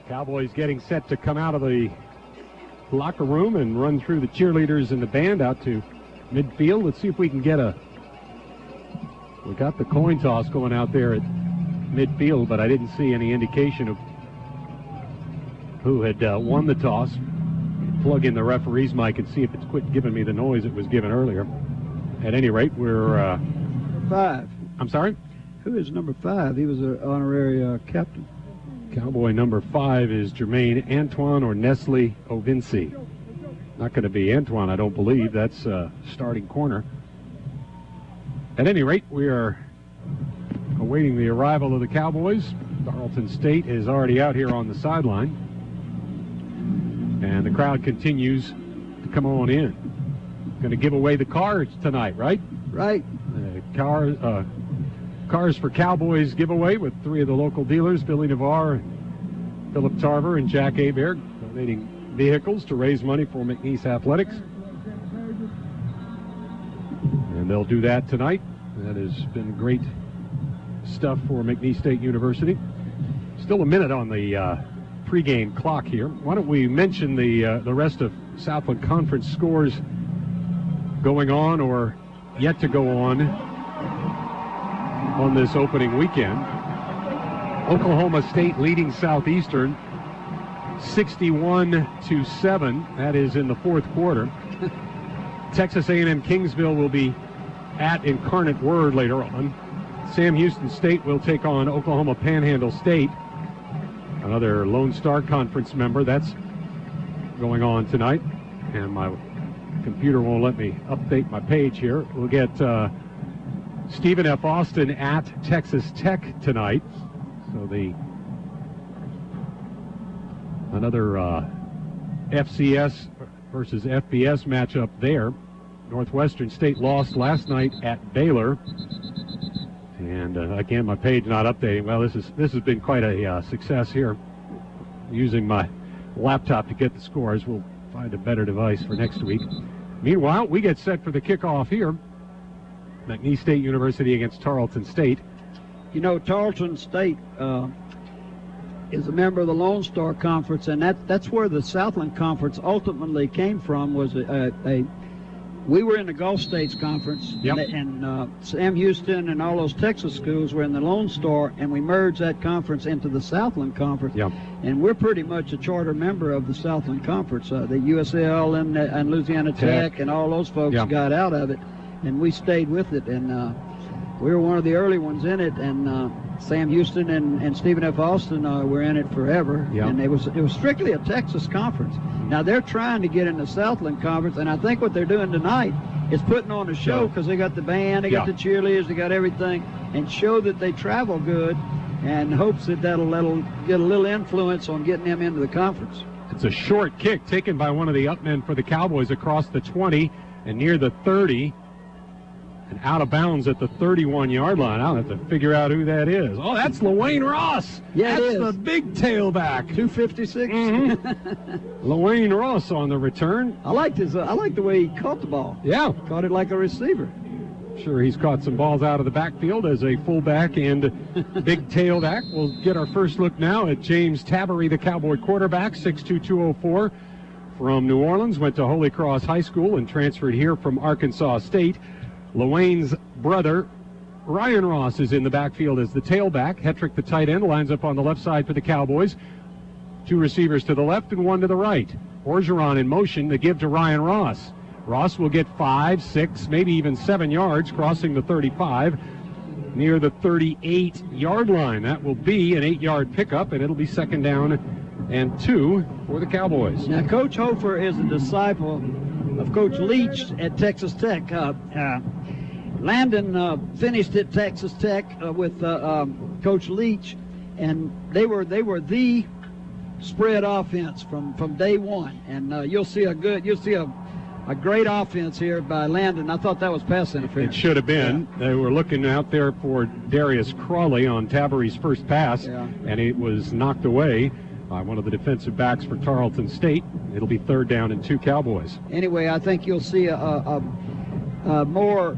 Cowboys getting set to come out of the locker room and run through the cheerleaders and the band out to midfield. Let's see if we can get we got the coin toss going out there at midfield, but I didn't see any indication of who had won the toss. Plug in the referee's mic and see if it's quit giving me the noise it was given earlier. At any rate, we're... 5. I'm sorry? Who is number 5? He was an honorary captain. Cowboy number 5 is Jermaine Antoine or Nestle Ovinci. Not going to be Antoine, I don't believe. That's starting corner. At any rate, we are awaiting the arrival of the Cowboys. Tarleton State is already out here on the sideline. And the crowd continues to come on in. Going to give away the cards tonight, right? Right. Cars for Cowboys giveaway with 3 of the local dealers, Billy Navarre, Philip Tarver, and Jack Aberg, donating vehicles to raise money for McNeese Athletics. And they'll do that tonight. That has been great stuff for McNeese State University. Still a minute on the pregame clock here. Why don't we mention the rest of Southland Conference scores going on or yet to go on this opening weekend. Oklahoma State leading Southeastern 61-7. That is in the fourth quarter. Texas A&M Kingsville will be at Incarnate Word later on. Sam Houston State will take on Oklahoma Panhandle State, another Lone Star Conference member. That's going on tonight. And my computer won't let me update my page here. We'll get Stephen F. Austin at Texas Tech tonight. So another FCS versus FBS matchup there. Northwestern State lost last night at Baylor. And again, my page not updating. Well, this has been quite a success here. Using my laptop to get the scores. We'll find a better device for next week. Meanwhile, we get set for the kickoff here. McNeese State University against Tarleton State. You know, Tarleton State is a member of the Lone Star Conference, and that's where the Southland Conference ultimately came from. We were in the Gulf States Conference, yep. and Sam Houston and all those Texas schools were in the Lone Star, and we merged that conference into the Southland Conference. Yep. And we're pretty much a charter member of the Southland Conference. The USL and Louisiana Tech and all those folks yep. got out of it, and we stayed with it, and we were one of the early ones in it, and Sam Houston and Stephen F. Austin were in it forever, yep. and it was strictly a Texas conference. Now they're trying to get in the Southland Conference, and I think what they're doing tonight is putting on a show because they got the band, they got the cheerleaders, they got everything, and show that they travel good, and hopes that that'll get a little influence on getting them into the conference. It's a short kick taken by one of the upmen for the Cowboys across the 20 and near the 30. And out of bounds at the 31-yard line. I'll have to figure out who that is. Oh, that's LaWayne Ross. Yeah, that's the big tailback. 256. Mm-hmm. LaWayne Ross on the return. I like the way he caught the ball. Yeah. Caught it like a receiver. Sure, he's caught some balls out of the backfield as a fullback and big tailback. We'll get our first look now at James Tabery, the Cowboy quarterback, 6'2", 204, from New Orleans. Went to Holy Cross High School and transferred here from Arkansas State. LaWayne's brother, Ryan Ross, is in the backfield as the tailback. Hetrick, the tight end, lines up on the left side for the Cowboys. 2 receivers to the left and 1 to the right. Orgeron in motion to give to Ryan Ross. Ross will get 5, 6, maybe even 7 yards, crossing the 35 near the 38-yard line. That will be an 8-yard pickup, and it'll be 2nd down and 2 for the Cowboys. Now, Coach Hofer is a disciple of Coach Leach at Texas Tech. Landon finished at Texas Tech with Coach Leach, and they were the spread offense from day one. And you'll see a great offense here by Landon. I thought that was pass interference. It should have been. Yeah. They were looking out there for Darius Crawley on Tabery's first pass, and it was knocked away by one of the defensive backs for Tarleton State. It'll be 3rd down and 2 Cowboys. Anyway, I think you'll see a more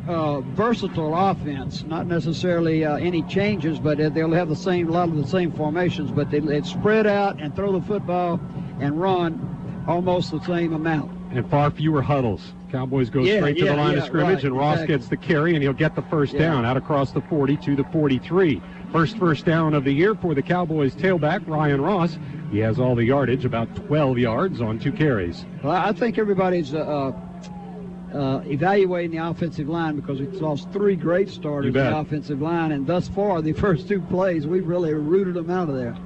versatile offense. Not necessarily any changes, but they'll have a lot of the same formations. But they'd spread out and throw the football and run almost the same amount. And far fewer huddles. Cowboys go straight to the line of scrimmage, and Ross gets the carry, and he'll get the first down out across the 40 to the 43. First down of the year for the Cowboys tailback, Ryan Ross. He has all the yardage, about 12 yards on 2 carries. Well, I think everybody's evaluating the offensive line because we've lost 3 great starters in the offensive line, and thus far, the first 2 plays, we've really rooted them out of there.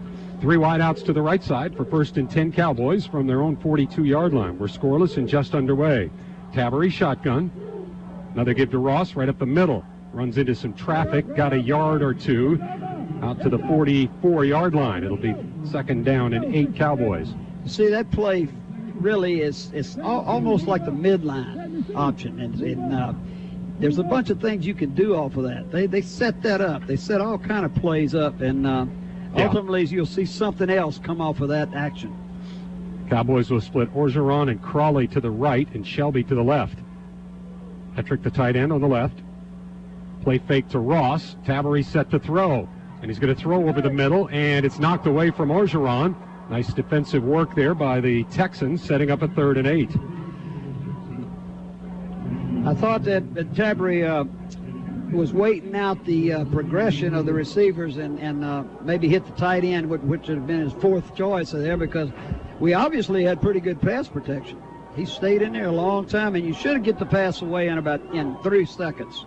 3 wideouts to the right side for 1st and 10 Cowboys from their own 42-yard line. We're scoreless and just underway. Tabarry shotgun. Another give to Ross right up the middle. Runs into some traffic, got a yard or 2 out to the 44-yard line. It'll be 2nd down and 8 Cowboys. See, that play really is almost like the midline option. And there's a bunch of things you can do off of that. They set that up. They set all kind of plays up, and ultimately you'll see something else come off of that action. Cowboys will split Orgeron and Crawley to the right and Shelby to the left. Petrick, the tight end, on the left. Play fake to Ross. Tabarry set to throw. And he's going to throw over the middle, and it's knocked away from Orgeron. Nice defensive work there by the Texans, setting up a 3rd and 8. I thought that Tabarry was waiting out the progression of the receivers and maybe hit the tight end, which would have been his 4th choice there, because we obviously had pretty good pass protection. He stayed in there a long time, and you should get the pass away in 3 seconds.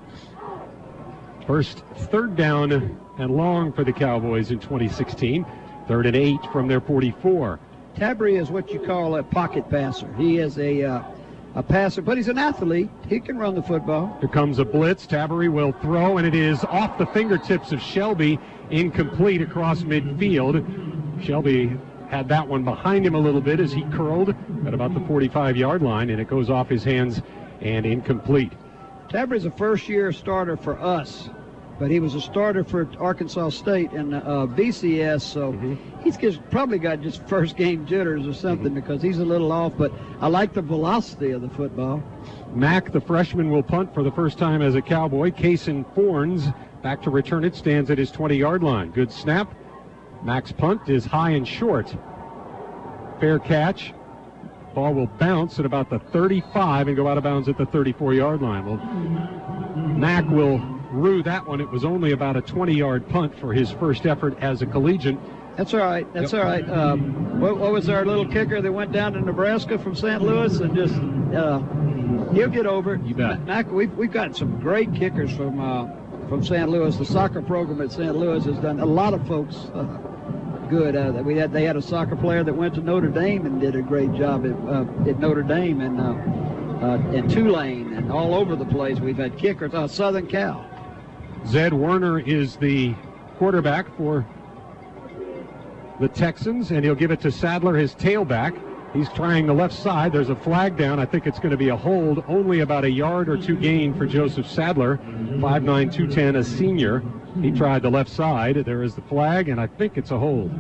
First 3rd down and long for the Cowboys in 2016. 3rd and 8 from their 44. Tabarry is what you call a pocket passer. He is a passer, but he's an athlete. He can run the football. Here comes a blitz. Tabarry will throw, and it is off the fingertips of Shelby, incomplete across midfield. Shelby had that one behind him a little bit as he curled at about the 45-yard line, and it goes off his hands and incomplete. Tabarry's a first-year starter for us, but he was a starter for Arkansas State and BCS, so he's probably got just first-game jitters or something because he's a little off, but I like the velocity of the football. Mack, the freshman, will punt for the first time as a Cowboy. Kason Forns, back to return it, stands at his 20-yard line. Good snap. Mack's punt is high and short. Fair catch. Ball will bounce at about the 35 and go out of bounds at the 34-yard line. Well, Mack will rue that one. It was only about a 20-yard punt for his first effort as a collegiate. That's all right. That's all right. What was our little kicker that went down to Nebraska from St. Louis and just he'll get over it. You bet. Mack, we've got some great kickers from St. Louis. The soccer program at St. Louis has done a lot of folks good. They had a soccer player that went to Notre Dame and did a great job at Notre Dame and Tulane and all over the place. We've had kickers. Southern Cal. Zed Werner is the quarterback for the Texans, and he'll give it to Sadler, his tailback. He's trying the left side. There's a flag down. I think it's going to be a hold. Only about a yard or 2 gain for Joseph Sadler, 5'9", 210, a senior. He tried the left side. There is the flag, and I think it's a hold.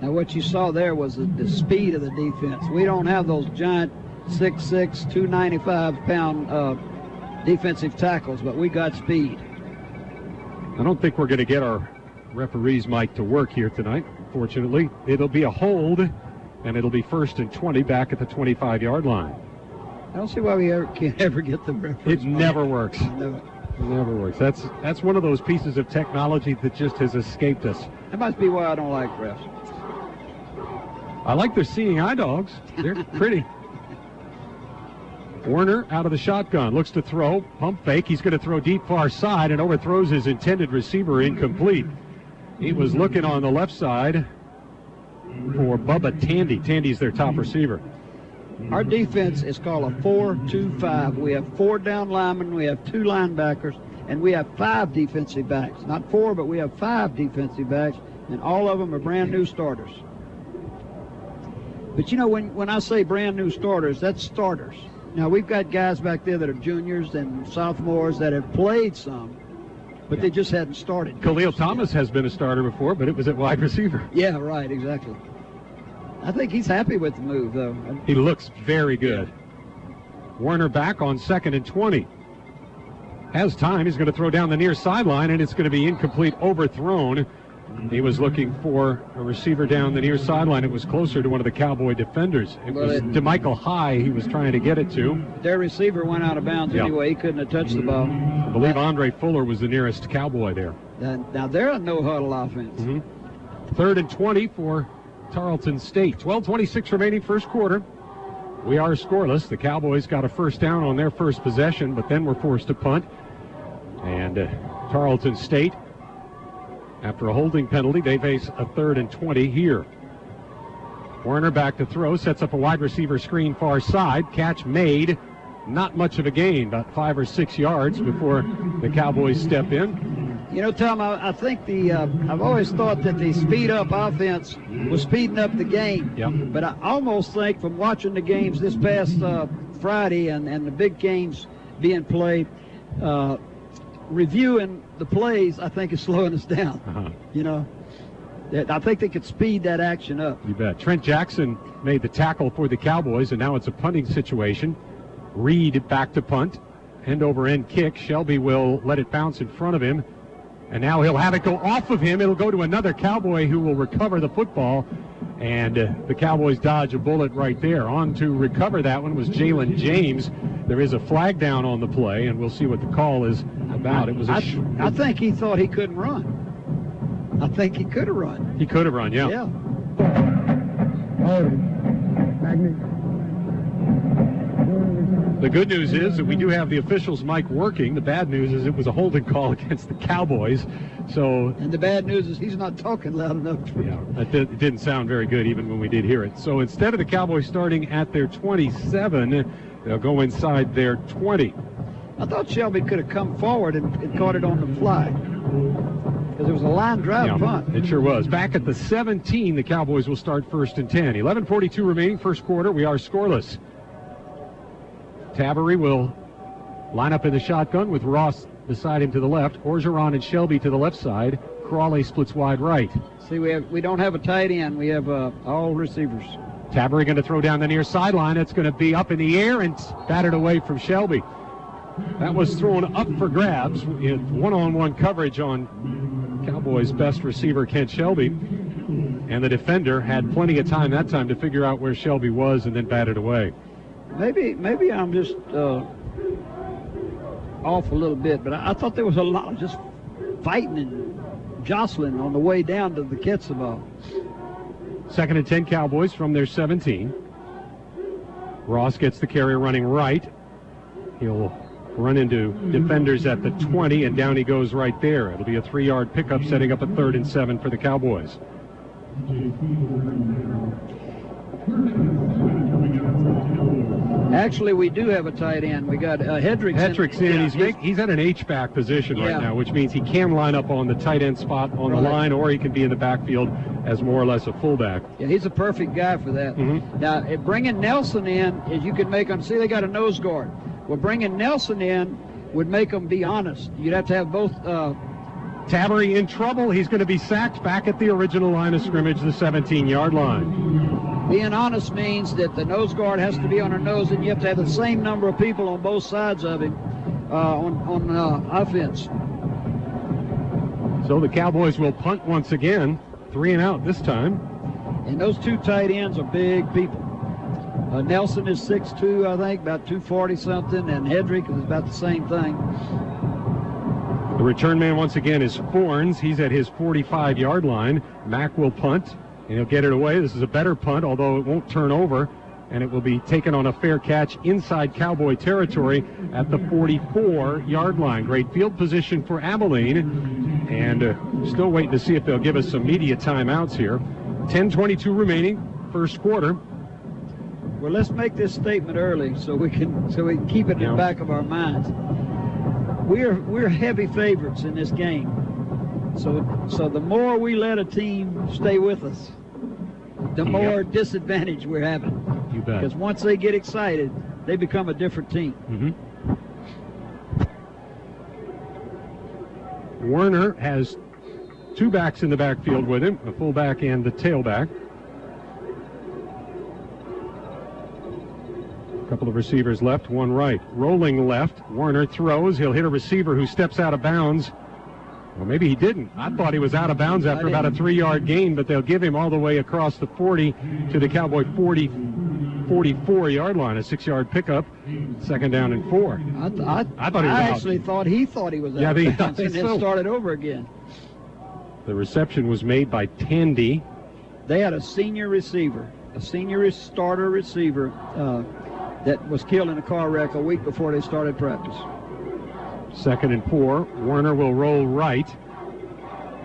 Now, what you saw there was the speed of the defense. We don't have those giant 6'6", 295-pound defensive tackles, but we got speed. I don't think we're going to get our referee's mic to work here tonight, fortunately. It'll be a hold, and it'll be 1st and 20 back at the 25-yard line. I don't see why we can't ever get the referee's mic. It never works. No. It never works. That's one of those pieces of technology that just has escaped us. That must be why I don't like refs. I like their seeing eye dogs. They're pretty. Werner out of the shotgun, looks to throw, pump fake. He's going to throw deep far side and overthrows his intended receiver, incomplete. He was looking on the left side for Bubba Tandy. Tandy's their top receiver. Our defense is called a 4-2-5. We have 4 down linemen, we have 2 linebackers, and we have 5 defensive backs. Not 4, but we have 5 defensive backs, and all of them are brand new starters. But you know, when I say brand new starters, that's starters. Now, we've got guys back there that are juniors and sophomores that have played some, but they just hadn't started. Khalil Thomas has been a starter before, but it was at wide receiver. Yeah, right, exactly. I think he's happy with the move, though. He looks very good. Werner back on 2nd and 20. has time. He's going to throw down the near sideline, and it's going to be incomplete, overthrown. He was looking for a receiver down the near sideline. It was closer to one of the Cowboy defenders. It was DeMichael High he was trying to get it to. Their receiver went out of bounds anyway. He couldn't have touched the ball. I believe Andre Fuller was the nearest Cowboy there. Now they're a no-huddle offense. 3rd and 20 for Tarleton State. 12:26 remaining first quarter. We are scoreless. The Cowboys got a first down on their first possession, but then were forced to punt. And Tarleton State, after a holding penalty, they face a 3rd and 20 here. Werner back to throw, sets up a wide receiver screen far side. Catch made. Not much of a gain, about 5 or 6 yards before the Cowboys step in. You know, Tom, I think I've always thought that the speed-up offense was speeding up the game. Yep. But I almost think from watching the games this past Friday and the big games being played, reviewing the plays, I think is slowing us down. You know, I think they could speed that action up. You bet. Trent Jackson made the tackle for the Cowboys, and now it's a punting situation. Reed back to punt. End-over-end kick. Shelby will let it bounce in front of him. And now he'll have it go off of him. It'll go to another Cowboy who will recover the football. And the Cowboys dodge a bullet right there. On to recover that one was Jalen James. There is a flag down on the play, and we'll see what the call is about. It was I think he thought he couldn't run. I think he could have run. He could have run, yeah. Yeah. The good news is that we do have the officials' mic working. The bad news is it was a holding call against the Cowboys. And the bad news is he's not talking loud enough. It didn't sound very good even when we did hear it. So instead of the Cowboys starting at their 27, they'll go inside their 20. I thought Shelby could have come forward and caught it on the fly, because it was a line drive punt. It sure was. Back at the 17, the Cowboys will start 1st and 10. 11:42 remaining, first quarter. We are scoreless. Tabery will line up in the shotgun with Ross beside him to the left. Orgeron and Shelby to the left side. Crawley splits wide right. See, we don't have a tight end. We have all receivers. Tabery going to throw down the near sideline. It's going to be up in the air and batted away from Shelby. That was thrown up for grabs in one-on-one coverage on Cowboys' best receiver, Kent Shelby. And the defender had plenty of time that time to figure out where Shelby was and then batted away. Maybe I'm just off a little bit, but I thought there was a lot of just fighting and jostling on the way down to the catch the ball. 2nd and 10 Cowboys from their 17. Ross gets the carry running right. He'll run into defenders at the 20, and down he goes right there. It'll be a 3-yard pickup, setting up a 3rd and 7 for the Cowboys. Actually, we do have a tight end. We got Hedrick's in. He's at an H-back position right now, which means he can line up on the tight end spot on the line, or he can be in the backfield as more or less a fullback. Yeah, he's a perfect guy for that. Now, bringing Nelson in is you can make them, see, they got a nose guard. Well, bringing Nelson in would make them be honest. You'd have to have both. Tabery in trouble. He's going to be sacked back at the original line of scrimmage, the 17-yard line. Being honest means that the nose guard has to be on her nose, and you have to have the same number of people on both sides of him on offense. So the Cowboys will punt once again, 3 and out this time. And those two tight ends are big people. Nelson is 6'2", I think, about 240-something, and Hedrick is about the same thing. The return man once again is Fornes. He's at his 45-yard line. Mack will punt, and he'll get it away. This is a better punt, although it won't turn over, and it will be taken on a fair catch inside Cowboy territory at the 44-yard line. Great field position for Abilene, and still waiting to see if they'll give us some media timeouts here. 10:22 remaining, first quarter. Well, let's make this statement early so we can keep it in the back of our minds. We're heavy favorites in this game. So the more we let a team stay with us, the more disadvantage we're having. You bet. Because once they get excited, they become a different team. Werner has 2 backs in the backfield with him, a fullback and the tailback. Couple of receivers left, one right. Rolling left, Warner throws. He'll hit a receiver who steps out of bounds. Well, maybe he didn't. I thought he was out of bounds after about a 3-yard gain, but they'll give him all the way across the 40 to the Cowboy 44-yard line, a 6-yard pickup, 2nd down and 4. I thought he was actually thought he was out of bounds and then started over again. The reception was made by Tandy. They had a senior receiver, a senior starter receiver that was killed in a car wreck a week before they started practice. 2nd and 4. Warner will roll right.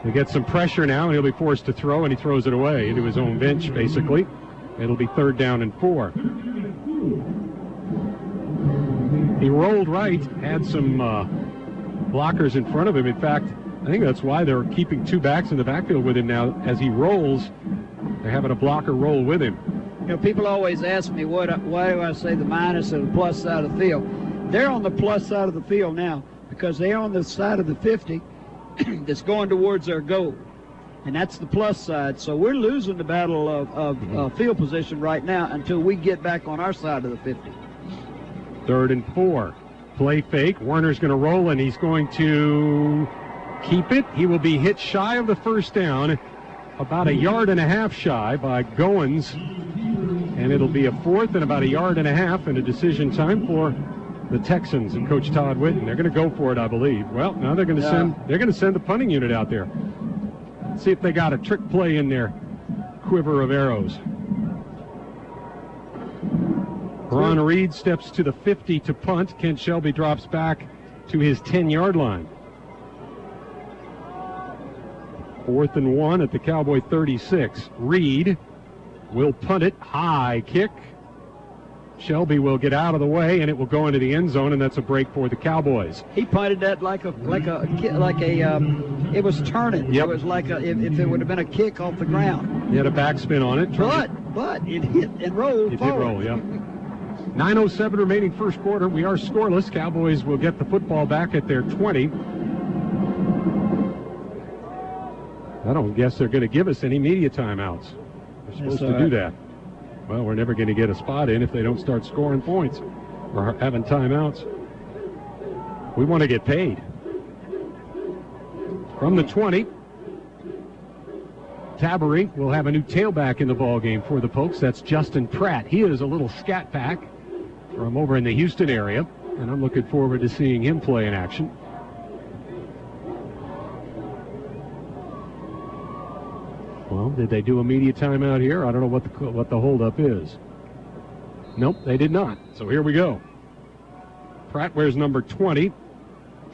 He'll get some pressure now, and he'll be forced to throw, and he throws it away into his own bench, basically. It'll be 3rd down and 4. He rolled right, had some blockers in front of him. In fact, I think that's why they're keeping 2 backs in the backfield with him now. As he rolls, they're having a blocker roll with him. You know, people always ask me, why do I say the minus or the plus side of the field? They're on the plus side of the field now because they're on the side of the 50 that's going towards their goal. And that's the plus side. So we're losing the battle of field position right now until we get back on our side of the 50. 3rd and 4. Play fake. Warner's going to roll, and he's going to keep it. He will be hit shy of the 1st down, about 1.5 yards shy by Goins. And it'll be a 4th and about 1.5 yards, and a decision time for the Texans and Coach Todd Whitten. They're going to go for it, I believe. Well, now they're going to send the punting unit out there. See if they got a trick play in their quiver of arrows. Ron Reed steps to the 50 to punt. Kent Shelby drops back to his 10-yard line. 4th and 1 at the Cowboy 36. Reed will punt it. High kick. Shelby will get out of the way, and it will go into the end zone, and that's a break for the Cowboys. He punted that like it was turning. Yep. It was like if it would have been a kick off the ground. He had a backspin on it. But it hit and rolled forward. It did roll, yeah. 9:07 remaining first quarter. We are scoreless. Cowboys will get the football back at their 20. I don't guess they're going to give us any media timeouts. They're supposed to do that. Well, we're never going to get a spot in if they don't start scoring points or having timeouts. We want to get paid. From the 20, Taberry will have a new tailback in the ballgame for the Pokes. That's Justin Pratt. He is a little scat pack from over in the Houston area, and I'm looking forward to seeing him play in action. Well, did they do a media timeout here? I don't know what the holdup is. Nope, they did not. So here we go. Pratt wears number 20.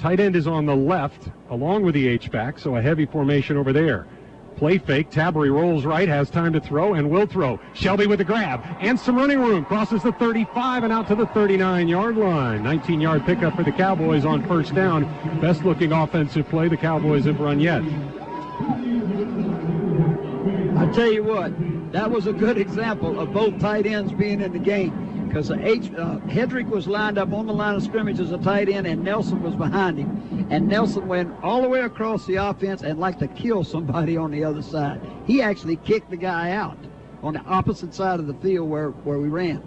Tight end is on the left, along with the H-back, so a heavy formation over there. Play fake. Taberry rolls right, has time to throw, and will throw. Shelby with the grab, and some running room. Crosses the 35 and out to the 39-yard line. 19-yard pickup for the Cowboys on 1st down. Best-looking offensive play the Cowboys have run yet. I tell you what, that was a good example of both tight ends being in the game, because Hedrick was lined up on the line of scrimmage as a tight end, and Nelson was behind him. And Nelson went all the way across the offense and like to kill somebody on the other side. He actually kicked the guy out on the opposite side of the field where we ran.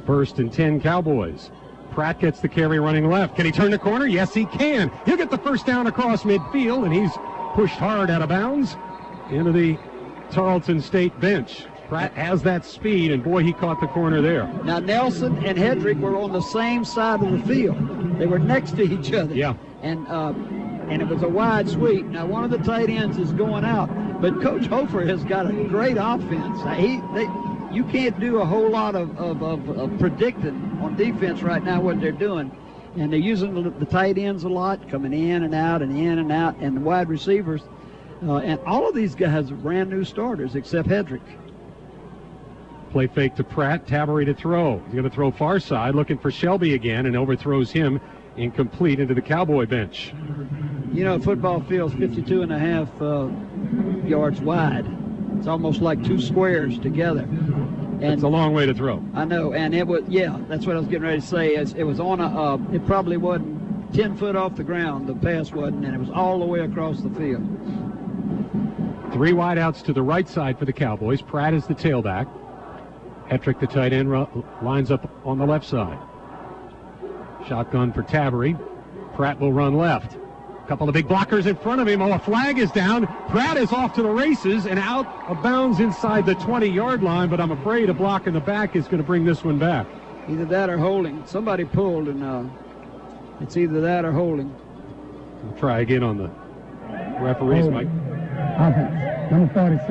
1st and 10 Cowboys. Pratt gets the carry running left. Can he turn the corner? Yes, he can. He'll get the 1st down across midfield, and he's pushed hard out of bounds into the Tarleton State bench. Pratt has that speed, and boy, he caught the corner there. Now, Nelson and Hedrick were on the same side of the field. They were next to each other. Yeah. And it was a wide sweep. Now, one of the tight ends is going out, but Coach Hofer has got a great offense. You can't do a whole lot of predicting on defense right now what they're doing. And they're using the tight ends a lot, coming in and out and in and out, and the wide receivers. And all of these guys are brand new starters except Hedrick. Play fake to Pratt. Taberry to throw. He's going to throw far side, looking for Shelby again, and overthrows him incomplete into the Cowboy bench. You know, football field's 52.5 yards wide. It's almost like 2 squares together. And it's a long way to throw. I know, and it was, yeah, that's what I was getting ready to say. It was on it probably wasn't 10 foot off the ground, the pass wasn't, and it was all the way across the field. 3 wideouts to the right side for the Cowboys. Pratt is the tailback. Hetrick, the tight end, lines up on the left side. Shotgun for Tabery. Pratt will run left. A couple of big blockers in front of him. Oh, a flag is down. Pratt is off to the races and out of bounds inside the 20-yard line, but I'm afraid a block in the back is going to bring this one back. Either that or holding. Somebody pulled, and it's either that or holding. We'll try again on the referees, Mike. Offense, number 46.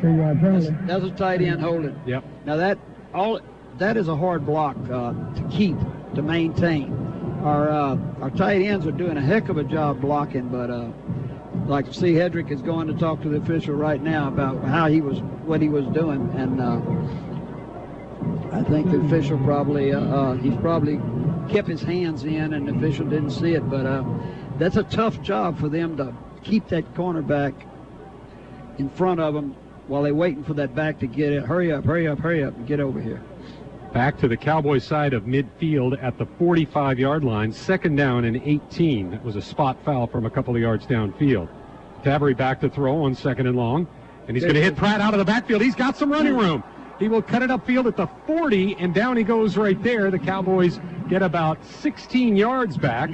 2-yard penalty. That's a tight end holding. Yep. Now that is a hard block to keep, to maintain. Our tight ends are doing a heck of a job blocking, but like to see Hedrick is going to talk to the official right now about what he was doing, and I think the official he's probably kept his hands in, and the official didn't see it, but that's a tough job for them to keep that cornerback in front of them while they're waiting for that back to get it. Hurry up, and get over here. Back to the Cowboys side of midfield at the 45-yard line. 2nd down and 18. That was a spot foul from a couple of yards downfield. Tabery back to throw on 2nd and long. And he's going to hit Pratt out of the backfield. He's got some running room. He will cut it upfield at the 40, and down he goes right there. The Cowboys get about 16 yards back,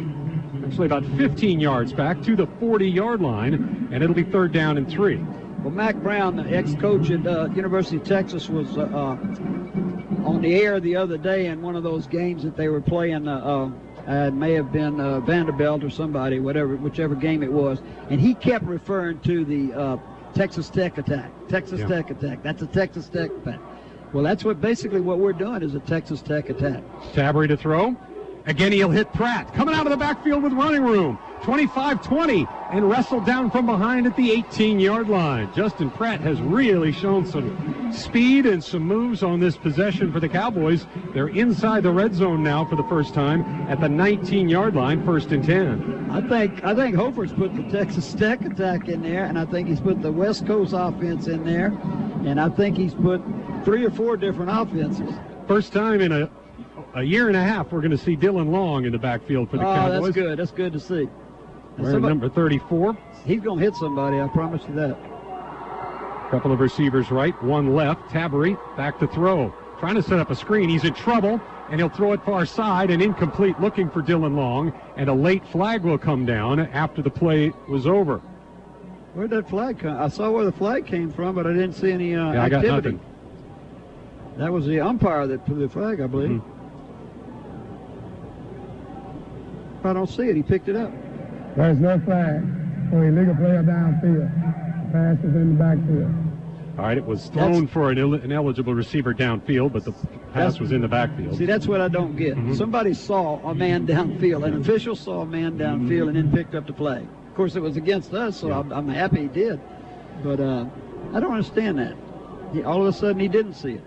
actually about 15 yards back to the 40-yard line, and it'll be 3rd down and 3. Well, Mac Brown, the ex-coach at University of Texas, was on the air the other day in one of those games that they were playing. It may have been Vanderbilt or somebody, whichever game it was, and he kept referring to the Texas Tech attack. Tech attack. That's a Texas Tech attack. Well, that's basically what we're doing is a Texas Tech attack. Tabery to throw. Again, he'll hit Pratt. Coming out of the backfield with running room. 25-20 and wrestled down from behind at the 18-yard line. Justin Pratt has really shown some speed and some moves on this possession for the Cowboys. They're inside the red zone now for the first time at the 19-yard line, 1st and 10. I think Hofer's put the Texas Tech attack in there, and I think he's put the West Coast offense in there, and I think he's put 3 or 4 different offenses. First time in a year and a half we're going to see Dylan Long in the backfield for the Cowboys. That's good. That's good to see. Wearing number 34. He's going to hit somebody, I promise you that. Couple of receivers right, one left. Tabery back to throw. Trying to set up a screen. He's in trouble, and he'll throw it far side and incomplete, looking for Dylan Long, and a late flag will come down after the play was over. Where'd that flag come? I saw where the flag came from, but I didn't see any activity. I got nothing. That was the umpire that put the flag, I believe. I don't see it. He picked it up. There's no flag for illegal player downfield. The pass is in the backfield. All right, it was thrown for an ineligible receiver downfield, but the pass was in the backfield. See, that's what I don't get. Somebody saw a man downfield. An official saw a man downfield and then picked up the flag. Of course, it was against us, so I'm happy he did. But I don't understand that. All of a sudden, he didn't see it.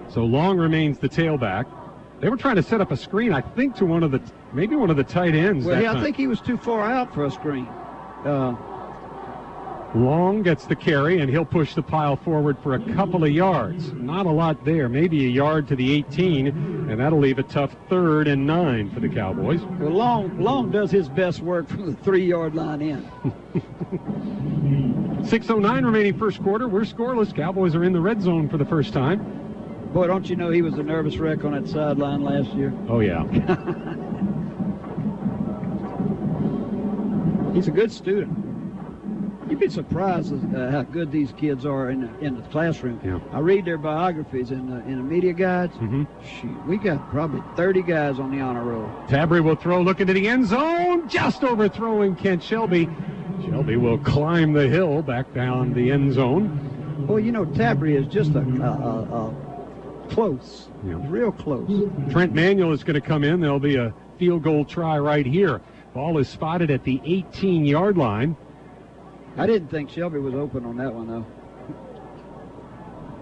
So Long remains the tailback. They were trying to set up a screen, I think, to maybe one of the tight ends. Well, I think he was too far out for a screen. Long gets the carry, and he'll push the pile forward for a couple of yards. Not a lot there, maybe a yard to the 18, and that'll leave a tough 3rd and 9 for the Cowboys. Well, Long does his best work from the 3-yard line in. 6:09 remaining first quarter. We're scoreless. Cowboys are in the red zone for the first time. Boy, don't you know he was a nervous wreck on that sideline last year? Oh, yeah. He's a good student. You'd be surprised how good these kids are in the classroom. Yeah. I read their biographies in the media guides. Shoot, we got probably 30 guys on the honor roll. Tabery will throw, looking to the end zone, just overthrowing Kent Shelby. Shelby will climb the hill back down the end zone. Boy, you know, Tabery is just close. Yeah. Real close. Trent Manuel is going to come in. There'll be a field goal try right here. Ball is spotted at the 18-yard line. I didn't think Shelby was open on that one, though.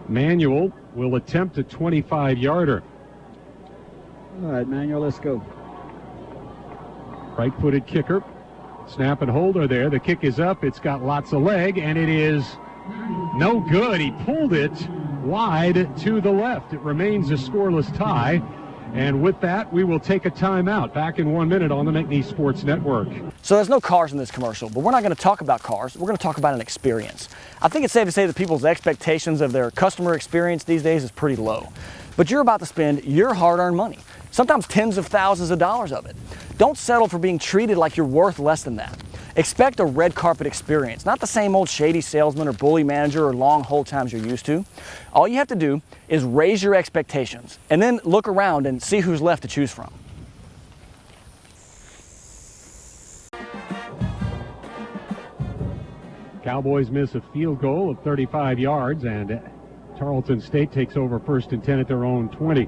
Manuel will attempt a 25-yarder. All right, Manuel, let's go. Right-footed kicker. Snap and hold are there. The kick is up. It's got lots of leg, and it is no good. He pulled it wide to the left. It remains a scoreless tie And with that, we will take a timeout. Back in 1 minute on the McNeese Sports Network. So there's no cars in this commercial, but we're not going to talk about cars. We're going to talk about an experience. I think it's safe to say that people's expectations of their customer experience these days is pretty low. But you're about to spend your hard-earned money, sometimes tens of thousands of dollars of it. Don't settle for being treated like you're worth less than that. Expect a red carpet experience, not the same old shady salesman or bully manager or long hold times you're used to. All you have to do is raise your expectations and then look around and see who's left to choose from. Cowboys miss a field goal of 35 yards, and Tarleton State takes over 1st and 10 at their own 20.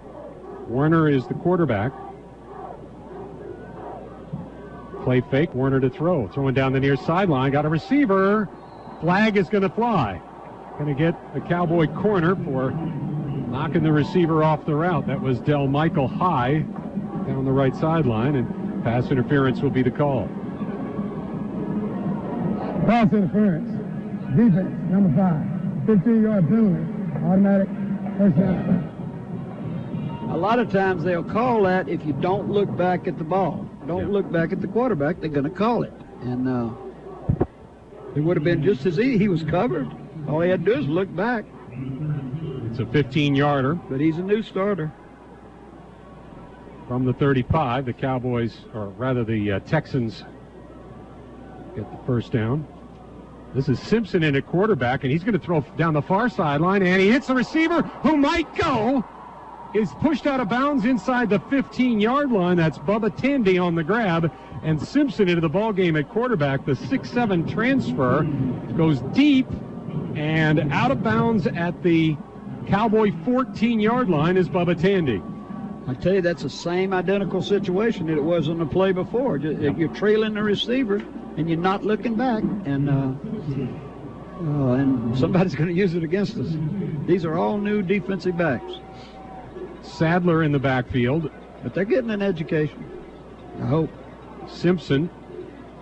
Werner is the quarterback. Play fake, Werner to throw. Throwing down the near sideline, got a receiver. Flag is going to fly. Going to get a Cowboy corner for knocking the receiver off the route. That was Del Michael High down the right sideline, and pass interference will be the call. Pass interference. Defense, number 5. 15-yard penalty. Automatic first down. A lot of times they'll call that if you don't look back at the ball. Don't look back at the quarterback, they're going to call it. And it would have been just as easy. He was covered. All he had to do is look back. It's a 15-yarder. But he's a new starter. From the 35, the Cowboys, or rather the Texans, get the first down. This is Simpson in at quarterback, and he's going to throw down the far sideline, and he hits the receiver, who might go. Is pushed out of bounds inside the 15-yard line. That's Bubba Tandy on the grab, and Simpson into the ballgame at quarterback. The 6'7" transfer goes deep and out of bounds at the Cowboy 14-yard line is Bubba Tandy. I tell you, that's the same identical situation that it was on the play before. You're trailing the receiver and you're not looking back, and somebody's going to use it against us. These are all new defensive backs. Sadler in the backfield. But they're getting an education, I hope. Simpson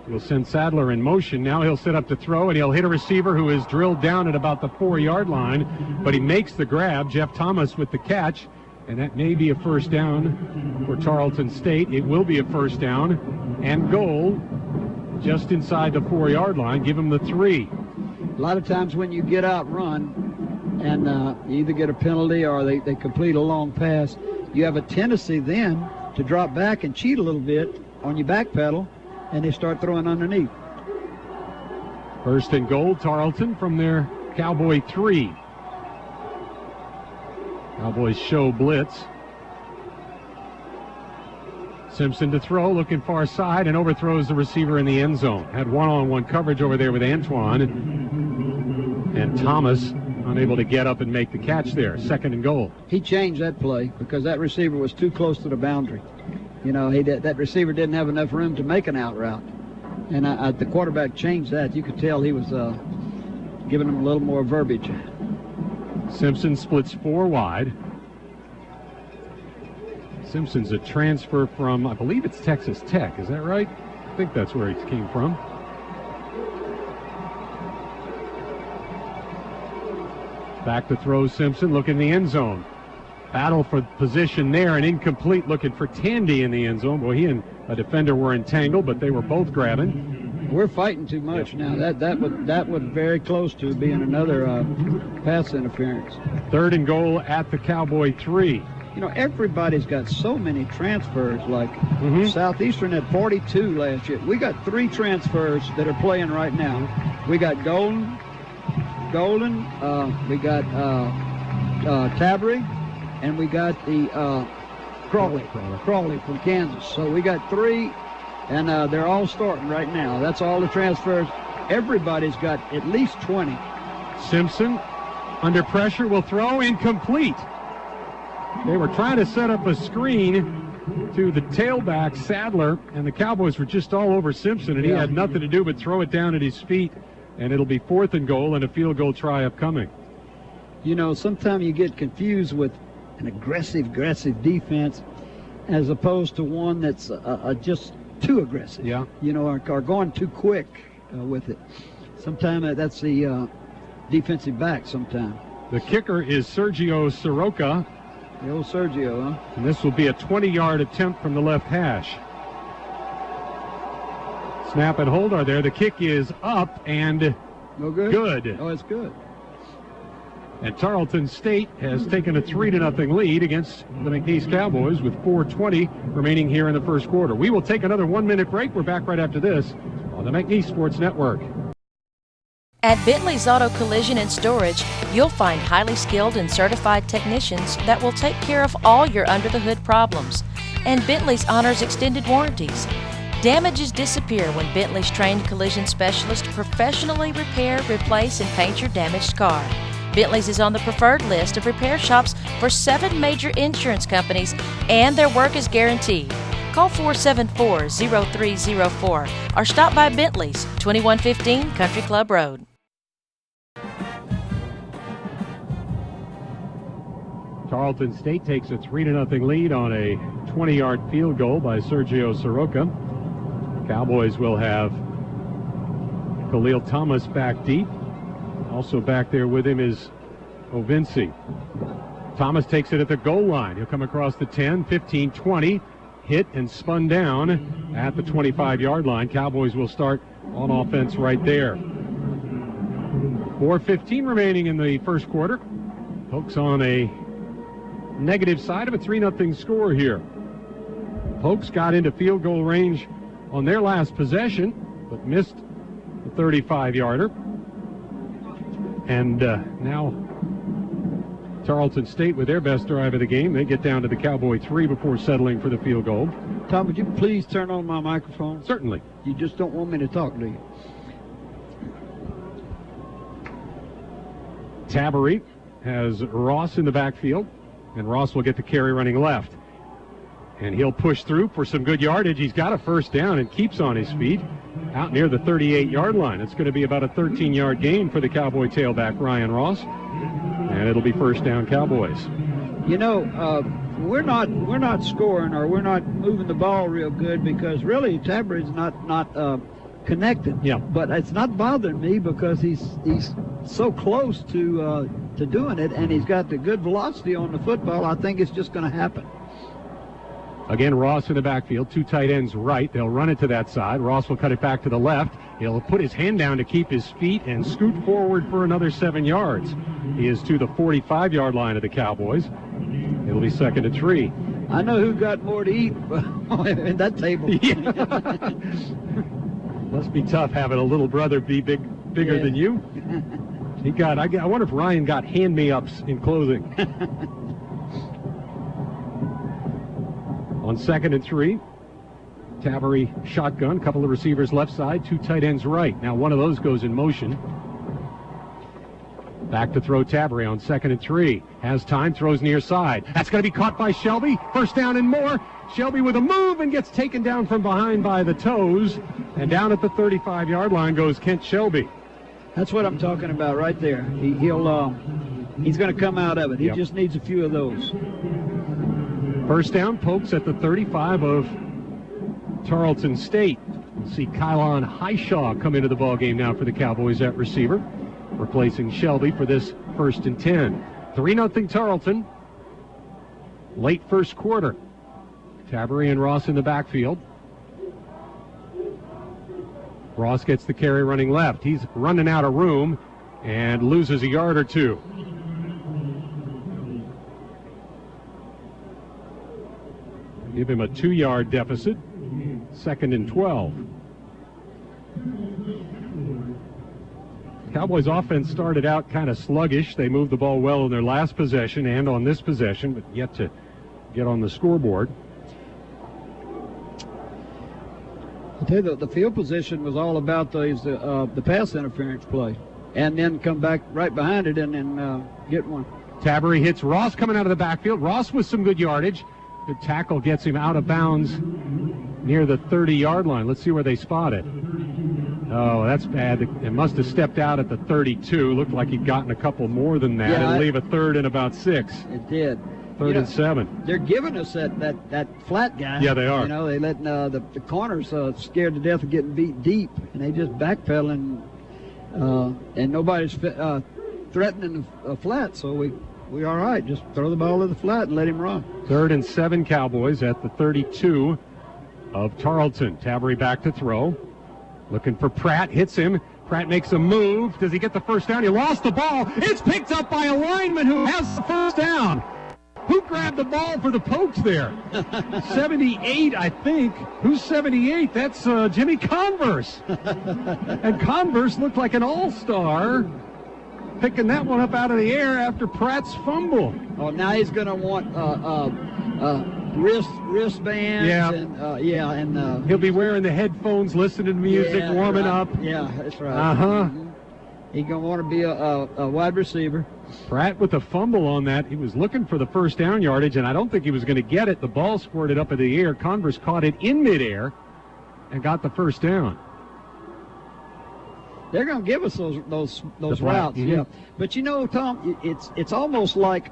will send Sadler in motion. Now he'll set up to throw, and he'll hit a receiver who is drilled down at about the 4-yard line, but he makes the grab. Jeff Thomas with the catch, and that may be a first down for Tarleton State. It will be a first down and goal just inside the 4-yard line. Give him the 3. A lot of times when you get out run, and you either get a penalty or they complete a long pass, you have a tendency then to drop back and cheat a little bit on your back pedal, and they start throwing underneath. First and goal, Tarleton from their Cowboy 3. Cowboys show blitz. Simpson to throw, looking far side, and overthrows the receiver in the end zone. Had one-on-one coverage over there with Antoine, and Thomas unable to get up and make the catch there. Second and goal. He changed that play because that receiver was too close to the boundary. You know, that receiver didn't have enough room to make an out route. And the quarterback changed that. You could tell he was giving him a little more verbiage. Simpson splits 4 wide. Simpson's a transfer from, I believe it's Texas Tech. Is that right? I think that's where he came from. Back to throw Simpson, look in the end zone. Battle for position there, and incomplete, looking for Tandy in the end zone. Boy, he and a defender were entangled, but they were both grabbing. We're fighting too much now. That was very close to being another pass interference. Third and goal at the Cowboy 3. You know, everybody's got so many transfers. Like Southeastern had 42 last year. We got 3 transfers that are playing right now. We got Golden, we got Tabry, and we got the Crawley from Kansas. So we got 3, and they're all starting right now. That's all the transfers. Everybody's got at least 20. Simpson under pressure will throw, incomplete. They were trying to set up a screen to the tailback, Sadler, and the Cowboys were just all over Simpson, and he had nothing to do but throw it down at his feet, and it'll be 4th and goal and a field goal try upcoming. You know, sometimes you get confused with an aggressive defense as opposed to one that's just too aggressive. Yeah. You know, are going too quick with it. Sometimes that's the defensive back sometimes. The kicker is Sergio Soroka The old Sergio, huh? And this will be a 20-yard attempt from the left hash. Snap and hold are there. The kick is up and no good. Good. Oh, it's good. And Tarleton State has taken a 3-0 lead against the McNeese Cowboys with 4:20 remaining here in the first quarter. We will take another 1-minute break. We're back right after this on the McNeese Sports Network. At Bentley's Auto Collision and Storage, you'll find highly skilled and certified technicians that will take care of all your under-the-hood problems. And Bentley's honors extended warranties. Damages disappear when Bentley's trained collision specialists professionally repair, replace, and paint your damaged car. Bentley's is on the preferred list of repair shops for 7 major insurance companies, and their work is guaranteed. Call 474-0304 or stop by Bentley's, 2115 Country Club Road. Tarleton State takes a 3-0 lead on a 20-yard field goal by Sergio Soroka. Cowboys will have Khalil Thomas back deep. Also back there with him is Ovinci. Thomas takes it at the goal line. He'll come across the 10, 15, 20. Hit and spun down at the 25-yard line. Cowboys will start on offense right there. 4:15 remaining in the first quarter. Pokes on a negative side of a 3-0 score here. Pokes got into field goal range on their last possession, but missed the 35-yarder. And now Tarleton State with their best drive of the game. They get down to the Cowboy 3 before settling for the field goal. Tom, would you please turn on my microphone? Certainly. You just don't want me to talk, do you? Tabarry has Ross in the backfield, and Ross will get the carry running left. And he'll push through for some good yardage. He's got a first down and keeps on his feet out near the 38-yard line. It's going to be about a 13-yard gain for the Cowboy tailback, Ryan Ross. And it'll be first down Cowboys. You know, we're not scoring, or we're not moving the ball real good because really Tabarry's not connected. Yeah. But it's not bothering me because he's so close to doing it, and he's got the good velocity on the football. I think it's just going to happen. Again, Ross in the backfield, 2 tight ends right. They'll run it to that side. Ross will cut it back to the left. He'll put his hand down to keep his feet and scoot forward for another 7 yards. He is to the 45-yard line of the Cowboys. It'll be 2nd and 3. I know who got more to eat in that table. Yeah. Must be tough having a little brother be bigger than you. I wonder if Ryan got hand-me-ups in clothing. On 2nd and 3, Tabarry shotgun, couple of receivers left side, 2 tight ends right. Now one of those goes in motion. Back to throw Tabarry on 2nd and 3. Has time, throws near side. That's going to be caught by Shelby. First down and more. Shelby with a move and gets taken down from behind by the toes. And down at the 35-yard line goes Kent Shelby. That's what I'm talking about right there. He's going to come out of it. He just needs a few of those. First down, Pokes at the 35 of Tarleton State. We'll see Kylon Highshaw come into the ballgame now for the Cowboys at receiver, replacing Shelby for this 1st and 10. 3-0 Tarleton. Late first quarter. Tabarry and Ross in the backfield. Ross gets the carry running left. He's running out of room and loses a yard or two. Give him a 2-yard deficit. 2nd and 12. Cowboys offense started out kind of sluggish. They moved the ball well in their last possession and on this possession, but yet to get on the scoreboard. I'll tell you, the field position was all about the pass interference play, and then come back right behind it and then get one. Tabarry hits Ross coming out of the backfield. Ross with some good yardage. Good tackle gets him out of bounds near the 30-yard line. Let's see where they spot it. Oh, that's bad. It must have stepped out at the 32. Looked like he'd gotten a couple more than that. It'll leave a 3rd and about 6. It did. 3rd and 7. They're giving us that flat guy. Yeah, they are. You know, they let the corners scared to death of getting beat deep, and they just backpedaling, and nobody's threatening a flat, so we all right. Just throw the ball to the flat and let him run. 3rd and 7 Cowboys at the 32 of Tarleton. Tabery back to throw. Looking for Pratt. Hits him. Pratt makes a move. Does he get the first down? He lost the ball. It's picked up by a lineman who has the first down. Who grabbed the ball for the Pokes there? 78, I think. Who's 78? That's Jimmy Converse. And Converse looked like an all-star, picking that one up out of the air after Pratt's fumble. Oh, now he's going to want wristbands. Yeah. And he'll be wearing the headphones, listening to music, warming up. Yeah, that's right. Uh-huh. He's going to want to be a wide receiver. Pratt with a fumble on that. He was looking for the first down yardage, and I don't think he was going to get it. The ball squirted up in the air. Converse caught it in midair and got the first down. They're going to give us those routes, Mm-hmm. yeah. But you know, Tom, it's almost like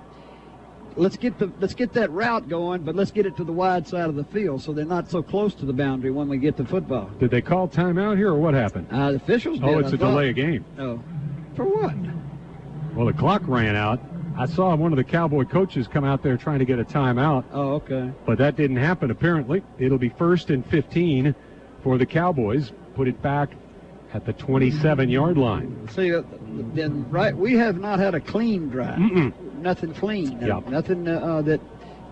let's get that route going, but let's get it to the wide side of the field so they're not so close to the boundary when we get the football. Did they call timeout here, or what happened? The officials did. Oh, it's a delay of game. Oh, for what? Well, the clock ran out. I saw one of the Cowboy coaches come out there trying to get a timeout. Oh, okay. But that didn't happen, apparently. It'll be 1st and 15 for the Cowboys. Put it back at the 27-yard line. See, then, right, we have not had a clean drive. Nothing clean. Yeah. Nothing that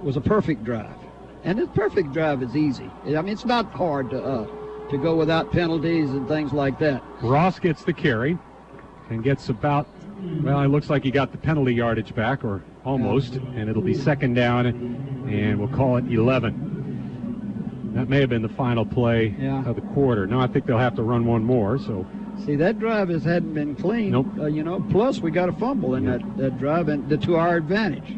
was a perfect drive. And a perfect drive is easy. I mean, it's not hard to go without penalties and things like that. Ross gets the carry and gets about, well, it looks like he got the penalty yardage back, or almost, and it'll be 2nd down, and we'll call it 11. That may have been the final play of the quarter. No, I think they'll have to run one more. So, see, that drive hadn't been clean. Nope. Plus we got a fumble in that drive, and to our advantage.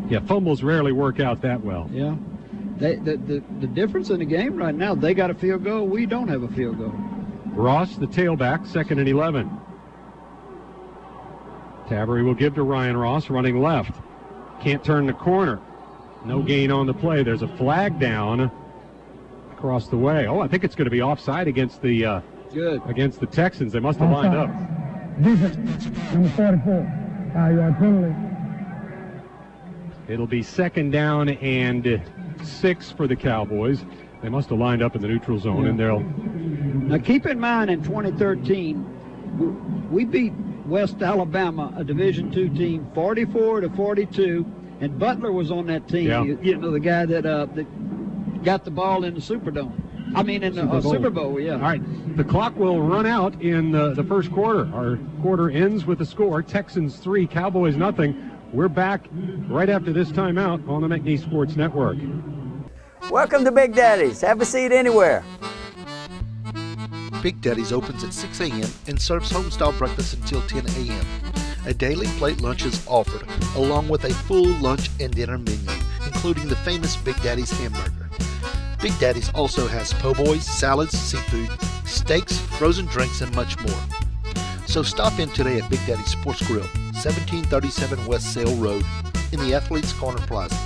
Yeah, fumbles rarely work out that well. Yeah. The difference in the game right now, they got a field goal. We don't have a field goal. Ross, the tailback, 2nd and 11. Tabery will give to Ryan Ross, running left. Can't turn the corner. No gain on the play. There's a flag down across the way. Oh, I think it's going to be offside against the Texans. They must have lined up. Defense, number 44, 5-yard penalty. It'll be 2nd down and 6 for the Cowboys. They must have lined up in the neutral zone, and they'll... Now, keep in mind, in 2013, we beat West Alabama, a Division II team, 44-42, and Butler was on that team. Yeah. You know, the guy that got the ball in the Superdome. I mean, in the Super Bowl, yeah. All right, the clock will run out in the first quarter. Our quarter ends with a score, Texans 3, Cowboys nothing. We're back right after this timeout on the McNeese Sports Network. Welcome to Big Daddy's. Have a seat anywhere. Big Daddy's opens at 6 a.m. and serves home-style breakfast until 10 a.m. A daily plate lunch is offered, along with a full lunch and dinner menu, including the famous Big Daddy's hamburger. Big Daddy's also has po' boys, salads, seafood, steaks, frozen drinks, and much more. So stop in today at Big Daddy's Sports Grill, 1737 West Sale Road, in the Athletes Corner Plaza.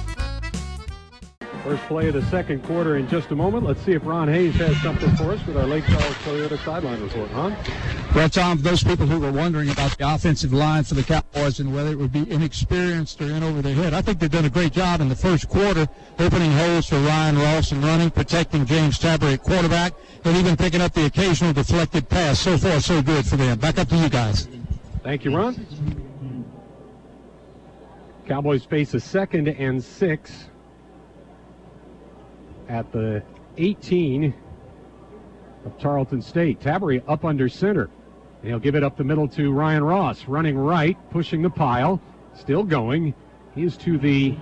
First play of the second quarter in just a moment. Let's see if Ron Hayes has something for us with our Lake Charles Toyota sideline report. Ron? Well, Tom, for those people who were wondering about the offensive line for the Cowboys and whether it would be inexperienced or in over their head, I think they've done a great job in the first quarter, opening holes for Ryan Ross and running, protecting James Tabery at quarterback, and even picking up the occasional deflected pass. So far, so good for them. Back up to you guys. Thank you, Ron. Cowboys face a 2nd and 6 at the 18 of Tarleton State. Tabery up under center. And he'll give it up the middle to Ryan Ross, running right, pushing the pile, still going. He's to the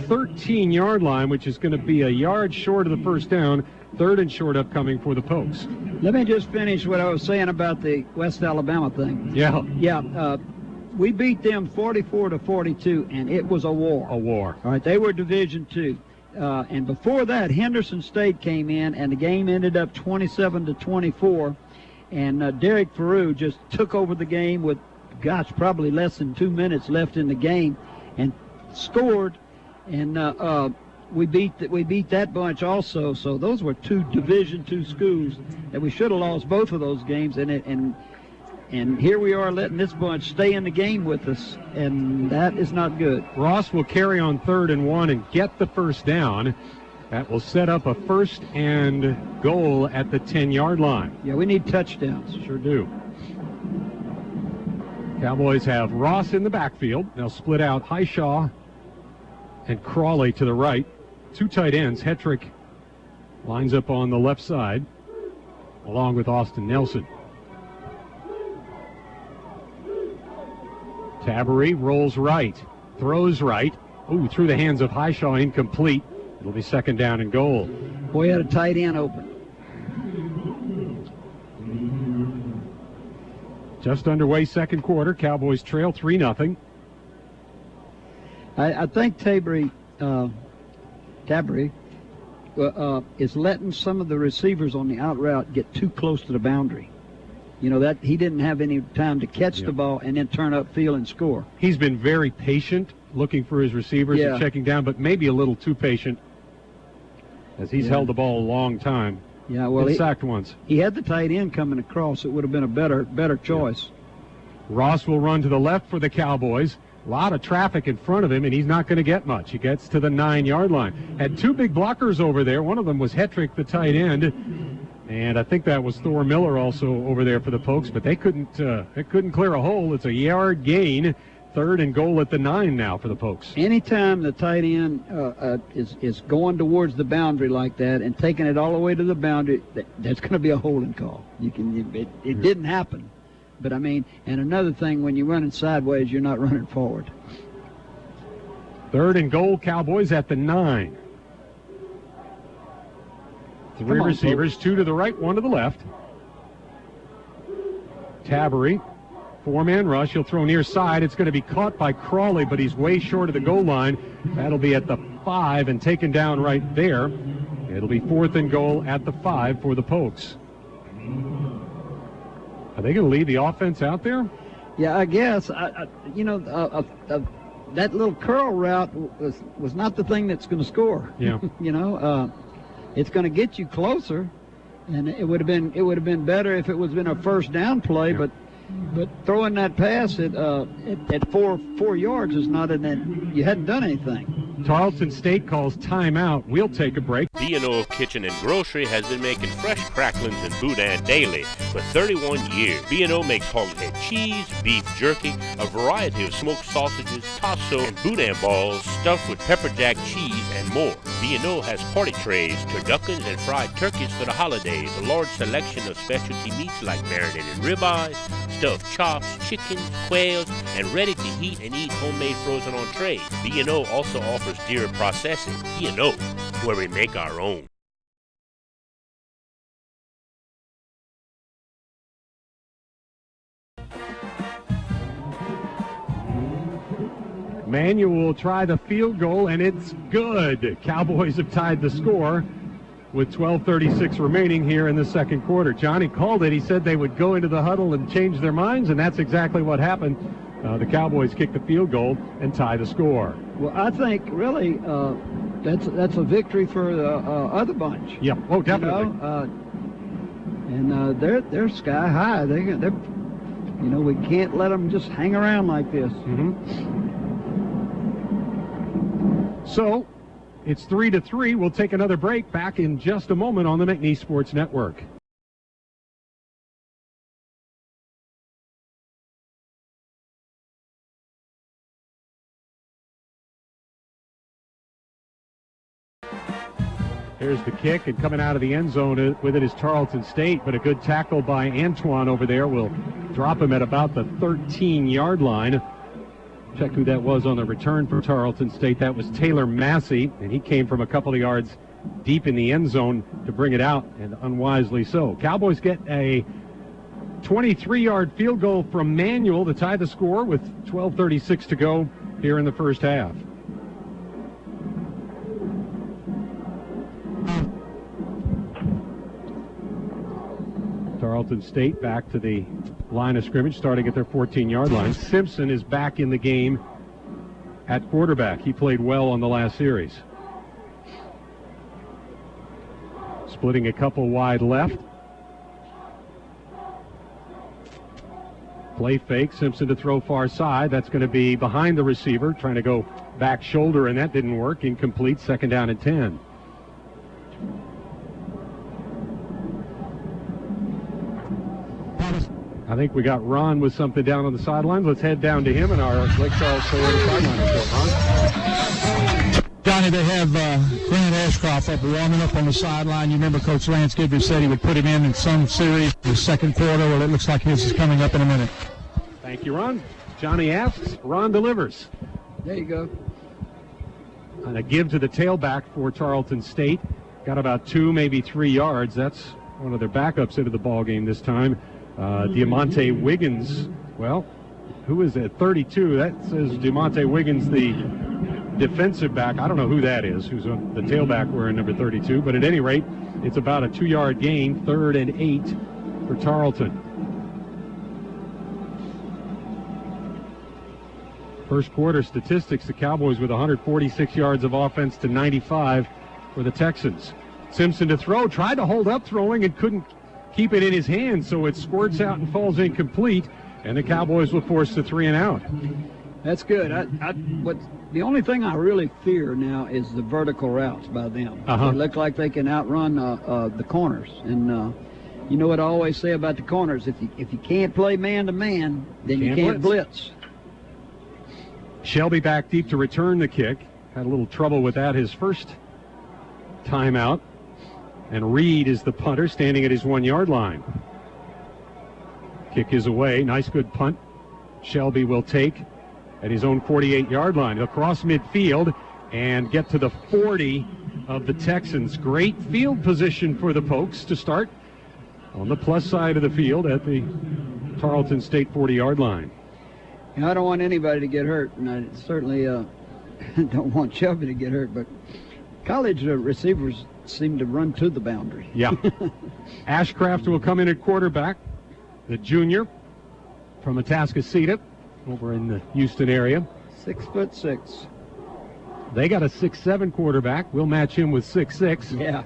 13-yard line, which is going to be a yard short of the first down. 3rd and short upcoming for the Pokes. Let me just finish what I was saying about the West Alabama thing. Yeah. Yeah. We beat them 44-42, and it was a war. A war. All right, they were Division II. And before that, Henderson State came in, and the game ended up 27-24. And Derek Farou just took over the game with, probably less than 2 minutes left in the game, and scored. And we beat that bunch also. So those were 2 Division II schools that we should have lost both of those games. And And here we are letting this bunch stay in the game with us, and that is not good. Ross will carry on 3rd and 1 and get the first down. That will set up a 1st and goal at the 10-yard line. Yeah, we need touchdowns. Sure do. Cowboys have Ross in the backfield. They'll split out Highshaw and Crawley to the right. 2 tight ends. Hetrick lines up on the left side, along with Austin Nelson. Tabarry rolls right, throws right. Ooh, through the hands of Highshaw, incomplete. It'll be 2nd down and goal. Boy, had a tight end open. Just underway, 2nd quarter. Cowboys trail 3-0. I think Tabarry is letting some of the receivers on the out route get too close to the boundary. You know, that he didn't have any time to catch the ball and then turn upfield and score. He's been very patient looking for his receivers and checking down, but maybe a little too patient as he's held the ball a long time. Yeah, well, he sacked once. He had the tight end coming across. It would have been a better choice. Ross will run to the left for the Cowboys. A lot of traffic in front of him, and he's not going to get much. He gets to the 9-yard line. Had 2 big blockers over there. One of them was Hetrick, the tight end. And I think that was Thor Miller also over there for the Pokes, but they couldn't clear a hole. It's a yard gain, 3rd and goal at the 9 now for the Pokes. Anytime the tight end is going towards the boundary like that and taking it all the way to the boundary, that's going to be a holding call. It didn't happen, but I mean, and another thing, when you're running sideways, you're not running forward. 3rd and goal, Cowboys at the 9. 3 receivers, folks. 2 to the right, 1 to the left. Tabarry, 4-man rush. He'll throw near side. It's going to be caught by Crawley, but he's way short of the goal line. That'll be at the 5 and taken down right there. It'll be 4th and goal at the 5 for the Pokes. Are they going to lead the offense out there? Yeah, I guess. That little curl route was not the thing that's going to score. Yeah. It's going to get you closer, and it would have been better if it was been a 1st down play. Yeah. But throwing that pass at 4 yards is not you hadn't done anything. Tarleton State calls timeout. We'll take a break. B&O Kitchen and Grocery has been making fresh cracklings and boudin daily for 31 years. B&O makes hoghead cheese, beef jerky, a variety of smoked sausages, tasso, and boudin balls stuffed with pepper jack cheese and more. B&O has party trays, turduckens, and fried turkeys for the holidays, a large selection of specialty meats like marinated ribeyes, stuffed chops, chickens, quails, and ready-to-heat and eat homemade frozen entrees. B&O also offers deer processing. B&O, where we make our own. Manuel will try the field goal, and it's good. Cowboys have tied the score with 12:36 remaining here in the 2nd quarter. Johnny called it. He said they would go into the huddle and change their minds, and that's exactly what happened. The Cowboys kick the field goal and tie the score. Well, I think really that's a victory for the other bunch. Yeah. Oh, definitely. They're sky high. They're we can't let them just hang around like this. Mm-hmm. So it's 3-3. We'll take another break. Back in just a moment on the McNeese Sports Network. Here's the kick, and coming out of the end zone with it is Tarleton State, but a good tackle by Antoine over there will drop him at about the 13-yard line. Check who that was on the return for Tarleton State. That was Taylor Massey, and he came from a couple of yards deep in the end zone to bring it out, and unwisely so. Cowboys get a 23-yard field goal from Manuel to tie the score with 12:36 to go here in the first half. Tarleton State back to the line of scrimmage, starting at their 14-yard line. Simpson is back in the game at quarterback. He played well on the last series. Splitting a couple wide left. Play fake, Simpson to throw far side. That's going to be behind the receiver, trying to go back shoulder, and that didn't work. Incomplete, 2nd down and 10. I think we got Ron with something down on the sidelines. Let's head down to him and our Lake Charles Toyota sideline report. Ron? Johnny, they have Grant Ashcroft up warming up on the sideline. You remember Coach Lance Gibber said he would put him in some series in the second quarter. Well, it looks like his is coming up in a minute. Thank you, Ron. Johnny asks, Ron delivers. There you go. And a give to the tailback for Tarleton State. Got about 2, maybe 3 yards. That's one of their backups into the ball game this time. Diamante Wiggins, well, who is it? 32. That says Diamante Wiggins, the defensive back. I don't know who that is, who's on the tailback wearing number 32. But at any rate, it's about a 2-yard gain, 3rd and 8 for Tarleton. First quarter statistics, the Cowboys with 146 yards of offense to 95 for the Texans. Simpson to throw, tried to hold up throwing and couldn't keep it in his hand, so it squirts out and falls incomplete, and the Cowboys will force the 3 and out. That's good. The only thing I really fear now is the vertical routes by them. They look like they can outrun the corners, and you know what I always say about the corners: if you can't play man-to-man, then you can't blitz. Shelby back deep to return the kick. Had a little trouble with that his first timeout. And Reed is the punter, standing at his 1-yard line. Kick is away. Nice, good punt. Shelby will take at his own 48-yard line. He'll cross midfield and get to the 40 of the Texans. Great field position for the Pokes to start on the plus side of the field at the Tarleton State 40-yard line. I don't want anybody to get hurt, and I certainly don't want Shelby to get hurt, but college receivers seem to run to the boundary. Yeah. Ashcraft will come in at quarterback, the junior from Atascocita over in the Houston area. 6'6". They got a 6'7" quarterback. We'll match him with 6'6". Yeah.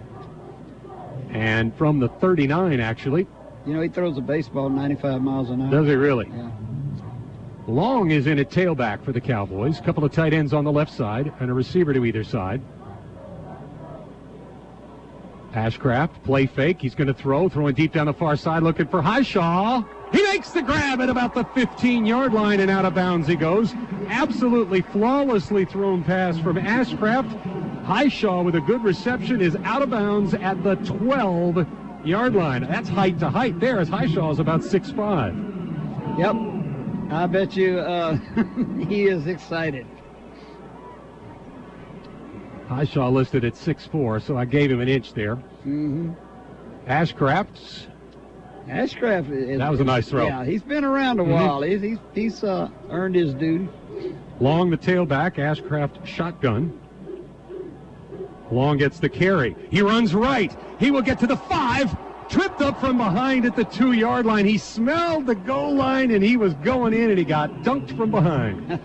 And from the 39, actually. You know, he throws a baseball 95 miles an hour. Does he really? Yeah. Long is in at tailback for the Cowboys. A couple of tight ends on the left side and a receiver to either side. Ashcraft, play fake. He's going to throwing deep down the far side, looking for Highshaw. He makes the grab at about the 15-yard line, and out of bounds he goes. Absolutely flawlessly thrown pass from Ashcraft. Highshaw with a good reception is out of bounds at the 12-yard line. That's height to height there, as Highshaw is about 6'5". Yep. I bet you he is excited. Highshaw listed at 6'4", so I gave him an inch there. Mm-hmm. Ashcraft. That was a nice throw. Yeah, he's been around a while. He's earned his due. Long the tailback, Ashcraft shotgun. Long gets the carry. He runs right. He will get to the 5. Tripped up from behind at the 2-yard line. He smelled the goal line, and he was going in, and he got dunked from behind.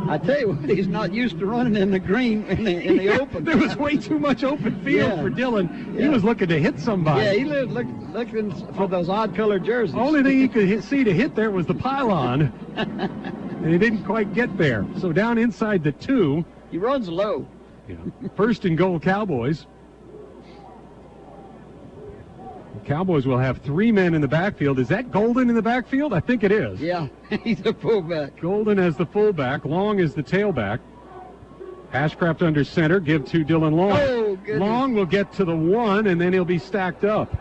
I tell you what, he's not used to running in the green, in the open. There was way too much open field for Dylan. Yeah. He was looking to hit somebody. Yeah, he lived looking for those odd-colored jerseys. Only thing he could see to hit there was the pylon, and he didn't quite get there. So down inside the 2. He runs low. Yeah. 1st and goal, Cowboys. The Cowboys will have 3 men in the backfield. Is that Golden in the backfield? I think it is. Yeah, he's the fullback. Golden as the fullback. Long is the tailback. Ashcraft under center. Give to Dylan Long. Oh, goodness. Long will get to the 1, and then he'll be stacked up.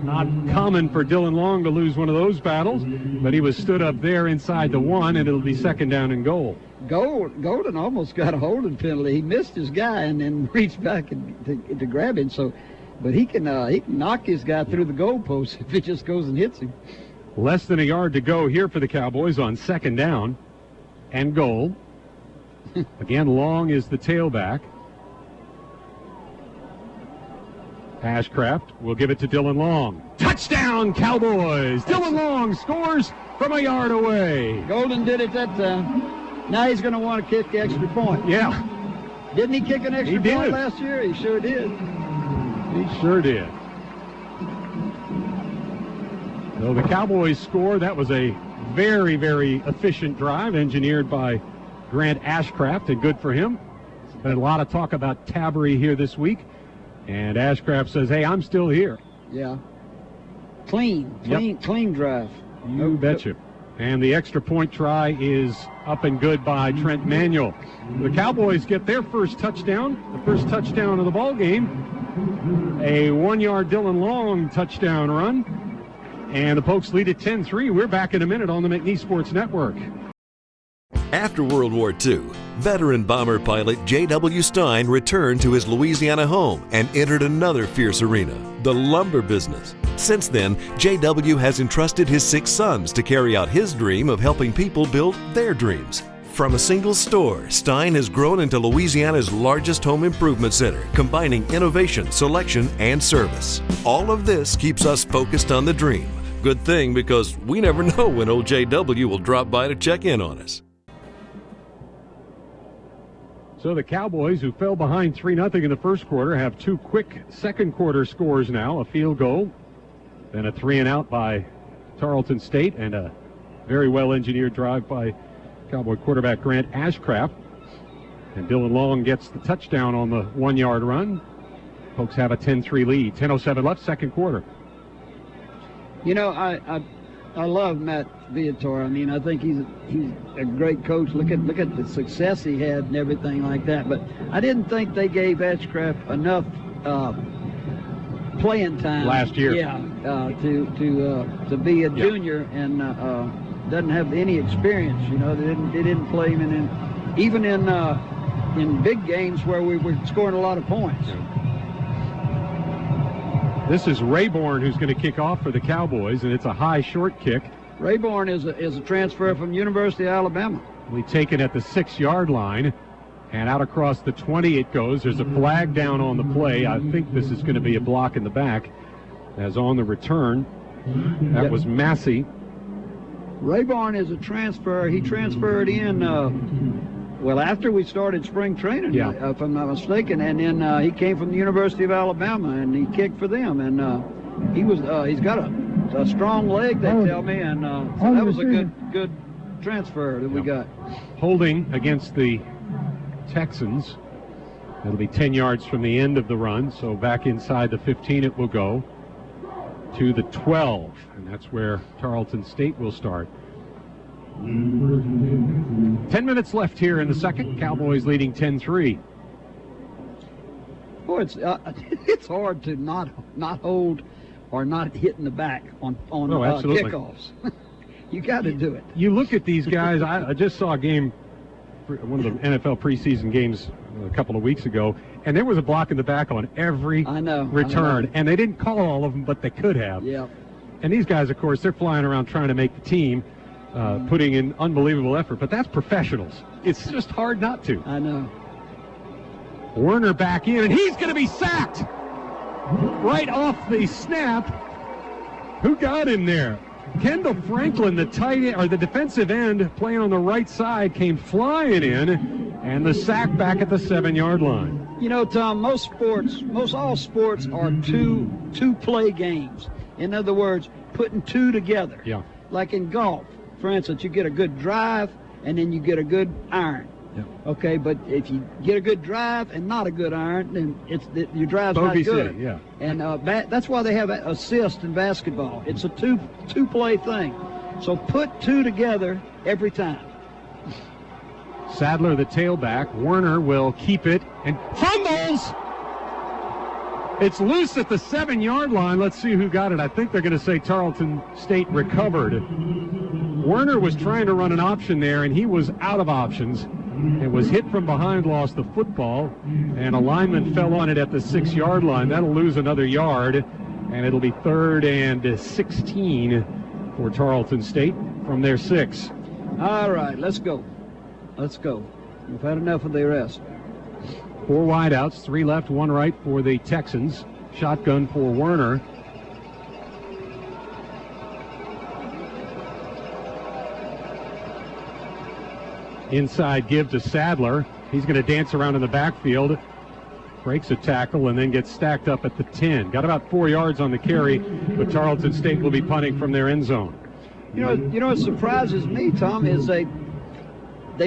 Not common for Dylan Long to lose one of those battles, but he was stood up there inside the 1, and it'll be 2nd down and goal. Golden almost got a holding penalty. He missed his guy and then reached back to grab him. But he can knock his guy through the goalpost if it just goes and hits him. Less than a yard to go here for the Cowboys on 2nd down and goal. Again, Long is the tailback. Ashcraft will give it to Dylan Long. Touchdown, Cowboys! Dylan Long scores from a yard away. Golden did it that time. Now he's going to want to kick the extra point. Yeah. Didn't he kick an extra point last year? He sure did. He sure did. So the Cowboys score. That was a very, very efficient drive engineered by Grant Ashcraft, and good for him. There's been a lot of talk about Tabery here this week, and Ashcraft says, hey, I'm still here. Yeah. Clean drive. You betcha. And the extra point try is up and good by Trent Manuel. The Cowboys get their first touchdown, the first touchdown of the ball game. A 1-yard Dylan Long touchdown run. And the Pokes lead at 10-3. We're back in a minute on the McNeese Sports Network. After World War II, veteran bomber pilot J.W. Stein returned to his Louisiana home and entered another fierce arena, the lumber business. Since then, J.W. has entrusted his 6 sons to carry out his dream of helping people build their dreams. From a single store, Stein has grown into Louisiana's largest home improvement center, combining innovation, selection, and service. All of this keeps us focused on the dream. Good thing, because we never know when old J.W. will drop by to check in on us. So the Cowboys, who fell behind 3-0 in the first quarter, have 2 quick second quarter scores now, a field goal, then a 3-and-out by Tarleton State, and a very well-engineered drive by Cowboy quarterback Grant Ashcraft. And Dylan Long gets the touchdown on the 1-yard run. Folks have a 10-3 lead. 10:07 left, second quarter. You know, I love Matt Viator. I mean, I think he's a great coach. Look at the success he had and everything like that. But I didn't think they gave Ashcraft enough playing time last year. Yeah, to be a junior and doesn't have any experience. You know, they didn't play him even in big games where we were scoring a lot of points. This is Rayborn who's going to kick off for the Cowboys, and it's a high short kick. Rayborn is a transfer from University of Alabama. We take it at the 6-yard line, and out across the 20 it goes. There's a flag down on the play. I think this is going to be a block in the back, as on the return. That was Massey. Rayborn is a transfer. He transferred in, well, after we started spring training, if I'm not mistaken, and then he came from the University of Alabama, and he kicked for them, and he's got a strong leg, they tell me, and so that was a good transfer that we got. Holding against the Texans. It'll be 10 yards from the end of the run, so back inside the 15 it will go to the 12, and that's where Tarleton State will start. 10 minutes left here in the second. Cowboys leading 10-3. Boy, it's hard to not hold or not hit in the back on kickoffs. You got to do it. You look at these guys. I just saw a game, one of the NFL preseason games a couple of weeks ago, and there was a block in the back on every return. And they didn't call all of them, but they could have. Yeah. And these guys, of course, they're flying around trying to make the team. Putting in unbelievable effort, but that's professionals. It's just hard not to. I know. Werner back in, and he's going to be sacked right off the snap. Who got him there? Kendall Franklin, the tight end, or the defensive end, playing on the right side, came flying in, and the sack back at the 7-yard line. You know, Tom, all sports are two-play games. In other words, putting two together. Yeah. Like in golf. For instance, you get a good drive, and then you get a good iron. Yep. Okay, but if you get a good drive and not a good iron, then your drive's not good. Yeah. And that's why they have assist in basketball. It's a two-play thing. So put two together every time. Sadler, the tailback. Werner will keep it and fumbles. It's loose at the 7-yard line. Let's see who got it. I think they're going to say Tarleton State recovered. Werner was trying to run an option there, and he was out of options. It was hit from behind, lost the football, and a lineman fell on it at the 6-yard line. That'll lose another yard, and it'll be 3rd and 16 for Tarleton State from their 6. All right, let's go. Let's go. We've had enough of the rest. 4 wideouts, 3 left, 1 right for the Texans. Shotgun for Werner. Inside give to Sadler. He's going to dance around in the backfield. breaks a tackle and then gets stacked up at the 10. Got about 4 yards on the carry, but Tarleton State will be punting from their end zone. You know what surprises me, Tom, is they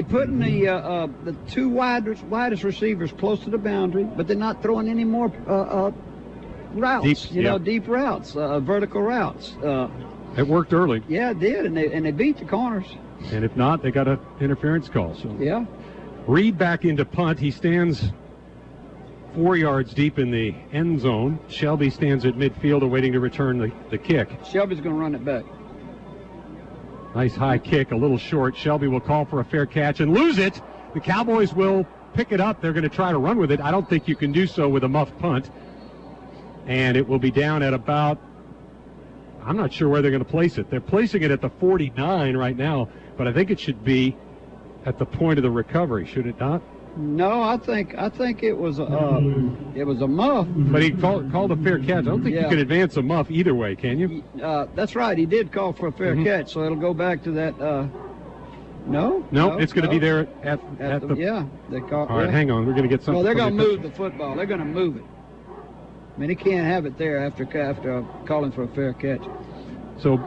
put in the two widest receivers close to the boundary, but they're not throwing any more routes. Deep routes, vertical routes. It worked early. Yeah, it did, and they beat the corners. And if not, they got an interference call. So yeah. Reed back into punt. He stands 4 yards deep in the end zone. Shelby stands at midfield awaiting to return the kick. Shelby's going to run it back. Nice high kick, a little short. Shelby will call for a fair catch and lose it. The Cowboys will pick it up. They're going to try to run with it. I don't think you can do so with a muff punt. And it will be down at about, I'm not sure where they're going to place it. They're placing it at the 49 right now, but I think it should be at the point of the recovery, should it not? No, I think it was a muff. But he called a fair catch. I don't think you can advance a muff either way, can you? That's right. He did call for a fair catch, so it'll go back to that. No, it's going to be there at the. Yeah, they call. All right, hang on. We're going to get something. No, they're going to move the football. They're going to move it. I mean, he can't have it there after calling for a fair catch. So,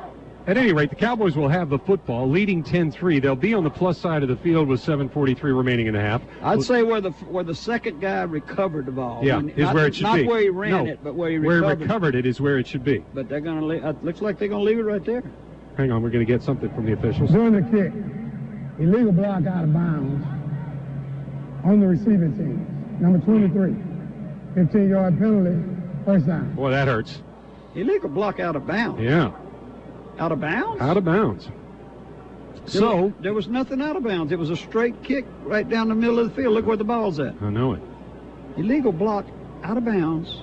at any rate, the Cowboys will have the football, leading 10-3. They'll be on the plus side of the field with 7:43 remaining in the half. I'd say where the second guy recovered the ball. Yeah, is where it should be. Not where he ran it, but where he recovered. Where he recovered it is where it should be. But they're going to. Looks like they're going to leave it right there. Hang on, we're going to get something from the officials. During the kick, illegal block out of bounds on the receiving team. Number 23, 15-yard penalty, first down. Boy, that hurts. Illegal block out of bounds. Yeah. Out of bounds? Out of bounds. There was nothing out of bounds. It was a straight kick right down the middle of the field. Look where the ball's at. I know it. Illegal block out of bounds.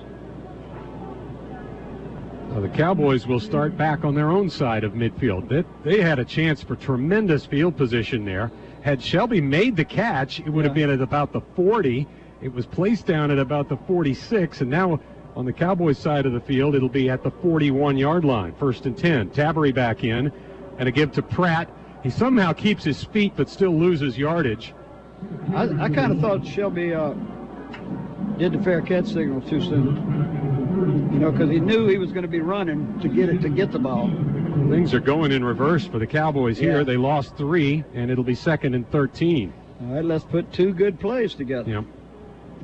Well, the Cowboys will start back on their own side of midfield. They had a chance for tremendous field position there. Had Shelby made the catch, it would have been at about the 40. It was placed down at about the 46, and now on the Cowboys side of the field, it'll be at the 41-yard line, 1st and 10. Tabery back in, and a give to Pratt. He somehow keeps his feet but still loses yardage. I kind of thought Shelby did the fair catch signal too soon. Because he knew he was going to be running to get the ball. Things are going in reverse for the Cowboys here. They lost 3, and it'll be 2nd and 13. All right, let's put two good plays together. Yep.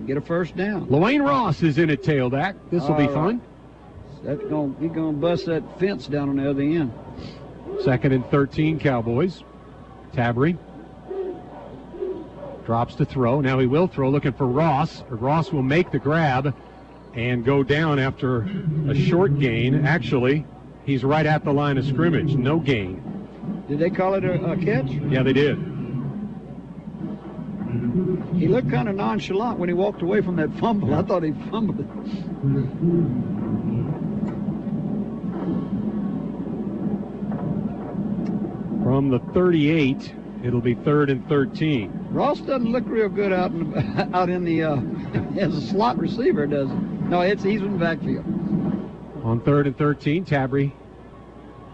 Get a first down. LaWayne Ross is in at tailback. This will be fun. He's going to bust that fence down on the other end. 2nd and 13, Cowboys. Tabery drops to throw. Now he will throw, looking for Ross. Ross will make the grab and go down after a short gain. Actually, he's right at the line of scrimmage. No gain. Did they call it a catch? Yeah, they did. He looked kind of nonchalant when he walked away from that fumble. I thought he fumbled it. From the 38, it'll be 3rd and 13. Ross doesn't look real good out in the as a slot receiver, does he? No, he's in the backfield. On 3rd and 13, Tabery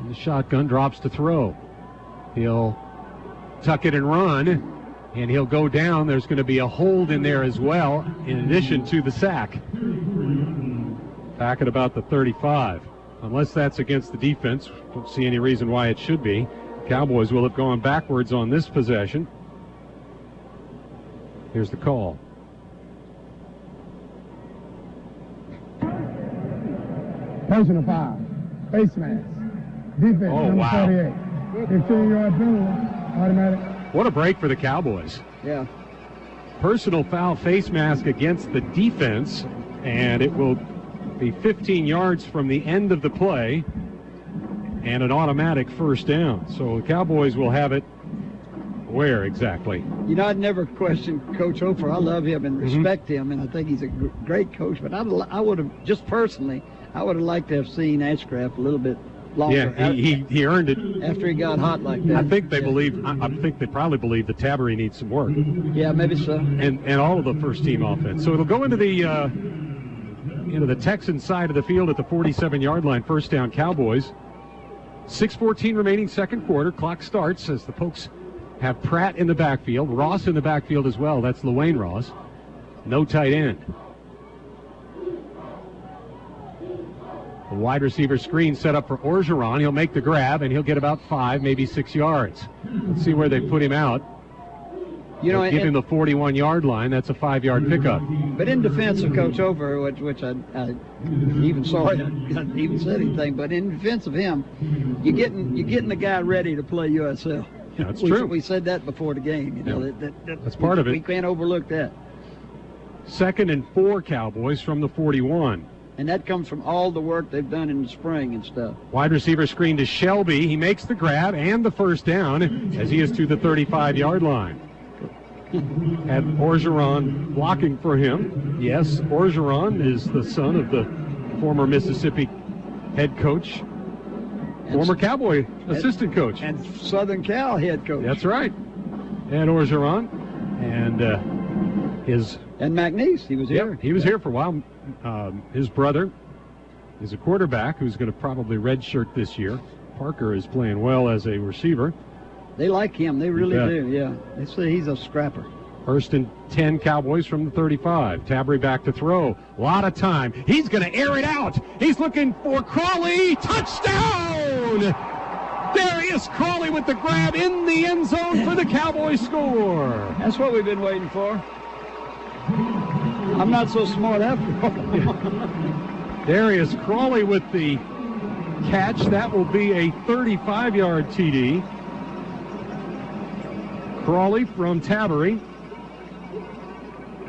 in the shotgun drops to throw. He'll tuck it and run. And he'll go down. There's going to be a hold in there as well, in addition to the sack. Back at about the 35. Unless that's against the defense, don't see any reason why it should be. The Cowboys will have gone backwards on this possession. Here's the call. Personal foul. Face mask. Defense, number 48. 15-yard penalty, automatic. What a break for the Cowboys. Yeah. Personal foul, face mask against the defense, and it will be 15 yards from the end of the play and an automatic first down. So the Cowboys will have it where exactly? I'd never questioned Coach Hofer. I love him and respect him, and I think he's a great coach. But I would have, just personally, I would have liked to have seen Ashcraft a little bit longer. Yeah, he earned it after he got hot like that. I think they believe. I think they probably believe that Tabery needs some work. Yeah, maybe so. And all of the first team offense. So it'll go into the the Texan side of the field at the 47-yard line. First down, Cowboys. 6:14 remaining, second quarter. Clock starts as the Pokes have Pratt in the backfield, Ross in the backfield as well. That's LaWayne Ross. No tight end. wide receiver screen set up for Orgeron. He'll make the grab, and he'll get about 5, maybe 6 yards. Let's see where they put him out. You know, give him the 41-yard line. That's a 5-yard pickup. But in defense of Coach Over, which I even sorry I even said anything, but in defense of him, you're getting the guy ready to play USL. That's true. We said that before the game. You know, that's part of it. We can't overlook that. 2nd and 4 Cowboys from the 41. And that comes from all the work they've done in the spring and stuff. Wide receiver screen to Shelby. He makes the grab and the first down as he is to the 35-yard line. Had Orgeron blocking for him. Yes, Orgeron is the son of the former Mississippi head coach, former Cowboy assistant coach. And Southern Cal head coach. That's right. And Orgeron. And And McNeese, he was here. He was here for a while. His brother is a quarterback who's going to probably redshirt this year. Parker is playing well as a receiver. They like him. They really do, yeah. They say he's a scrapper. 1st and 10 Cowboys from the 35. Tabry back to throw. A lot of time. He's going to air it out. He's looking for Crawley. Touchdown! Darius Crawley with the grab in the end zone for the Cowboys score. That's what we've been waiting for. I'm not so smart after all. Darius Crawley with the catch. That will be a 35-yard TD. Crawley from Tabry.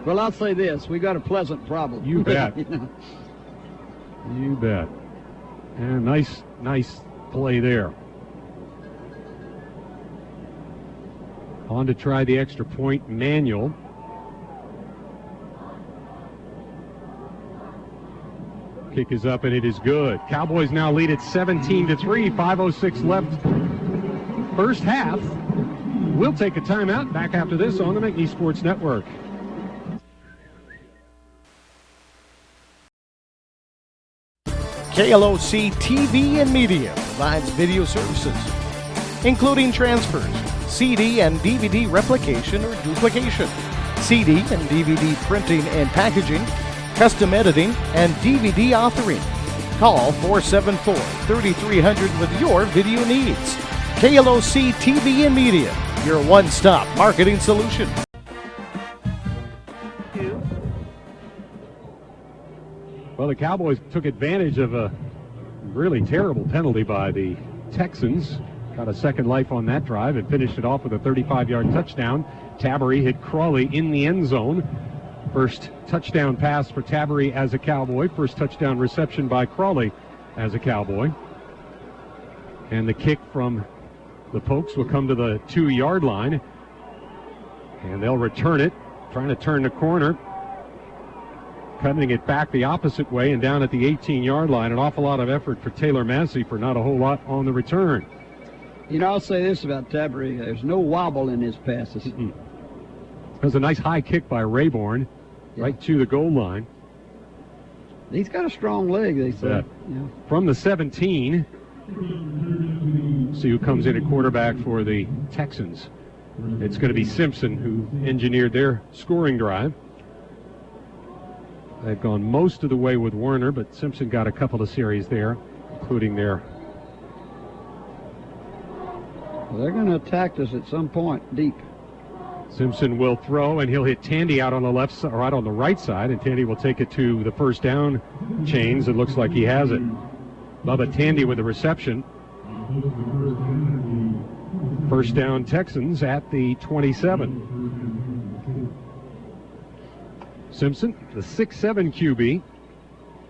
Well, I'll say this. We got a pleasant problem. You bet. You know? You bet. And nice play there. On to try the extra point, Manuel. Kick is up and it is good. Cowboys now lead at 17-3. 5:06 left. First half. We'll take a timeout. Back after this on the McNeese Sports Network. KLOC TV and Media provides video services, including transfers, CD and DVD replication or duplication, CD and DVD printing and packaging, custom editing, and DVD authoring. Call 474-3300 with your video needs. KLOC TV and Media, your one-stop marketing solution. Well, the Cowboys took advantage of a really terrible penalty by the Texans. Got a second life on that drive and finished it off with a 35-yard touchdown. Tabry hit Crawley in the end zone. First touchdown pass for Tabry as a Cowboy. First touchdown reception by Crawley as a Cowboy. And the kick from the Pokes will come to the 2-yard line. And they'll return it, trying to turn the corner. Cutting it back the opposite way and down at the 18-yard line. An awful lot of effort for Taylor Massey for not a whole lot on the return. You know, I'll say this about Tabry. There's no wobble in his passes. There's a nice high kick by Rayborn right to the goal line. He's got a strong leg, they say. Yeah. From the 17, see who comes in at quarterback for the Texans. It's going to be Simpson, who engineered their scoring drive. They've gone most of the way with Werner, but Simpson got a couple of series there, including their... Well, they're going to attack us at some point deep. Simpson will throw, and he'll hit Tandy out on the left side, right on the right side, and Tandy will take it to the first down chains. It looks like he has it. Bubba Tandy with the reception. First down Texans at the 27. Simpson, the 6'7" QB,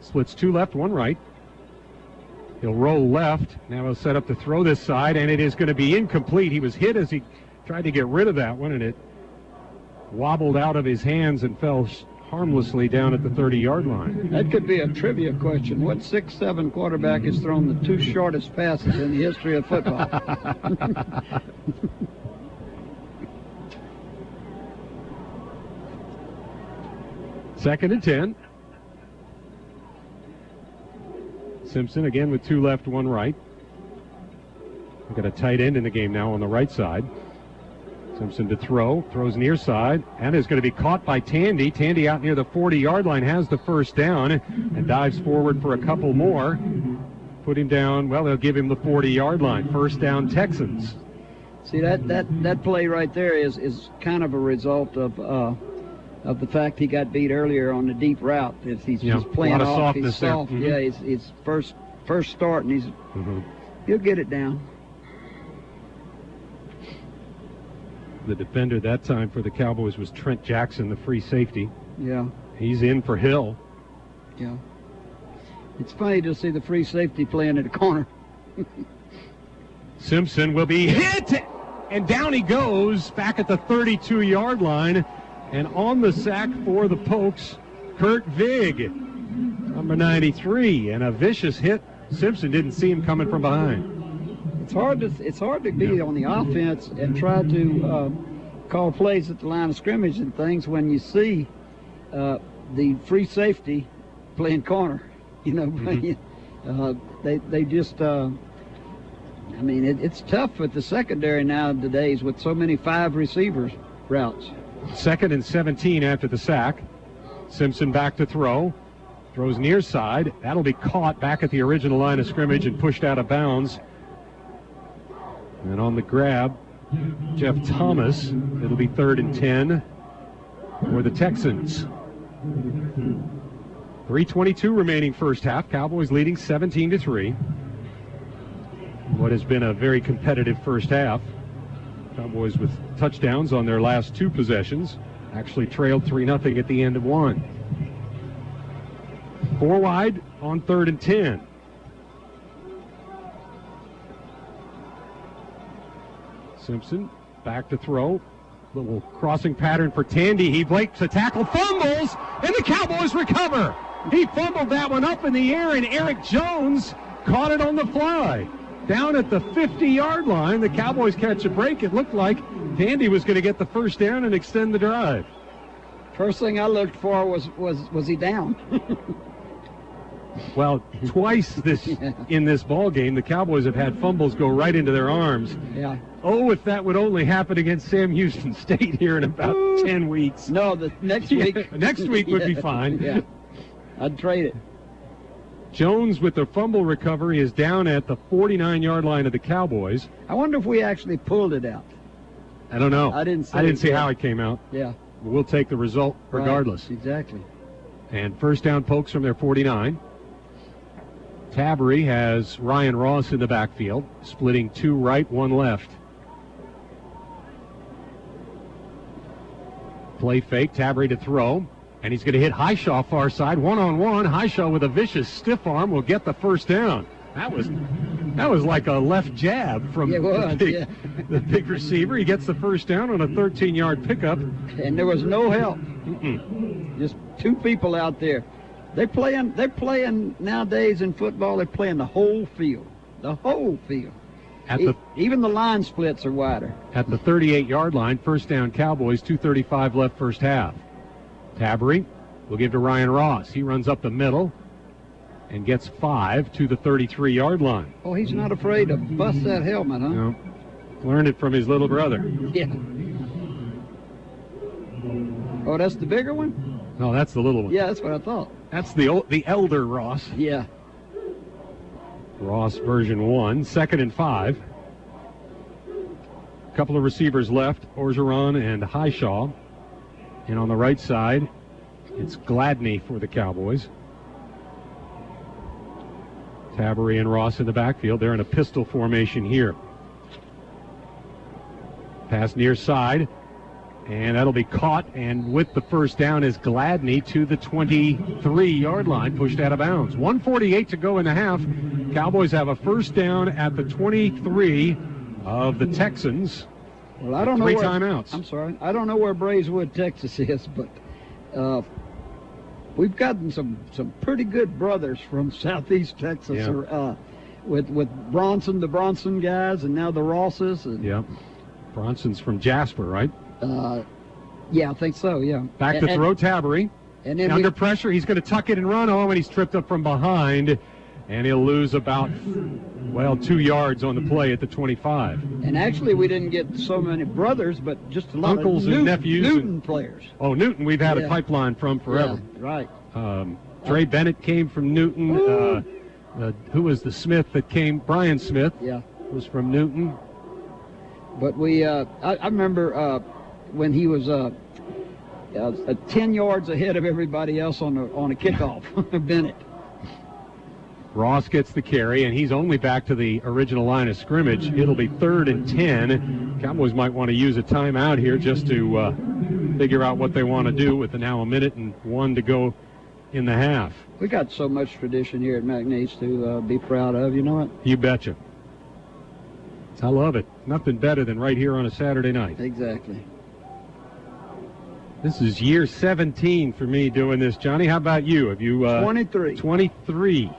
splits 2 left, 1 right. He'll roll left. Now he'll set up to throw this side, and it is going to be incomplete. He was hit as he tried to get rid of that one, and it wobbled out of his hands and fell harmlessly down at the 30-yard line. That could be a trivia question. What 6'7" quarterback has thrown the 2 shortest passes in the history of football? Second and 10. Simpson again with 2 left, 1 right. We've got a tight end in the game now on the right side. Simpson to throw, throws near side, and is going to be caught by Tandy. Tandy out near the 40-yard line has the first down and dives forward for a couple more. put him down. Well, they'll give him the 40-yard line. First down, Texans. See, that play right there is kind of a result of the fact he got beat earlier on the deep route. If he's just playing a lot of off, softness he's soft. there. Yeah, he's first start, and he'll get it down. The defender that time for the Cowboys was Trent Jackson, the free safety. Yeah. He's in for Hill. Yeah. It's funny to see the free safety playing at the corner. Simpson will be hit, and down he goes back at the 32-yard line. And on the sack for the Pokes, Kurt Vig, number 93, and a vicious hit. Simpson didn't see him coming from behind. It's hard to be on the offense and try to call plays at the line of scrimmage and things when you see the free safety playing corner. You know, they just. I mean, it's tough with the secondary nowadays with so many 5 receivers routes. 2nd and 17 after the sack. Simpson back to throw. Throws near side. That'll be caught back at the original line of scrimmage and pushed out of bounds. And on the grab, Jeff Thomas. It'll be 3rd and 10 for the Texans. 3:22 remaining first half. Cowboys leading 17-3. What has been a very competitive first half. Cowboys with touchdowns on their last 2 possessions. Actually trailed 3-0 at the end of one. 4 wide on 3rd and 10. Simpson back to throw. Little crossing pattern for Tandy. He breaks the tackle, fumbles, and the Cowboys recover. He fumbled that one up in the air, and Eric Jones caught it on the fly. Down at the 50-yard line, the Cowboys catch a break. It looked like Tandy was going to get the first down and extend the drive. First thing I looked for was he down? Well, twice in this ball game, the Cowboys have had fumbles go right into their arms. Yeah. Oh, if that would only happen against Sam Houston State here in about 10 weeks. No, the next week. Next week would be fine. Yeah, I'd trade it. Jones with the fumble recovery is down at the 49-yard line of the Cowboys. I wonder if we actually pulled it out. I don't know. I didn't see how it came out. Yeah. We'll take the result regardless. Right, exactly. And first down Pokes from their 49. Tabery has Ryan Ross in the backfield, splitting 2 right, 1 left. Play fake, Tabery to throw, and he's going to hit Highshaw far side, 1-on-1. Highshaw with a vicious stiff arm will get the first down. That was like a left jab from the big receiver. He gets the first down on a 13-yard pickup. And there was no help. Just 2 people out there. They're playing nowadays in football, they're playing the whole field. The whole field. Even the line splits are wider. At the 38-yard line, first down Cowboys, 2:35 left first half. Tabery will give to Ryan Ross. He runs up the middle and gets 5 to the 33-yard line. Oh, he's not afraid to bust that helmet, huh? No. Learned it from his little brother. Yeah. Oh, that's the bigger one? No, that's the little one. Yeah, that's what I thought. That's the elder Ross. Yeah. Ross version 1, 2nd and 5. A couple of receivers left, Orgeron and Highshaw. And on the right side, it's Gladney for the Cowboys. Tabery and Ross in the backfield. They're in a pistol formation here. Pass near side, and that'll be caught, and with the first down is Gladney to the 23-yard line, pushed out of bounds. 1:48 to go in the half. Cowboys have a first down at the 23 of the Texans. Well, I don't know 3 where, timeouts. I'm sorry. I don't know where Braeswood, Texas is, but we've gotten some pretty good brothers from Southeast Texas. Yeah. With Bronson, the Bronson guys, and now the Rosses. And, yeah. Bronson's from Jasper, right? Yeah, I think so, yeah. Back to throw, Tabery. And then under pressure, he's going to tuck it and run home, and he's tripped up from behind, and he'll lose about, 2 yards on the play at the 25. And actually, we didn't get so many brothers, but just a lot uncles of and nephews. Newton players. Oh, Newton, we've had a pipeline from forever. Yeah, right. Trey Bennett came from Newton. Who was the Smith that came? Brian Smith. Yeah. Was from Newton. But I remember when he was 10 yards ahead of everybody else on a kickoff, Bennett. Ross gets the carry, and he's only back to the original line of scrimmage. It'll be 3rd and 10. Cowboys might want to use a timeout here just to figure out what they want to do with now 1:01 to go in the half. We got so much tradition here at McNeese to be proud of, you know what? You betcha. I love it. Nothing better than right here on a Saturday night. Exactly. This is year 17 for me doing this. Johnny, how about you? Have you 23. 23.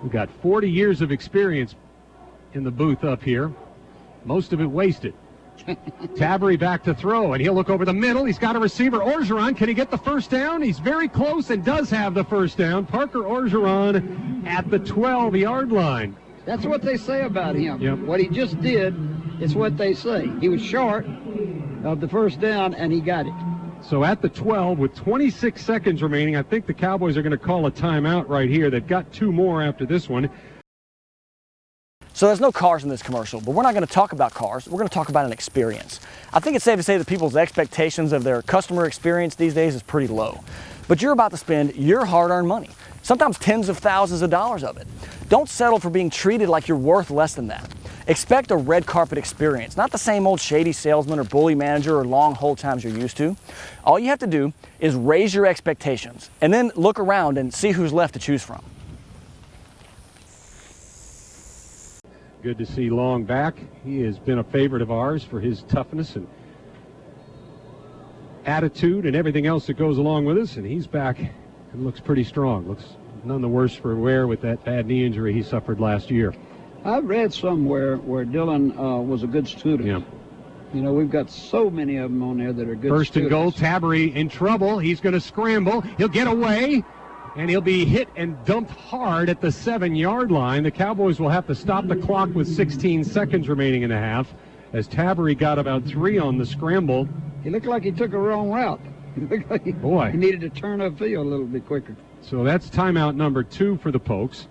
We've got 40 years of experience in the booth up here. Most of it wasted. Tabery back to throw, and he'll look over the middle. He's got a receiver. Orgeron, can he get the first down? He's very close and does have the first down. Parker Orgeron at the 12-yard line. That's what they say about him. Yep. What he just did is what they say. He was short of the first down, and he got it. So at the 12, with 26 seconds remaining, I think the Cowboys are going to call a timeout right here. They've got 2 more after this one. So there's no cars in this commercial, but we're not going to talk about cars. We're going to talk about an experience. I think it's safe to say that people's expectations of their customer experience these days is pretty low. But you're about to spend your hard-earned money, sometimes tens of thousands of dollars of it. Don't settle for being treated like you're worth less than that. Expect a red carpet experience, not the same old shady salesman or bully manager or long hold times you're used to. All you have to do is raise your expectations and then look around and see who's left to choose from. Good to see Long back. He has been a favorite of ours for his toughness and attitude and everything else that goes along with us, and he's back and looks pretty strong. Looks none the worse for wear with that bad knee injury he suffered last year. I read somewhere where Dylan was a good student. Yeah. You know, we've got so many of them on there that are good First students. and goal, Tabery in trouble. He's going to scramble. He'll get away, and he'll be hit and dumped hard at the 7-yard line. The Cowboys will have to stop the clock with 16 seconds remaining in the half, as Tabery got about 3 on the scramble. He looked like he took a wrong route. He looked like he needed to turn upfield a little bit quicker. So that's timeout number 2 for the Pokes.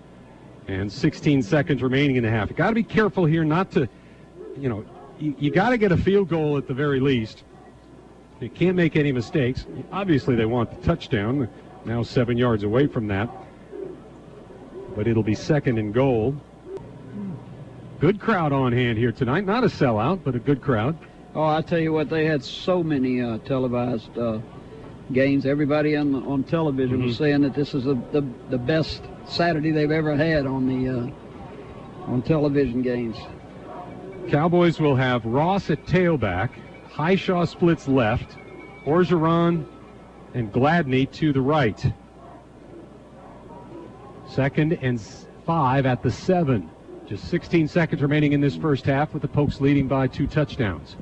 And 16 seconds remaining in the half. You got to be careful here not to, you got to get a field goal at the very least. You can't make any mistakes. Obviously, they want the touchdown. Now 7 yards away from that. But it'll be 2nd and goal. Good crowd on hand here tonight. Not a sellout, but a good crowd. Oh, I tell you what, they had so many televised games. Everybody on television was saying that this is the best Saturday they've ever had on television games. Cowboys will have Ross at tailback, Highshaw splits left, Orgeron and Gladney to the right. 2nd and 5 at the 7. Just 16 seconds remaining in this first half with the Pokes leading by 2 touchdowns.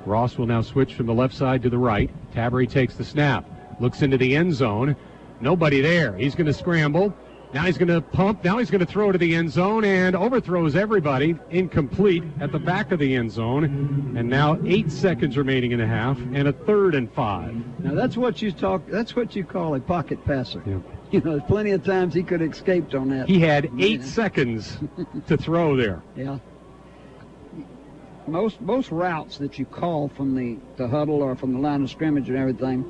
Ross will now switch from the left side to the right. Tabery takes the snap, looks into the end zone. Nobody there. He's going to scramble. Now he's going to pump. Now he's going to throw to the end zone and overthrows everybody. Incomplete at the back of the end zone. And now 8 seconds remaining in the half and a 3rd and 5. Now that's what you call a pocket passer. Yeah. You know, there's plenty of times he could have escaped on that. He had 8 seconds to throw there. Yeah. Most routes that you call from the huddle or from the line of scrimmage and everything,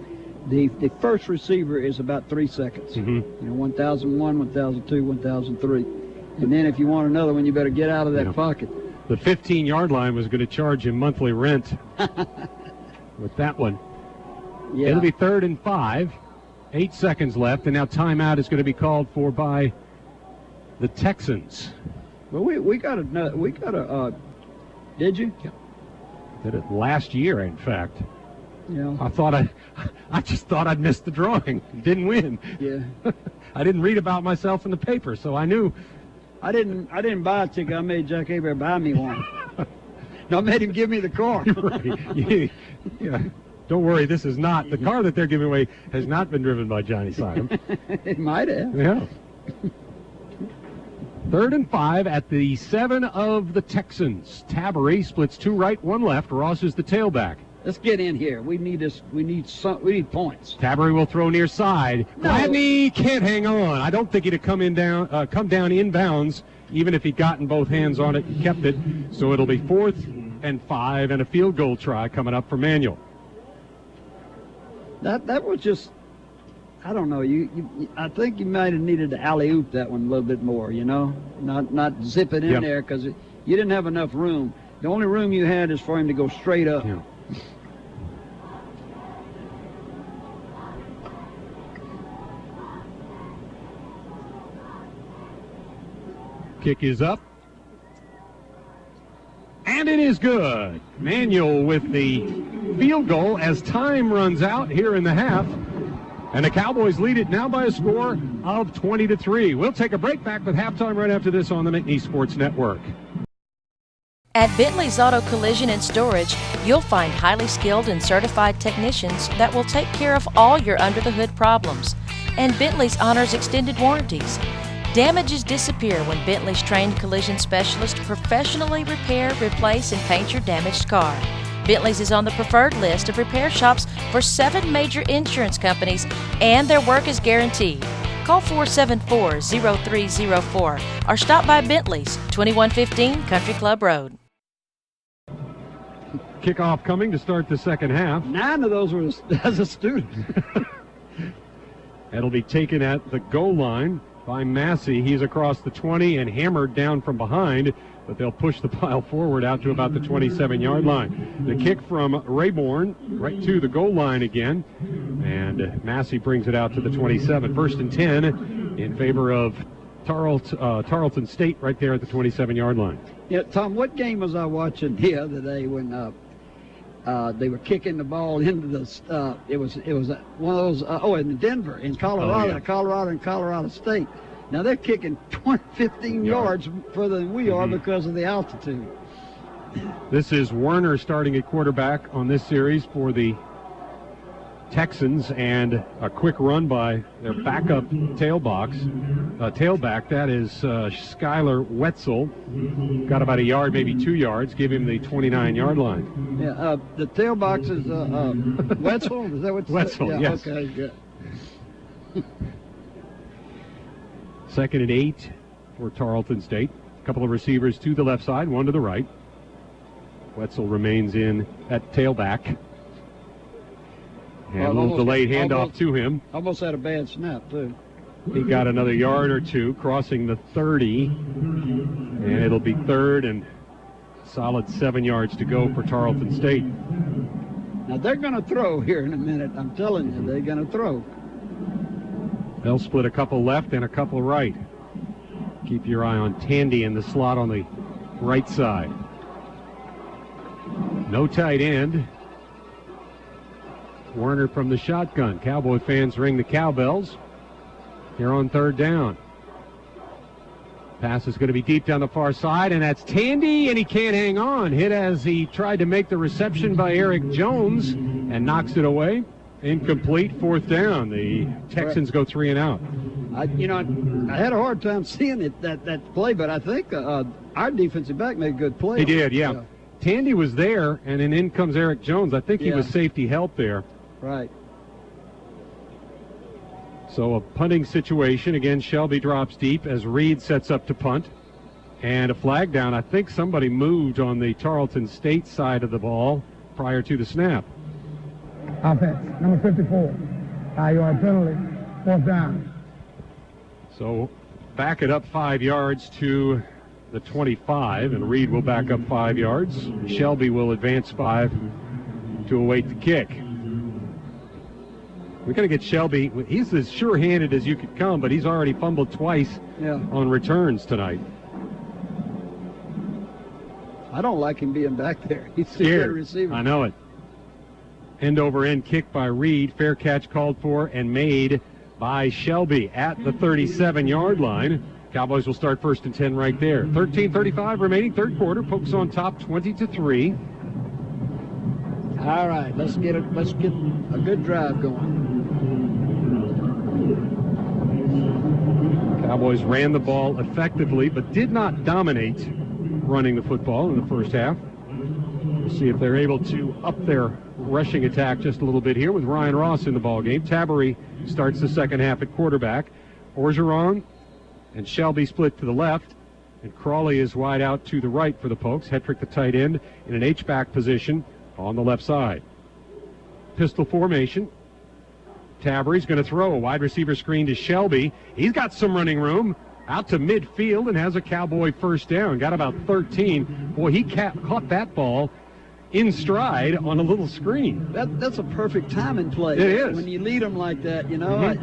the first receiver is about 3 seconds. 1001, 1002, 1003. And then if you want another one, you better get out of that pocket. The 15-yard line was going to charge him monthly rent with that one. Yeah. It'll be 3rd and 5. 8 seconds left, and now timeout is going to be called for by the Texans. Well, we got a. Did you? Yeah. Did it last year, in fact. Yeah. I just thought I'd missed the drawing. Didn't win. Yeah. I didn't read about myself in the paper, so I knew. I didn't buy a ticket. I made Jack Aber buy me one. No, I made him give me the car. Right. Yeah. Don't worry, this is not the car that they're giving away has not been driven by Johnny Simon. It might have. Yeah. 3rd and 5 at the 7 of the Texans. Tabery splits 2 right, 1 left. Ross is the tailback. Let's get in here. We need this. We need points. Taberry will throw near side. No. Gladney can't hang on. I don't think he'd have come down inbounds, even if he'd gotten both hands on it and kept it. So it'll be 4th and 5 and a field goal try coming up for Manuel. That was just, I don't know. I think you might have needed to alley-oop that one a little bit more. You know, not zip it in there because you didn't have enough room. The only room you had is for him to go straight up. Yeah. Kick is up. And it is good. Manuel with the field goal as time runs out here in the half. And the Cowboys lead it now by a score of 20-3. We'll take a break, back with halftime right after this on the McNeese Sports Network. At Bentley's Auto Collision and Storage, you'll find highly skilled and certified technicians that will take care of all your under-the-hood problems. And Bentley's honors extended warranties. Damages disappear when Bentley's trained collision specialists professionally repair, replace, and paint your damaged car. Bentley's is on the preferred list of repair shops for 7 major insurance companies, and their work is guaranteed. Call 474-0304 or stop by Bentley's, 2115 Country Club Road. Kickoff coming to start the second half. 9 of those were as a student. That'll be taken at the goal line by Massey. He's across the 20 and hammered down from behind, but they'll push the pile forward out to about the 27-yard line. The kick from Rayborn right to the goal line again, and Massey brings it out to the 27. 1st and 10 in favor of Tarleton State right there at the 27-yard line. Yeah, Tom, what game was I watching the other day when they were kicking the ball into the it was one of those in Denver, in Colorado, Colorado and Colorado State. Now they're kicking 15 yards further than we are because of the altitude. This is Werner starting at quarterback on this series for the Texans, and a quick run by their backup tailback. That is Skylar Wetzel. Got about a yard, maybe 2 yards. Give him the 29-yard line. Yeah, the tailbox is Wetzel. Is that what? Wetzel, yes. Okay, good. 2nd and 8 for Tarleton State. A couple of receivers to the left side, one to the right. Wetzel remains in at tailback. And a little delayed handoff to him. Almost had a bad snap, too. He got another yard or two, crossing the 30. And it'll be 3rd and solid 7 yards to go for Tarleton State. Now, they're going to throw here in a minute. I'm telling you, they're going to throw. They'll split a couple left and a couple right. Keep your eye on Tandy in the slot on the right side. No tight end. Werner from the shotgun. Cowboy fans ring the cowbells here on 3rd down. Pass is going to be deep down the far side, and that's Tandy, and he can't hang on. Hit as he tried to make the reception by Eric Jones and knocks it away. Incomplete, 4th down. The Texans go 3 and out. I had a hard time seeing it that play, but I think our defensive back made a good play. He did, yeah. Tandy was there, and then in comes Eric Jones. I think he was safety help there. Right. So a punting situation. Again, Shelby drops deep as Reed sets up to punt. And a flag down. I think somebody moved on the Tarleton State side of the ball prior to the snap. Offense, number 54. 5-yard penalty, 4th down. So back it up 5 yards to the 25, and Reed will back up 5 yards. Shelby will advance 5 to await the kick. We're going to get Shelby. He's as sure-handed as you could come, but he's already fumbled twice on returns tonight. I don't like him being back there. He's scared. A receiver. I know it. End-over-end kick by Reed. Fair catch called for and made by Shelby at the 37-yard line. Cowboys will start 1st and 10 right there. 13:35 remaining, 3rd quarter. Pokes on top, 20-3. All right, let's get a good drive going. Cowboys ran the ball effectively, but did not dominate running the football in the first half. We'll see if they're able to up their rushing attack just a little bit here with Ryan Ross in the ballgame. Tabery starts the second half at quarterback. Orgeron and Shelby split to the left, and Crawley is wide out to the right for the Pokes. Hetrick, the tight end, in an H-back position on the left side. Pistol formation. Tabery's going to throw a wide receiver screen to Shelby. He's got some running room out to midfield and has a Cowboy first down. Got about 13. Boy, he caught that ball in stride on a little screen. That's a perfect timing play. It is. When you lead them like that, you know.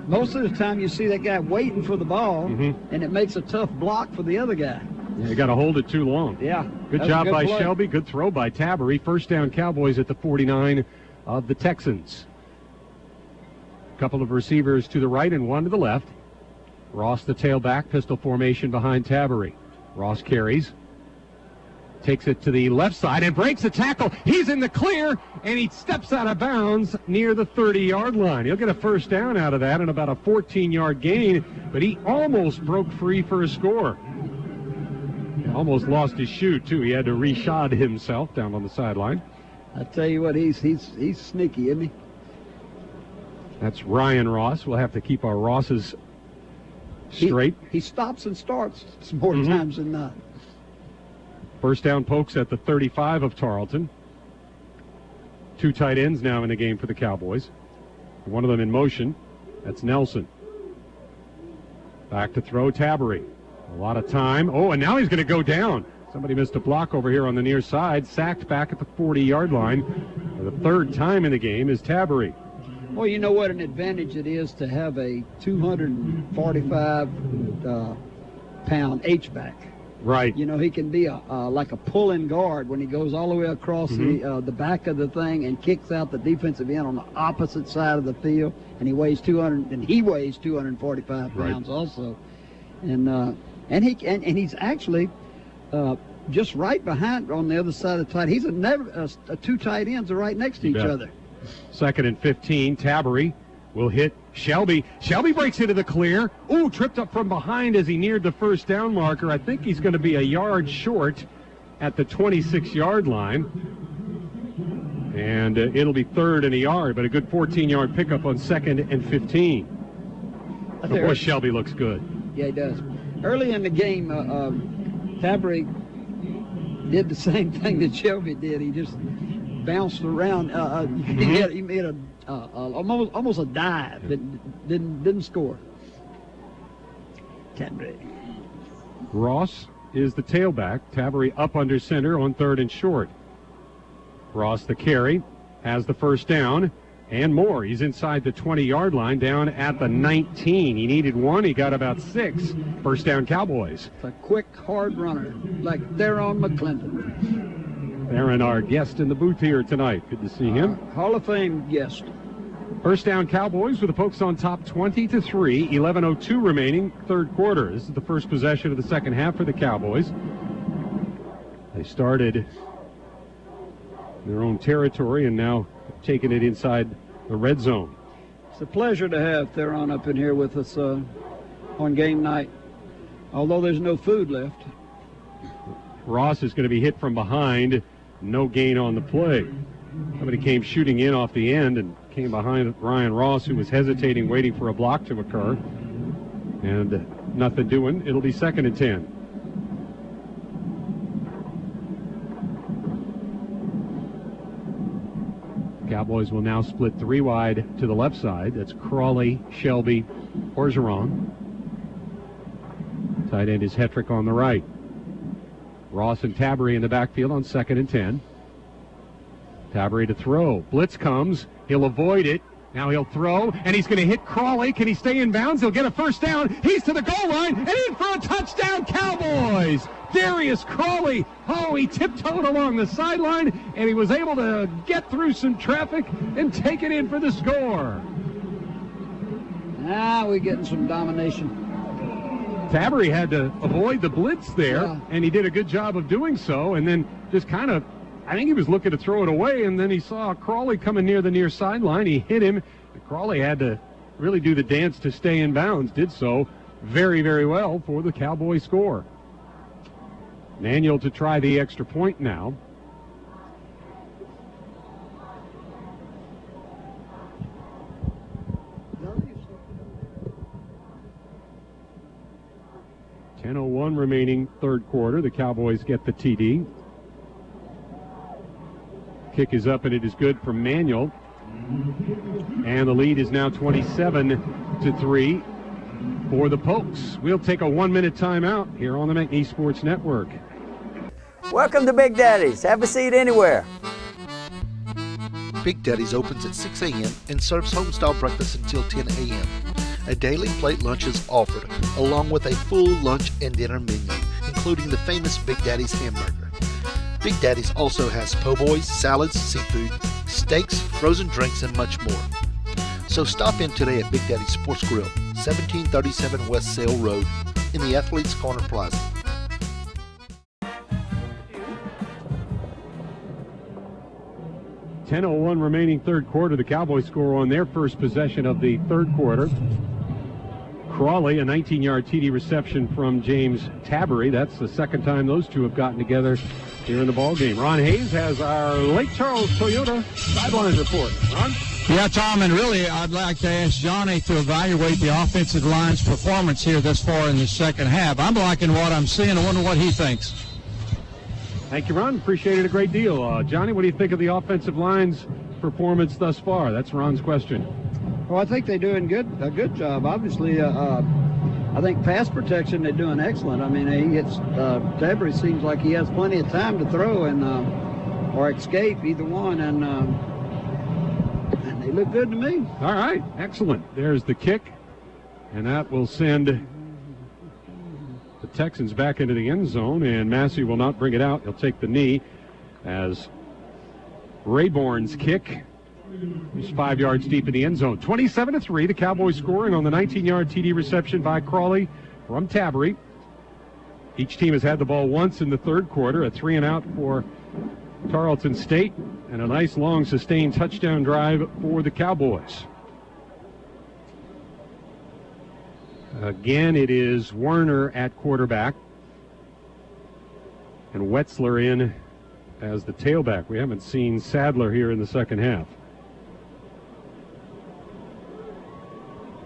Most of the time you see that guy waiting for the ball, and it makes a tough block for the other guy. Yeah, you got to hold it too long. Yeah. Good job by Shelby. Good throw by Tabery. First down, Cowboys at the 49 of the Texans. A couple of receivers to the right and one to the left. Ross, the tailback, pistol formation behind Tabery. Ross carries. Takes it to the left side and breaks the tackle. He's in the clear, and he steps out of bounds near the 30-yard line. He'll get a first down out of that and about a 14-yard gain, but he almost broke free for a score. He almost lost his shoe, too. He had to reshod himself down on the sideline. I tell you what, he's sneaky, isn't he? That's Ryan Ross. We'll have to keep our Rosses straight. He stops and starts more times than not. First down, Pokes at the 35 of Tarleton. Two tight ends now in the game for the Cowboys. One of them in motion. That's Nelson. Back to throw, Tabery. A lot of time. Oh, and now he's going to go down. Somebody missed a block over here on the near side. Sacked back at the 40-yard line. For the third time in the game is Tabery. Well, you know what an advantage it is to have a 245-pound H-back. Right. You know, he can be like a pulling guard when he goes all the way across the back of the thing and kicks out the defensive end on the opposite side of the field. And he weighs 245 pounds also. And he's actually just right behind on the other side of the tight. He's two tight ends are right next to each other. Second and 15. Tabery will hit Shelby. Shelby breaks into the clear. Ooh, tripped up from behind as he neared the first down marker. I think he's going to be a yard short at the 26-yard line. And it'll be third and a yard, but a good 14-yard pickup on second and 15. Of course, Shelby looks good. Yeah, he does. Early in the game, Tabery did the same thing that Shelby did. He just bounced around. He made almost a dive, but didn't score. Tabery. Ross is the tailback. Tabery up under center on third and short. Ross, the carry, has the first down and more. He's inside the 20-yard line, down at the 19. He needed one. He got about 6. First down, Cowboys. It's a quick, hard runner, like Theron McClendon. Theron, our guest in the booth here tonight. Good to see him. Hall of Fame guest. First down, Cowboys with the Pokes on top 20-3. 11:02 remaining, third quarter. This is the first possession of the second half for the Cowboys. They started their own territory and now taking it inside the red zone. It's a pleasure to have Theron up in here with us on game night, although there's no food left. Ross is going to be hit from behind. No gain on the play. Somebody came shooting in off the end and came behind Ryan Ross, who was hesitating, waiting for a block to occur. And nothing doing. It'll be second and 10. Cowboys will now split 3 wide to the left side. That's Crawley, Shelby, Orgeron. Tight end is Hetrick on the right. Ross and Tabery in the backfield on second and 10. Tabery to throw. Blitz comes. He'll avoid it. Now he'll throw, and he's going to hit Crawley. Can he stay in bounds? He'll get a first down. He's to the goal line, and in for a touchdown, Cowboys! Darius Crawley. Oh, he tiptoed along the sideline, and he was able to get through some traffic and take it in for the score. Now we're getting some domination. Tabery had to avoid the blitz there, and he did a good job of doing so, and then just kind of, I think he was looking to throw it away, and then he saw Crawley coming near the near sideline. He hit him. And Crawley had to really do the dance to stay in bounds. Did so very, very well for the Cowboy score. Manuel to try the extra point now. 10:01 remaining third quarter. The Cowboys get the TD. Kick is up, and it is good for Manuel. And the lead is now 27-3 for the Pokes. We'll take a 1-minute timeout here on the McNeese Sports Network. Welcome to Big Daddy's. Have a seat anywhere. Big Daddy's opens at 6 a.m. and serves home-style breakfast until 10 a.m. A daily plate lunch is offered, along with a full lunch and dinner menu, including the famous Big Daddy's hamburger. Big Daddy's also has po' boys, salads, seafood, steaks, frozen drinks, and much more. So stop in today at Big Daddy's Sports Grill, 1737 West Sale Road, in the Athletes Corner Plaza. .01 remaining third quarter. The Cowboys score on their first possession of the third quarter. Crawley, a 19-yard TD reception from James Tabery. That's the second time those two have gotten together here in the ball game. Ron Hayes has our Lake Charles Toyota sidelines report. Ron? Yeah, Tom, and really I'd like to ask Johnny to evaluate the offensive line's performance here thus far in the second half. I'm liking what I'm seeing. I wonder what he thinks. Thank you, Ron. Appreciate it a great deal. Johnny, what do you think of the offensive line's performance thus far? That's Ron's question. Well, I think they're doing a good job. Obviously, I think pass protection, they're doing excellent. I mean, Tabery seems like he has plenty of time to throw and or escape, either one, and they look good to me. All right, excellent. There's the kick, and that will send the Texans back into the end zone, and Massey will not bring it out. He'll take the knee as Rayborn's kick is 5 yards deep in the end zone. 27-3, the Cowboys scoring on the 19-yard TD reception by Crawley from Tabery. Each team has had the ball once in the third quarter, a 3-and-out for Tarleton State, and a nice long sustained touchdown drive for the Cowboys. Again, it is Werner at quarterback and Wetzler in as the tailback. We haven't seen Sadler here in the second half.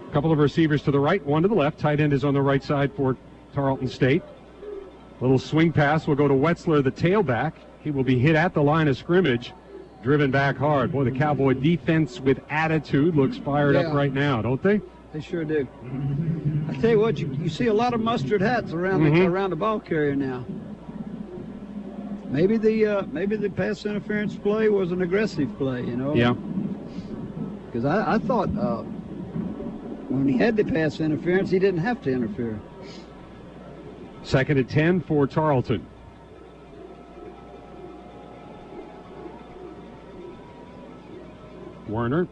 A couple of receivers to the right, one to the left. Tight end is on the right side for Tarleton State. Little swing pass will go to Wetzler, the tailback. He will be hit at the line of scrimmage, driven back hard. Boy, the Cowboy defense with attitude looks fired up right now, don't they? They sure do. I tell you what, you see a lot of mustard hats around the ball carrier now. Maybe the pass interference play was an aggressive play, you know. Yeah. Because I thought when he had the pass interference, he didn't have to interfere. 2nd and 10 for Tarleton. Werner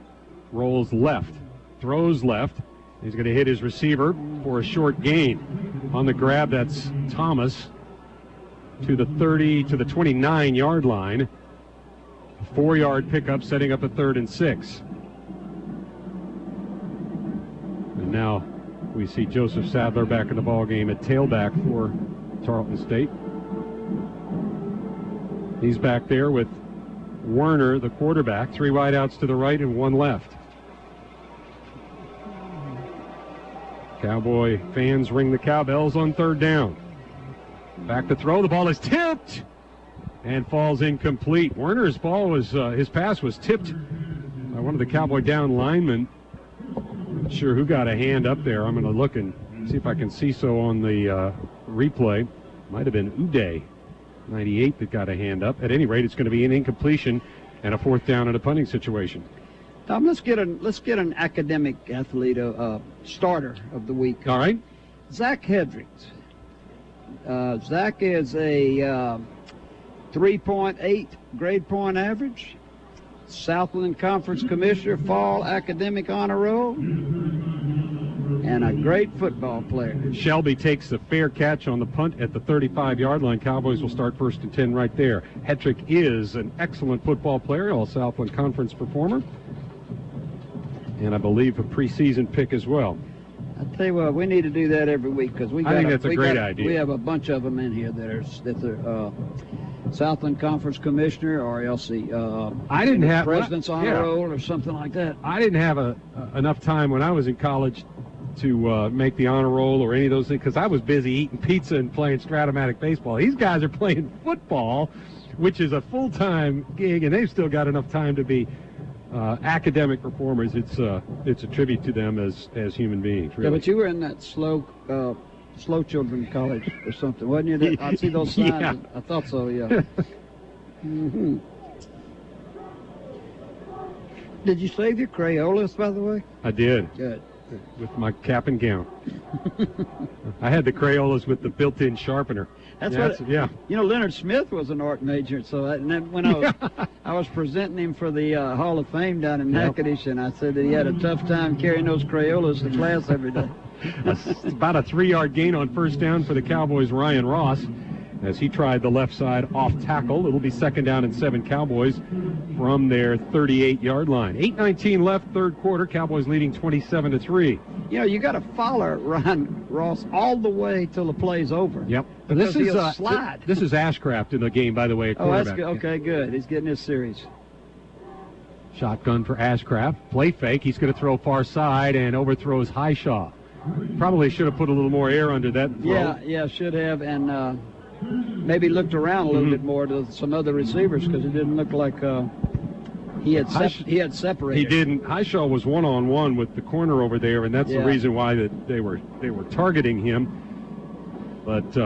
rolls left, throws left. He's going to hit his receiver for a short gain. On the grab, that's Thomas to the 29-yard line. A 4-yard pickup, setting up a 3rd and 6. And now we see Joseph Sadler back in the ball game at tailback for Tarleton State. He's back there with Werner, the quarterback. 3 wideouts to the right and 1 left. Cowboy fans ring the cowbells on 3rd down. Back to throw. The ball is tipped and falls incomplete. Werner's ball was his pass was tipped by one of the Cowboy down linemen. Not sure who got a hand up there. I'm going to look and see if I can see so on the replay. Might have been Uday, 98, that got a hand up. At any rate, it's going to be an incompletion and a 4th down in a punting situation. Tom, let's get an academic athlete, starter of the week. All right. Zach Hedricks. Zach is a 3.8 grade point average, Southland Conference Commissioner, Fall Academic Honor Roll, and a great football player. Shelby takes the fair catch on the punt at the 35-yard line. Cowboys will start 1st and 10 right there. Hedrick is an excellent football player, all Southland Conference performer, and I believe a preseason pick as well. I tell you what, we need to do that every week because I think that's a great idea. We have a bunch of them in here that are Southland Conference Commissioner or else the I didn't have President's Honor Roll or something like that. I didn't have enough time when I was in college to make the honor roll or any of those things because I was busy eating pizza and playing Stratomatic baseball. These guys are playing football, which is a full-time gig, and they've still got enough time to be academic performers. It's a tribute to them as human beings. Really. Yeah, but you were in that slow children college or something, wasn't you? I see those signs. Yeah. I thought so. Yeah. Mm-hmm. Did you save your Crayolas, by the way? I did. Good. With my cap and gown. I had the Crayolas with the built-in sharpener. Yeah. You know, Leonard Smith was an art major, so and then when I was presenting him for the Hall of Fame down in Natchitoches, and I said that he had a tough time carrying those Crayolas to class every day. About a 3-yard gain on first down for the Cowboys' Ryan Ross as he tried the left side off tackle. It'll be 2nd down and 7 Cowboys from their 38-yard line. 8:19 left, third quarter. Cowboys leading 27-3. You know, you got to follow Ryan Ross all the way till the play's over. Yep. But this is slide. This is Ashcraft in the game, by the way. Oh, that's good. Okay, good. He's getting his series. Shotgun for Ashcraft. Play fake. He's going to throw far side and overthrows Highshaw. Probably should have put a little more air under that throw. Yeah, should have, and maybe looked around a little bit more to some other receivers because it didn't look like he had separated. He didn't. Highshaw was one-on-one with the corner over there, and that's the reason why that they were targeting him. But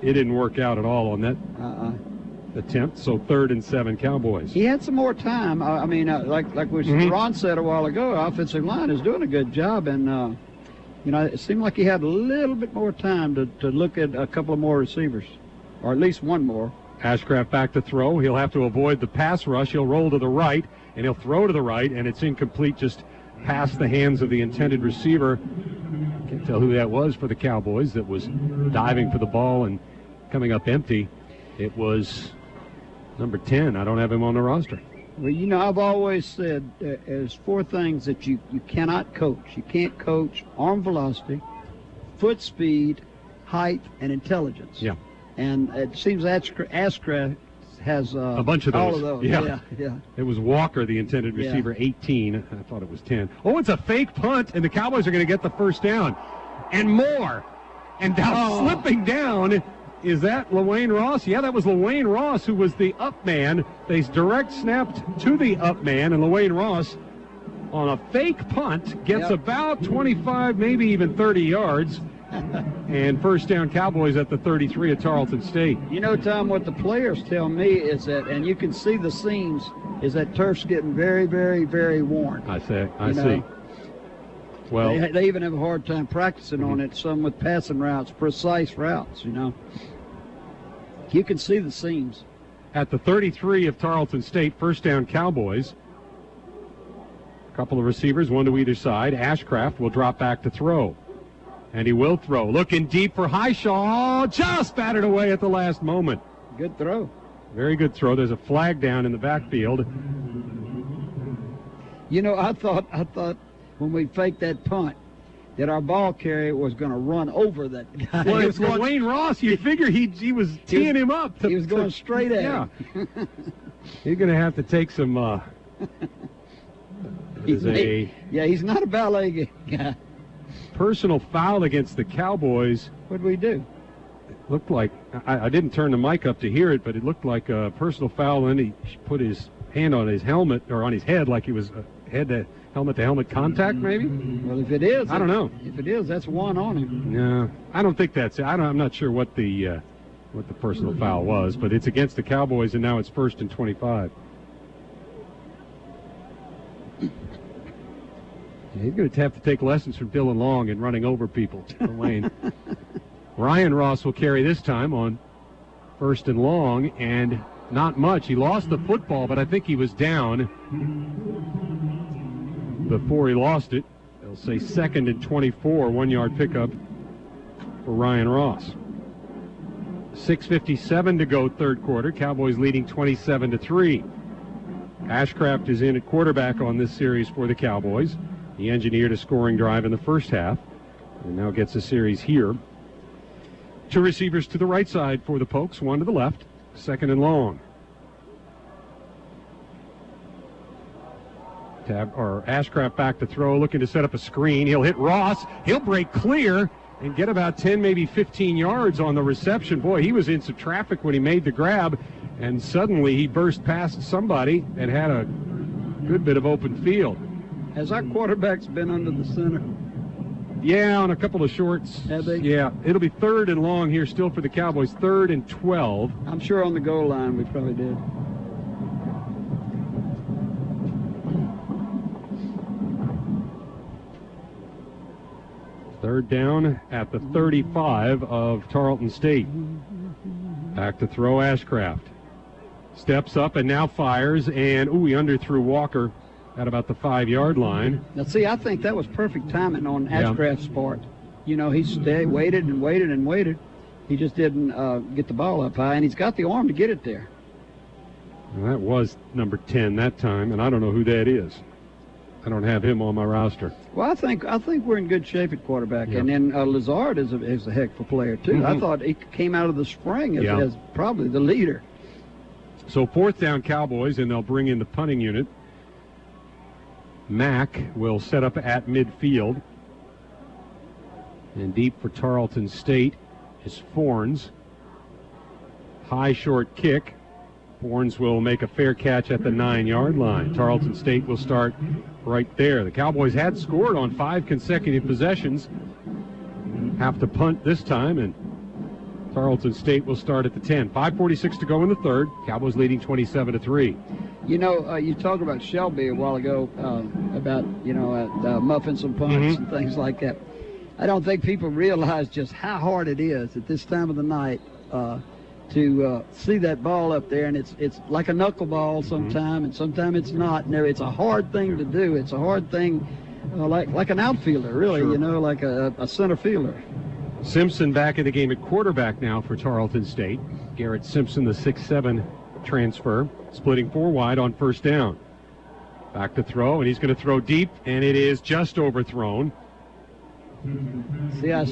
it didn't work out at all on that attempt. So 3rd and 7 Cowboys. He had some more time. I mean, like Ron said a while ago, offensive line is doing a good job, and you know, it seemed like he had a little bit more time to look at a couple of more receivers, or at least one more. Ashcraft back to throw. He'll have to avoid the pass rush. He'll roll to the right, and he'll throw to the right, and it's incomplete just past the hands of the intended receiver. Can't tell who that was for the Cowboys that was diving for the ball and coming up empty. It was number 10. I don't have him on the roster. Well, you know, I've always said there's 4 things that you cannot coach. You can't coach arm velocity, foot speed, height, and intelligence. Yeah. And it seems Ashcraft has a bunch of those. all of those. Yeah. It was Walker, the intended receiver, 18. I thought it was 10. Oh, it's a fake punt, and the Cowboys are going to get the first down. And more. And now slipping down. Is that LaWayne Ross? Yeah, that was LaWayne Ross who was the up man. They direct snapped to the up man, and LaWayne Ross on a fake punt gets about 25, maybe even 30 yards. And first down Cowboys at the 33 of Tarleton State. You know, Tom, what the players tell me is that, and you can see the seams, is that turf's getting very, very, very worn. I see. Well, they even have a hard time practicing on it, some with passing routes, precise routes, you know. You can see the seams. At the 33 of Tarleton State, first down Cowboys. A couple of receivers, one to either side. Ashcraft will drop back to throw. And he will throw. Looking deep for Highshaw. Just batted away at the last moment. Good throw. Very good throw. There's a flag down in the backfield. You know, I thought when we faked that punt that our ball carrier was going to run over that guy. Well, it's LaWayne Ross. You figure he was teeing him up. He was going straight at him. You're going to have to take some... he's not a ballet guy. Personal foul against the Cowboys. What did we do? It looked like, I didn't turn the mic up to hear it, but it looked like a personal foul, and he put his hand on his helmet, or on his head, like he was helmet-to-helmet contact, maybe? Well, if it is, I don't know. If it is, that's one on him. No, I don't think that's it. I'm not sure what the personal foul was, but it's against the Cowboys, and now it's 1st and 25. He's going to have to take lessons from Dylan Long in running over people. Lane. Ryan Ross will carry this time on 1st and long, and not much. He lost the football, but I think he was down before he lost it. They'll say 2nd and 24, 1-yard pickup for Ryan Ross. 6:57 to go, third quarter. Cowboys leading 27-3. Ashcraft is in at quarterback on this series for the Cowboys. He engineered a scoring drive in the first half and now gets a series here. 2 receivers to the right side for the Pokes, 1 to the left. 2nd and long. Ashcraft back to throw, looking to set up a screen. He'll hit Ross. He'll break clear and get about 10, maybe 15 yards on the reception. Boy, he was in some traffic when he made the grab, and suddenly he burst past somebody and had a good bit of open field. Has our quarterbacks been under the center? Yeah, on a couple of shorts. Have they? Yeah, it'll be 3rd and long here still for the Cowboys. 3rd and 12. I'm sure on the goal line we probably did. Third down at the 35 of Tarleton State. Back to throw Ashcraft. Steps up and now fires, and he underthrew Walker at about the 5-yard line. Now, see, I think that was perfect timing on Ashcraft's part. You know, he waited and waited and waited. He just didn't get the ball up high, and he's got the arm to get it there. Well, that was number 10 that time, and I don't know who that is. I don't have him on my roster. Well, I think we're in good shape at quarterback, and then Lazard is a heck of a player too. I thought he came out of the spring as probably the leader. So 4th down Cowboys, and they'll bring in the punting unit. Mack will set up at midfield, and deep for Tarleton State is Fornes. High short kick. Fornes will make a fair catch at the 9-yard line. Tarleton State will start right there. The Cowboys had scored on 5 consecutive possessions. Have to punt this time, and Tarleton State will start at the 10. 5:46 to go in the 3rd. Cowboys leading 27-3. You know, you talked about Shelby a while ago about, muffing some punts and things like that. I don't think people realize just how hard it is at this time of the night to see that ball up there, and it's like a knuckleball sometime, and sometimes it's not. And it's a hard thing to do. It's a hard thing, like an outfielder, really. Sure. Like a center fielder. Simpson back in the game at quarterback now for Tarleton State. Garrett Simpson, the 6'7" transfer, splitting 4 wide on 1st down. Back to throw, and he's going to throw deep, and it is just overthrown. See, I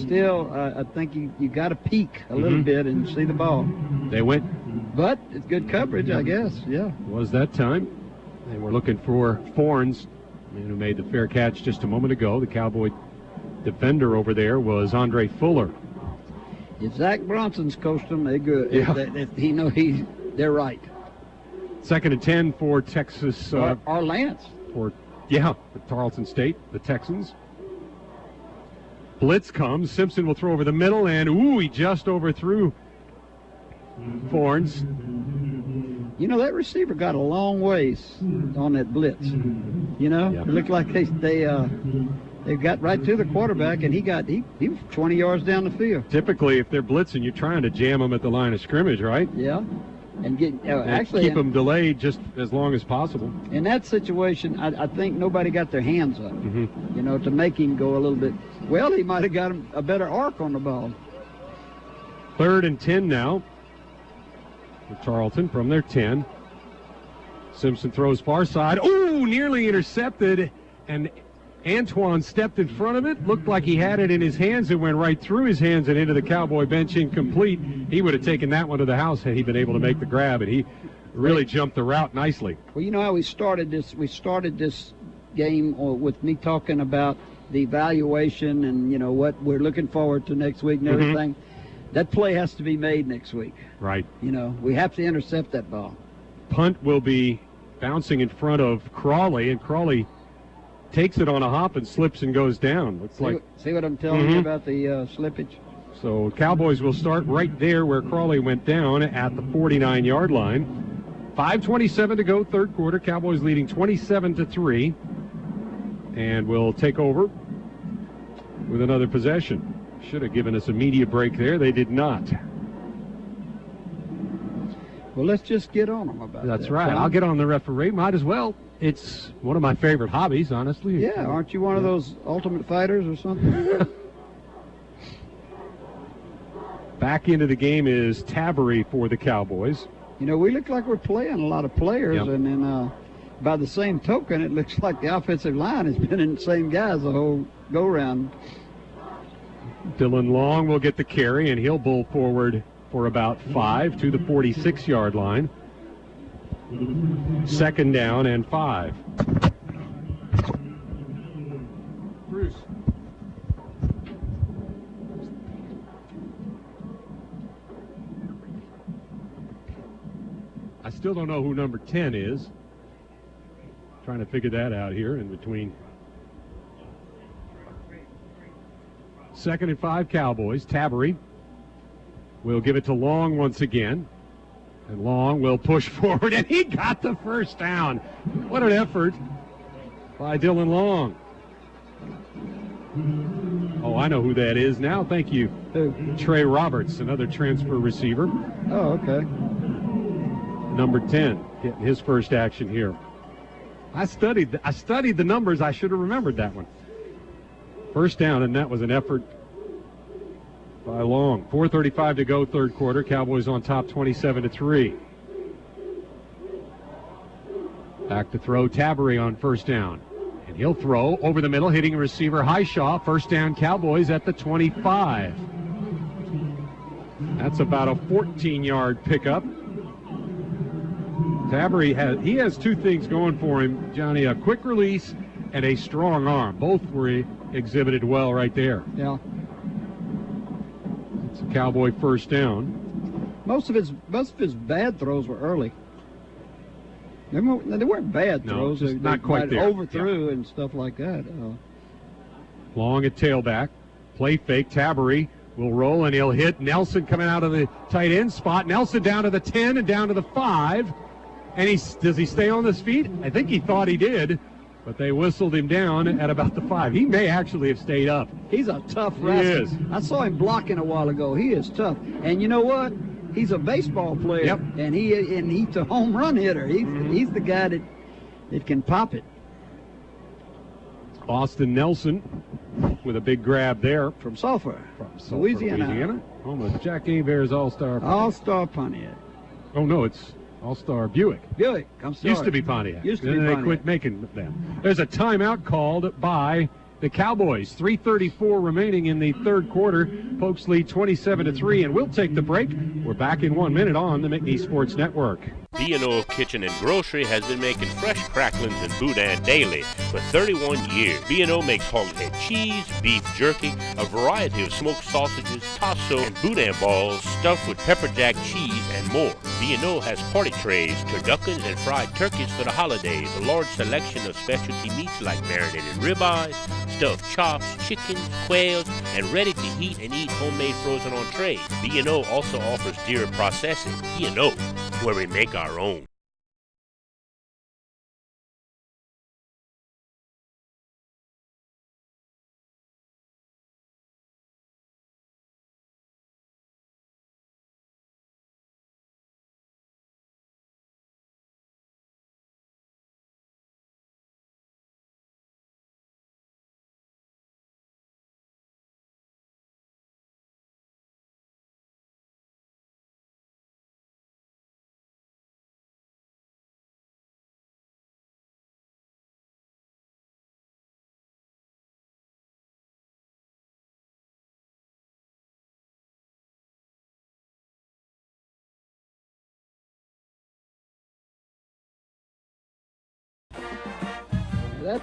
think you got to peek a little bit and see the ball. They went. But it's good coverage, I guess, yeah. Was that time. And we're looking for Fornes, man who made the fair catch just a moment ago. The Cowboy defender over there was Andre Fuller. If Zach Bronson's coached them, they're good. Yeah. They're right. 2nd and 10 for Texas. Or Lance. For Tarleton State, the Texans. Blitz comes. Simpson will throw over the middle, and he just overthrew Fornes. You know, that receiver got a long ways on that blitz. It looked like they got right to the quarterback, and he was 20 yards down the field. Typically, if they're blitzing, you're trying to jam them at the line of scrimmage, right? Yeah. And keep them delayed just as long as possible. In that situation, I think nobody got their hands up, to make him go a little bit. Well, he might have got him a better arc on the ball. 3rd and 10 now for Tarleton from their 10. Simpson throws far side. Nearly intercepted, and Antoine stepped in front of it. Looked like he had it in his hands and went right through his hands and into the Cowboy bench incomplete. He would have taken that one to the house had he been able to make the grab, and he really jumped the route nicely. Well, you know how we started this? We started this game with me talking about the evaluation and, what we're looking forward to next week and everything. That play has to be made next week. Right. We have to intercept that ball. Punt will be bouncing in front of Crawley, and Crawley takes it on a hop and slips and goes down. See what I'm telling you about the slippage? So Cowboys will start right there where Crawley went down at the 49-yard line. 5:27 to go, 3rd quarter. Cowboys leading 27-3. And will take over with another possession. Should have given us a media break there. They did not. Well, let's just get on them about that. That's right. I'll get on the referee. Might as well. It's one of my favorite hobbies, honestly. Yeah, aren't you one of those ultimate fighters or something? Back into the game is Tabery for the Cowboys. We look like we're playing a lot of players, and then by the same token, it looks like the offensive line has been in the same guys the whole go-round. Dylan Long will get the carry, and he'll bull forward for about 5 to the 46-yard line. 2nd down and 5. still don't know who number 10 is. Trying to figure that out here in between. 2nd and 5 Cowboys. Tabery will give it to Long once again. And Long will push forward, and he got the first down. What an effort by Dylan Long. Oh, I know who that is now. Thank you. Trey Roberts, another transfer receiver. Oh, okay. Number 10, getting his first action here. I studied the numbers. I should have remembered that one. First down, and that was an effort by Long. 4:35 to go, third quarter. Cowboys on top, 27-3. Back to throw, Tabery on first down. And he'll throw over the middle, hitting receiver Highshaw. First down, Cowboys at the 25. That's about a 14-yard pickup. Tabery has two things going for him, Johnny, a quick release and a strong arm. Both were exhibited well right there. Yeah. It's a Cowboy first down. Most of his bad throws were early. They weren't bad throws. Just not quite there. Overthrew and stuff like that. Long at tailback. Play fake. Tabery will roll, and he'll hit Nelson coming out of the tight end spot. Nelson down to the 10 and down to the 5. And does he stay on his feet? I think he thought he did, but they whistled him down at about the 5. He may actually have stayed up. He's a tough wrestler. He is. I saw him blocking a while ago. He is tough. And you know what? He's a baseball player. Yep. And he's a home run hitter. He's the guy that can pop it. Austin Nelson with a big grab there. From Sulphur. Louisiana. Home of Jack Abear's All-Star. All-Star Pontiac. Oh, no, it's All-Star Buick. I'm sorry. Used to be Pontiac. Then they quit making them. There's a timeout called by the Cowboys. 3:34 remaining in the third quarter. Pokes lead 27-3, and we'll take the break. We're back in 1 minute on the McNeese Sports Network. B&O Kitchen and Grocery has been making fresh cracklings and boudin daily for 31 years. B&O makes hog head cheese, beef jerky, a variety of smoked sausages, tasso, and boudin balls stuffed with pepper jack cheese and more. B&O has party trays, turduckens, and fried turkeys for the holidays, a large selection of specialty meats like marinated ribeyes, stuffed chops, chickens, quails, and ready-to-heat and eat homemade frozen entrees. B&O also offers deer processing. B&O, where we make our own.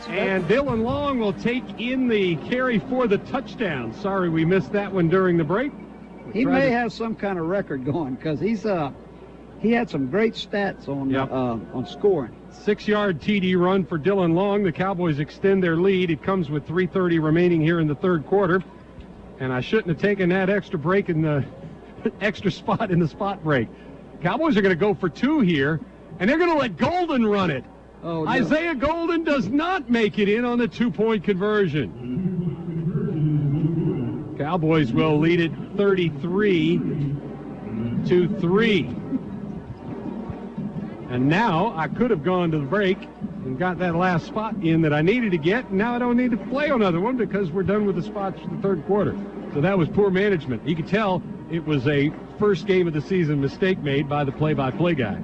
And Dylan Long will take in the carry for the touchdown. Sorry we missed that one during the break. He may have some kind of record going because he had some great stats on scoring. 6-yard TD run for Dylan Long. The Cowboys extend their lead. It comes with 3:30 remaining here in the third quarter. And I shouldn't have taken that extra break in the extra spot in the spot break. Cowboys are going to go for 2 here, and they're going to let Golden run it. Oh, no. Isaiah Golden does not make it in on the 2-point conversion. Cowboys will lead it 33-3. And now I could have gone to the break and got that last spot in that I needed to get. And now I don't need to play another one because we're done with the spots for the third quarter. So that was poor management. You could tell it was a first game of the season mistake made by the play-by-play guy.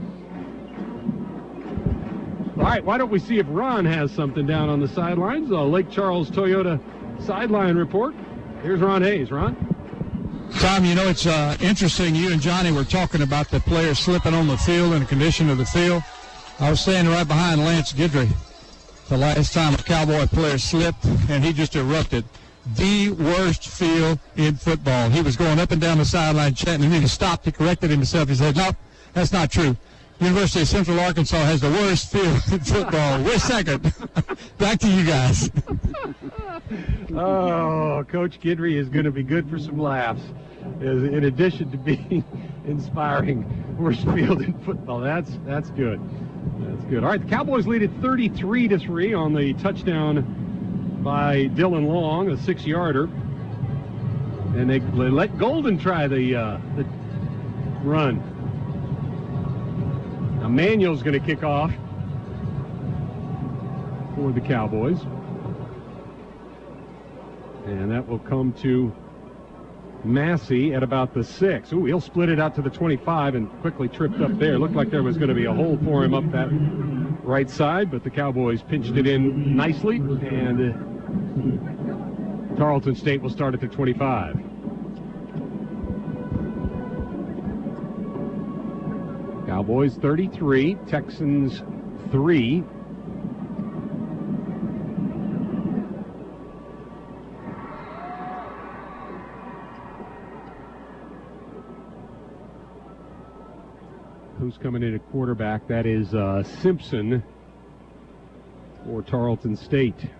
All right, why don't we see if Ron has something down on the sidelines? Lake Charles Toyota sideline report. Here's Ron Hayes. Ron? Tom, you know, it's interesting. You and Johnny were talking about the players slipping on the field and the condition of the field. I was standing right behind Lance Guidry the last time a Cowboy player slipped, and he just erupted. The worst field in football. He was going up and down the sideline chanting, and then he stopped. He corrected himself. He said, no, that's not true. University of Central Arkansas has the worst field in football. We're second. Back to you guys. Oh, Coach Guidry is going to be good for some laughs. In addition to being inspiring, worst field in football. That's good. That's good. All right, the Cowboys lead at 33-3 on the touchdown by Dylan Long, a 6-yarder. And they let Golden try the run. Now Manuel's going to kick off for the Cowboys. And that will come to Massey at about the 6. Ooh, he'll split it out to the 25 and quickly tripped up there. Looked like there was going to be a hole for him up that right side, but the Cowboys pinched it in nicely, and Tarleton State will start at the 25. Cowboys 33, Texans 3. Who's coming in at quarterback? That is Simpson for Tarleton State.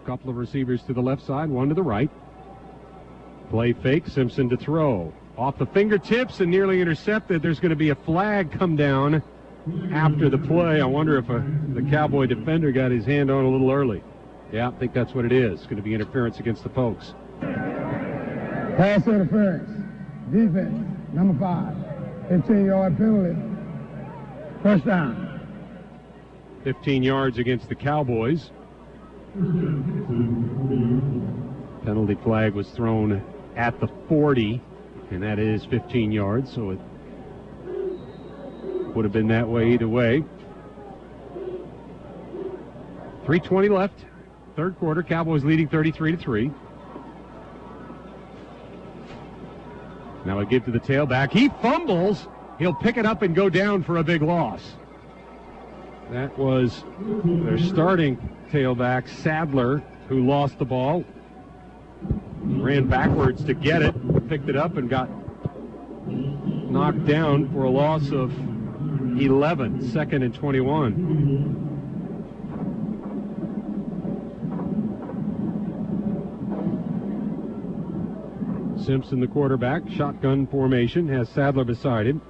A couple of receivers to the left side, one to the right. Play fake, Simpson to throw. Off the fingertips and nearly intercepted. There's going to be a flag come down after the play. I wonder if the Cowboy defender got his hand on a little early. Yeah, I think that's what it is. It's going to be interference against the Pokes. Pass interference. Defense, number 5. 15-yard penalty. First down. 15 yards against the Cowboys. Penalty flag was thrown at the 40, and that is 15 yards, so it would have been that way either way. 3:20 left, third quarter. Cowboys leading 33-3. Now a give to the tailback. He fumbles. He'll pick it up and go down for a big loss. That was their starting tailback, Sadler, who lost the ball. Ran backwards to get it, picked it up, and got knocked down for a loss of 11, 2nd and 21. Simpson, the quarterback, shotgun formation, has Sadler beside him.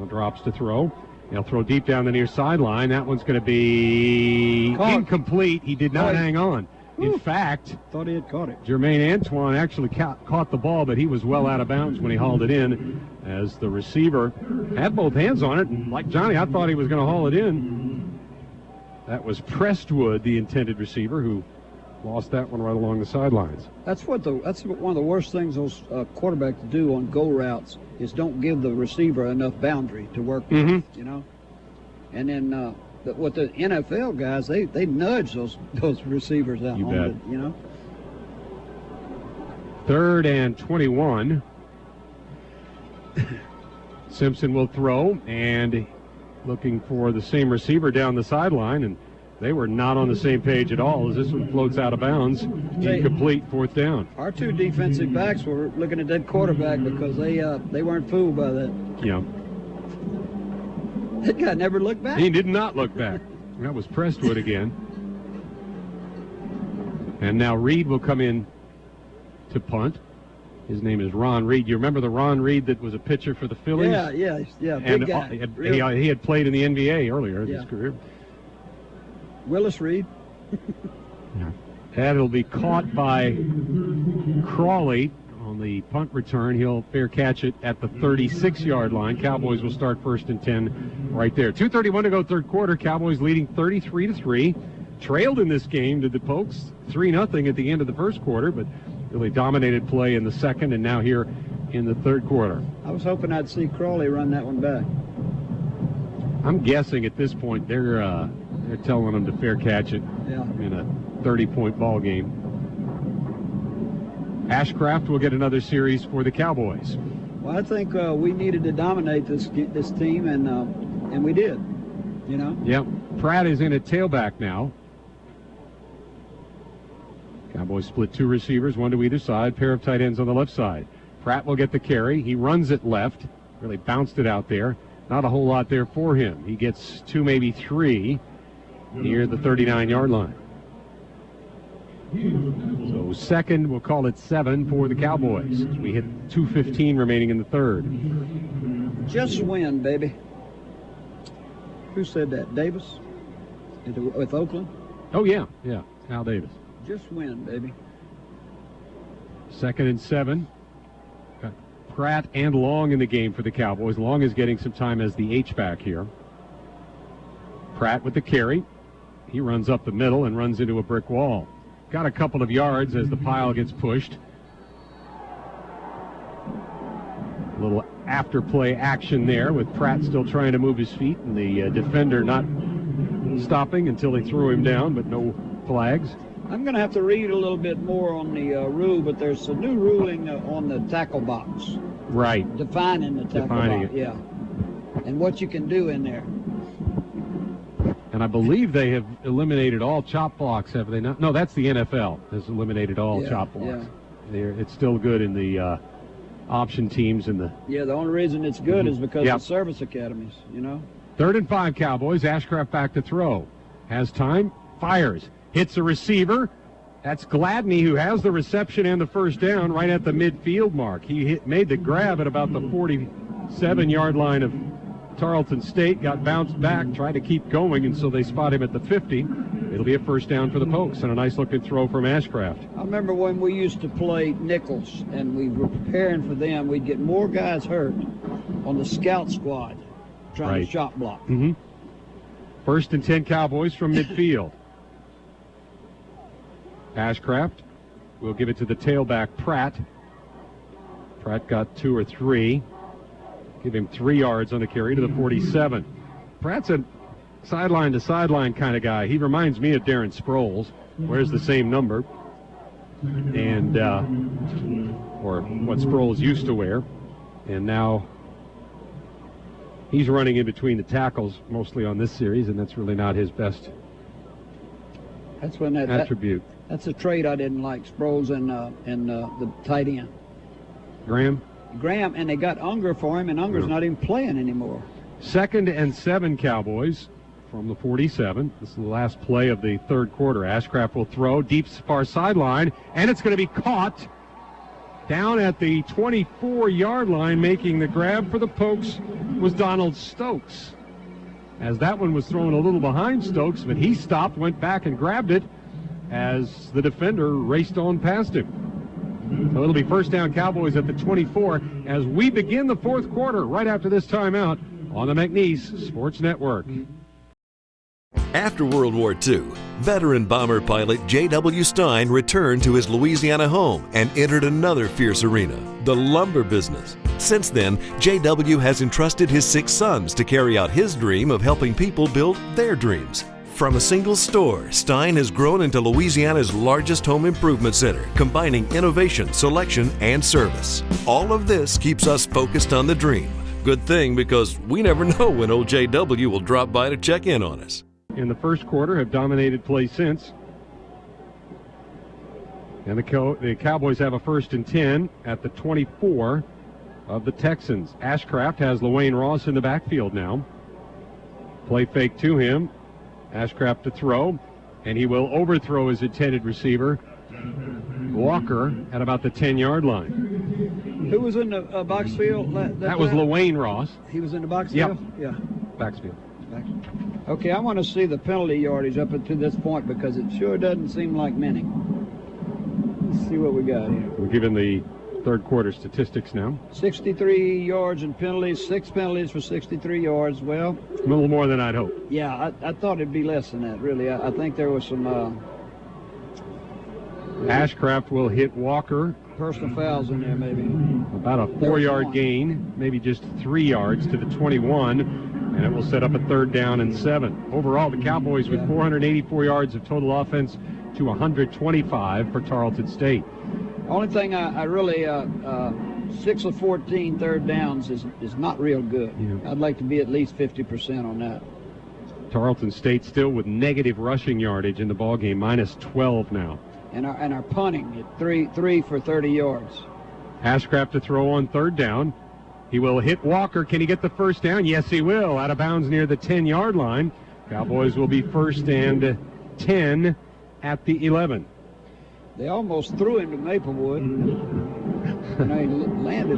Drops to throw. He'll throw deep down the near sideline. That one's going to be incomplete. He did not hang on. In fact, thought he had caught it. Jermaine Antoine actually caught the ball, but he was well out of bounds when he hauled it in, as the receiver had both hands on it. And like Johnny, I thought he was going to haul it in. That was Prestwood, the intended receiver, who lost that one right along the sidelines. That's one of the worst things those quarterbacks do on go routes is don't give the receiver enough boundary to work with, you know. And then with the NFL guys, they nudge those receivers out on it, you know. 3rd and 21. Simpson will throw, and looking for the same receiver down the sideline, and they were not on the same page at all as this one floats out of bounds. Incomplete, 4th down. Our two defensive backs were looking at that quarterback because they weren't fooled by that. Yeah. That guy never looked back. He did not look back. That was Prestwood again. And now Reed will come in to punt. His name is Ron Reed. You remember the Ron Reed that was a pitcher for the Phillies? Yeah. And big guy. he had played in the NBA earlier in his career. Willis Reed. That'll be caught by Crawley on the punt return. He'll fair catch it at the 36-yard line. Cowboys will start 1st and 10 right there. 2:31 to go, third quarter. Cowboys leading 33-3. Trailed in this game to the Pokes 3-0 at the end of the first quarter, but really dominated play in the second and now here in the third quarter. I was hoping I'd see Crawley run that one back. I'm guessing at this point they're telling them to fair catch it in a 30-point ball game. Ashcraft will get another series for the Cowboys. Well, I think we needed to dominate this team, and we did. You know. Yep. Pratt is in at tailback now. Cowboys split 2 receivers, 1 to either side, pair of tight ends on the left side. Pratt will get the carry. He runs it left, really bounced it out there. Not a whole lot there for him. He gets 2, maybe 3 near the 39-yard line. So second, we'll call it 7 for the Cowboys. We hit 2:15 remaining in the third. Just win, baby. Who said that? Davis? With Oakland? Oh, yeah, Al Davis. Just win, baby. 2nd and 7. Got Pratt and Long in the game for the Cowboys. Long is getting some time as the H-back here. Pratt with the carry. He runs up the middle and runs into a brick wall. Got a couple of yards as the pile gets pushed. A little after-play action there with Pratt still trying to move his feet and the defender not stopping until they threw him down, but no flags. I'm going to have to read a little bit more on the rule, but there's a new ruling on the tackle box. Right. Defining the tackle box. Yeah. And what you can do in there. And I believe they have eliminated all chop blocks, have they not? No, that's the NFL has eliminated all chop blocks. Yeah. It's still good in the option teams and the. Yeah, the only reason it's good is because of service academies, you know. 3rd and 5 Cowboys. Ashcraft back to throw. Has time. Fires. Hits a receiver. That's Gladney, who has the reception and the first down right at the midfield mark. He made the grab at about the 47-yard line of Tarleton State, got bounced back, tried to keep going, and so they spot him at the 50. It'll be a first down for the Pokes and a nice-looking throw from Ashcraft. I remember when we used to play nickels and we were preparing for them, we'd get more guys hurt on the scout squad trying to shot block. 1st and 10 Cowboys from midfield. Ashcraft will give it to the tailback, Pratt. Pratt got 2 or 3. Give him 3 yards on the carry to the 47. Pratt's a sideline-to-sideline kind of guy. He reminds me of Darren Sproles. Wears the same number. And, or what Sproles used to wear. And now he's running in between the tackles mostly on this series, and that's really not his best attribute. That's a trait I didn't like, Sproles and the tight end. Graham, and they got Unger for him, and Unger's not even playing anymore. 2nd and 7 Cowboys from the 47. This is the last play of the third quarter. Ashcraft will throw deep far sideline, and it's going to be caught down at the 24-yard line. Making the grab for the Pokes was Donald Stokes. As that one was thrown a little behind Stokes, but he stopped, went back and grabbed it as the defender raced on past him. So it'll be first down Cowboys at the 24 as we begin the fourth quarter right after this timeout on the McNeese Sports Network. After World War II, veteran bomber pilot J.W. Stein returned to his Louisiana home and entered another fierce arena, the lumber business. Since then, J.W. has entrusted his 6 sons to carry out his dream of helping people build their dreams. From a single store, Stein has grown into Louisiana's largest home improvement center, combining innovation, selection, and service. All of this keeps us focused on the dream. Good thing, because we never know when old JW will drop by to check in on us. In the first quarter, have dominated play since. And the Cowboys have a 1st and 10 at the 24 of the Texans. Ashcraft has LaWayne Ross in the backfield now. Play fake to him. Ashcraft to throw, and he will overthrow his intended receiver, Walker, at about the 10-yard line. Who was in the box field? That was LaWayne Ross. He was in the box field? Yep. Yeah. Backfield. Okay, I want to see the penalty yardage up to this point because it sure doesn't seem like many. Let's see what we got here. We're given the third quarter statistics now. 63 yards and penalties, 6 penalties for 63 yards. Well, a little more than I'd hope. Yeah, I thought it'd be less than that, really. I think there was some... Ashcraft will hit Walker. Personal fouls in there, maybe. About a 4-yard gain, maybe just 3 yards to the 21, and it will set up a 3rd down and 7. Overall, the Cowboys with 484 yards of total offense to 125 for Tarleton State. Only thing I really, 6 of 14 third downs is not real good. Yeah. I'd like to be at least 50% on that. Tarleton State still with negative rushing yardage in the ballgame, -12 now. and our punting at three for 30 yards. Ashcraft to throw on third down. He will hit Walker. Can he get the first down? Yes, he will. Out of bounds near the 10-yard line. Cowboys will be 1st and 10 at the 11. They almost threw him to Maplewood. And he landed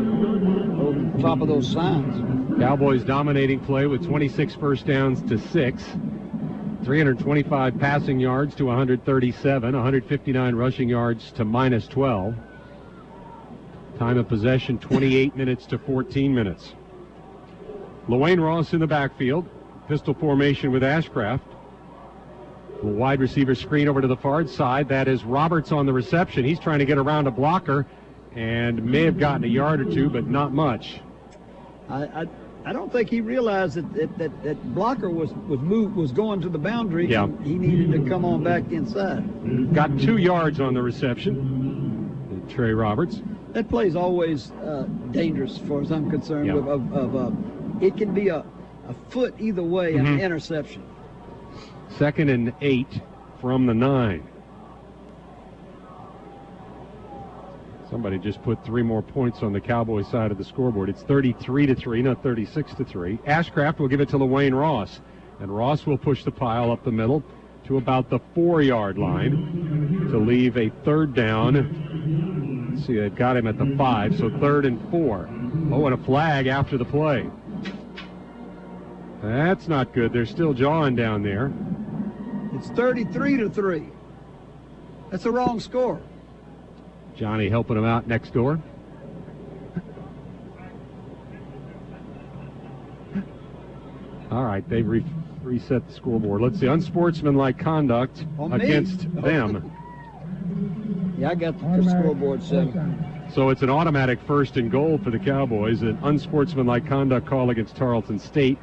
over the top of those signs. Cowboys dominating play with 26 first downs to 6. 325 passing yards to 137. 159 rushing yards to -12. Time of possession, 28 minutes to 14 minutes. LaWayne Ross in the backfield. Pistol formation with Ashcraft. A wide receiver screen over to the far side. That is Roberts on the reception. He's trying to get around a blocker and may have gotten a yard or two, but not much. I don't think he realized that blocker was going to the boundary. Yeah. And he needed to come on back inside. Got 2 yards on the reception. Trey Roberts. That play is always dangerous, as far as I'm concerned. Yeah. It can be a foot either way and an interception. 2nd and 8 from the 9. Somebody just put 3 more points on the Cowboys side of the scoreboard. It's 33-3, not 36-3. Ashcraft will give it to LaWayne Ross, and Ross will push the pile up the middle to about the 4-yard line to leave a third down. Let's see, they've got him at the 5, so 3rd and 4. Oh, and a flag after the play. That's not good. They're still jawing down there. It's 33-3. That's the wrong score. Johnny helping him out next door. All right, they've reset the scoreboard. Let's see, unsportsmanlike conduct against them. Yeah, I got the scoreboard set. So it's an automatic 1st and goal for the Cowboys, an unsportsmanlike conduct call against Tarleton State.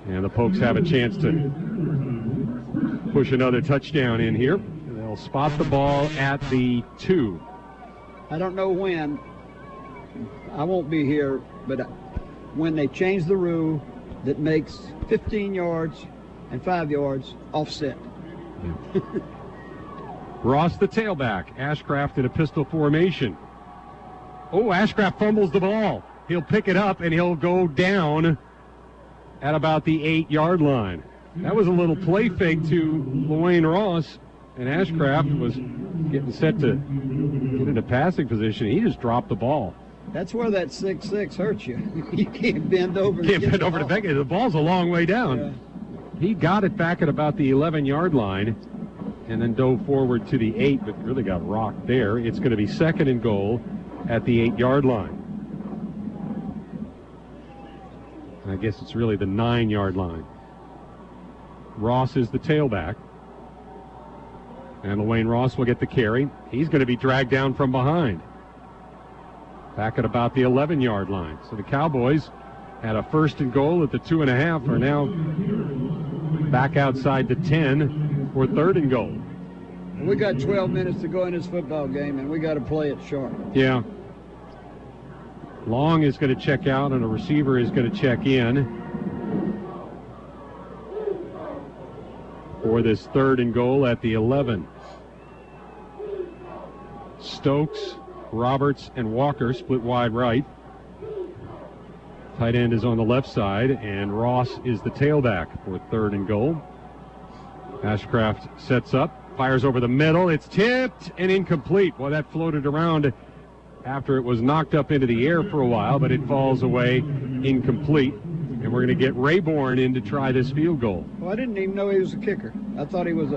And the Pokes have a chance to push another touchdown in here. They'll spot the ball at the 2. I don't know when. I won't be here, but when they change the rule that makes 15 yards and 5 yards offset. Yeah. Ross the tailback. Ashcraft in a pistol formation. Oh, Ashcraft fumbles the ball. He'll pick it up and he'll go down at about the 8-yard line. That was a little play fake to LaWayne Ross, and Ashcraft was getting set to get into passing position. He just dropped the ball. That's where that 6'6" hurts you. You can't bend over. Can't bend over to pick it. The ball's a long way down. Yeah. He got it back at about the 11-yard line and then dove forward to the 8, but really got rocked there. It's going to be 2nd and goal at the 8-yard line. I guess it's really the 9-yard line. Ross is the tailback. And LaWayne Ross will get the carry. He's going to be dragged down from behind. Back at about the 11-yard line. So the Cowboys had a 1st and goal at the 2.5, are now back outside the 10 for 3rd and goal. We got 12 minutes to go in this football game, and we got to play it sharp. Yeah. Long is going to check out, and a receiver is going to check in for this 3rd and goal at the 11. Stokes, Roberts, and Walker split wide right. Tight end is on the left side, and Ross is the tailback for 3rd and goal. Ashcraft sets up, fires over the middle. It's tipped and incomplete. Well, that floated around after it was knocked up into the air for a while, but it falls away incomplete. And we're going to get Rayborn in to try this field goal. Well, I didn't even know he was a kicker. I thought he was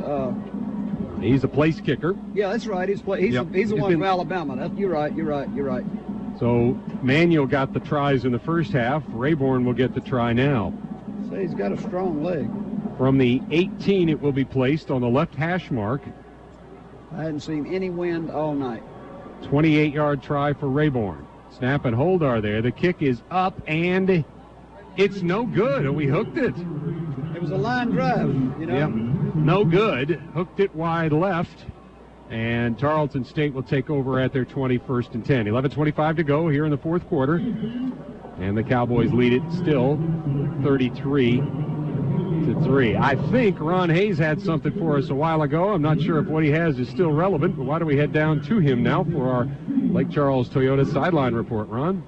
He's a place kicker. Yeah, that's right. He's the one from Alabama. You're right. So Manuel got the tries in the first half. Rayborn will get the try now. So he's got a strong leg. From the 18, it will be placed on the left hash mark. I hadn't seen any wind all night. 28-yard try for Rayborn. Snap and hold are there. The kick is up, and it's no good. We hooked it. It was a line drive, you know. Yep. No good. Hooked it wide left. And Tarleton State will take over at their 21st and 10. 11:25 to go here in the fourth quarter. And the Cowboys lead it still 33-3. to 3. I think Ron Hayes had something for us a while ago. I'm not sure if what he has is still relevant, but why don't we head down to him now for our Lake Charles Toyota sideline report, Ron?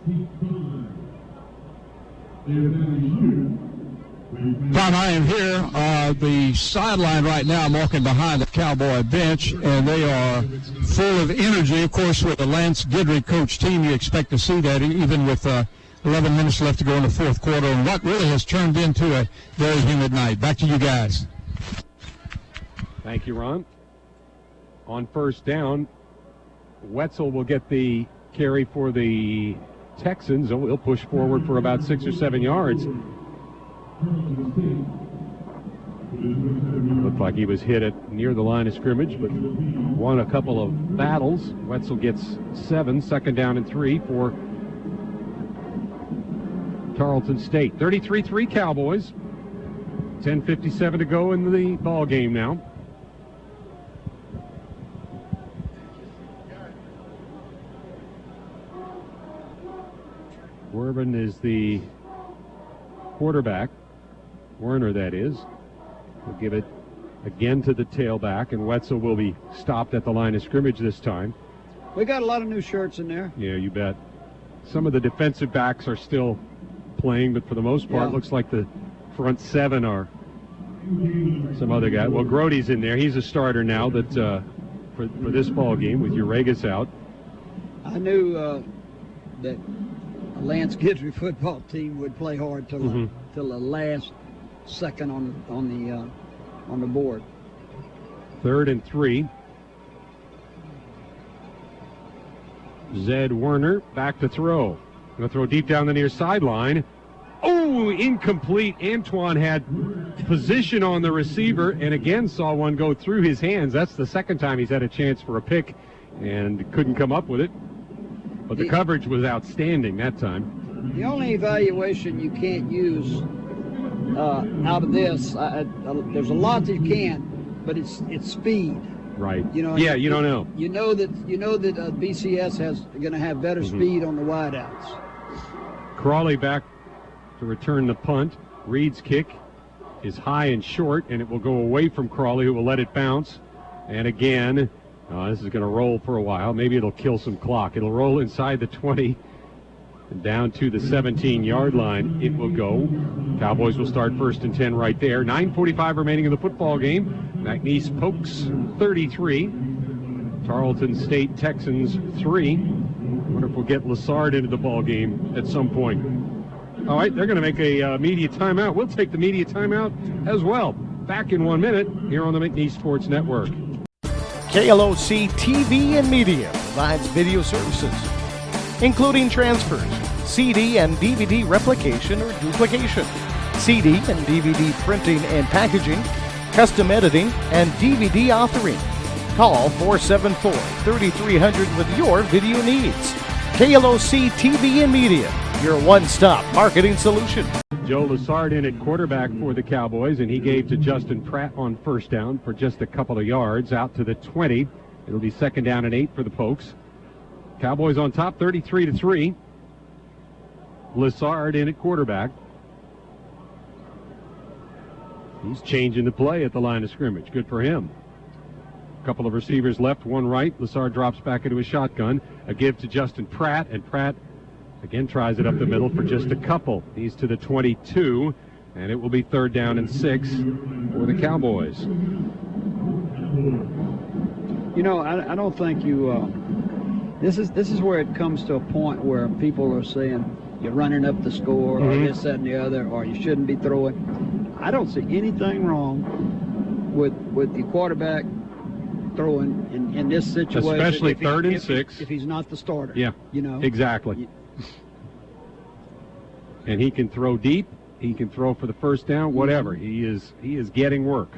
Tom, I am here, the sideline right now. I'm walking behind the Cowboy bench, and they are full of energy. Of course, with the Lance Guidry coach team, you expect to see that even with 11 minutes left to go in the fourth quarter, and what really has turned into a very humid night. Back to you guys. Thank you, Ron. On first down, Wetzel will get the carry for the Texans. He'll push forward for about 6 or 7 yards. Looked like he was hit at near the line of scrimmage, but won a couple of battles. Wetzel gets 7, second down and 3 for Tarleton State. 33-3 Cowboys. 10:57 to go in the ball game now. Werben is the quarterback. Werner, that is. We'll give it again to the tailback, and Wetzel will be stopped at the line of scrimmage this time. We got a lot of new shirts in there. Yeah, you bet. Some of the defensive backs are still playing, but for the most part, looks like the front 7 are some other guy. Well, Grody's in there. He's a starter now that for this ball game with Uragas out. I knew that a Lance Guidry football team would play hard till the last second on the board. 3rd and 3. Zed Werner back to throw. Going to throw deep down the near sideline. Oh, incomplete. Antoine had position on the receiver and again saw one go through his hands. That's the second time he's had a chance for a pick and couldn't come up with it. But the coverage was outstanding that time. The only evaluation you can't use out of this, there's a lot that you can, but it's speed. Right. You know. Yeah, you don't know. You know that BCS is going to have better speed on the wideouts. Crawley back to return the punt. Reed's kick is high and short, and it will go away from Crawley, who will let it bounce. And again, this is going to roll for a while. Maybe it'll kill some clock. It'll roll inside the 20 and down to the 17-yard line. It will go. Cowboys will start 1st and 10 right there. 9:45 remaining in the football game. McNeese Pokes 33. Tarleton State Texans 3. I wonder if we'll get Lassard into the ball game at some point. All right, they're going to make a media timeout. We'll take the media timeout as well. Back in 1 minute here on the McNeese Sports Network. KLOC TV and Media provides video services, including transfers, CD and DVD replication or duplication, CD and DVD printing and packaging, custom editing, and DVD authoring. Call 474-3300 with your video needs. KLOC TV and Media, your one-stop marketing solution. Joe Lassard in at quarterback for the Cowboys, and he gave to Justin Pratt on first down for just a couple of yards out to the 20. It'll be 2nd down and 8 for the Pokes. Cowboys on top, 33-3. Lassard in at quarterback. He's changing the play at the line of scrimmage. Good for him. A couple of receivers left, one right. Lassard drops back into a shotgun. A give to Justin Pratt, and Pratt again tries it up the middle for just a couple. He's to the 22, and it will be 3rd down and 6 for the Cowboys. You know, I don't think you. This is where it comes to a point where people are saying you're running up the score, or this, that, and the other, or you shouldn't be throwing. I don't see anything wrong with the quarterback throwing in this situation, especially 3rd and 6 if he's not the starter. Yeah, you know exactly. And he can throw deep. He can throw for the first down. Whatever. He is getting work.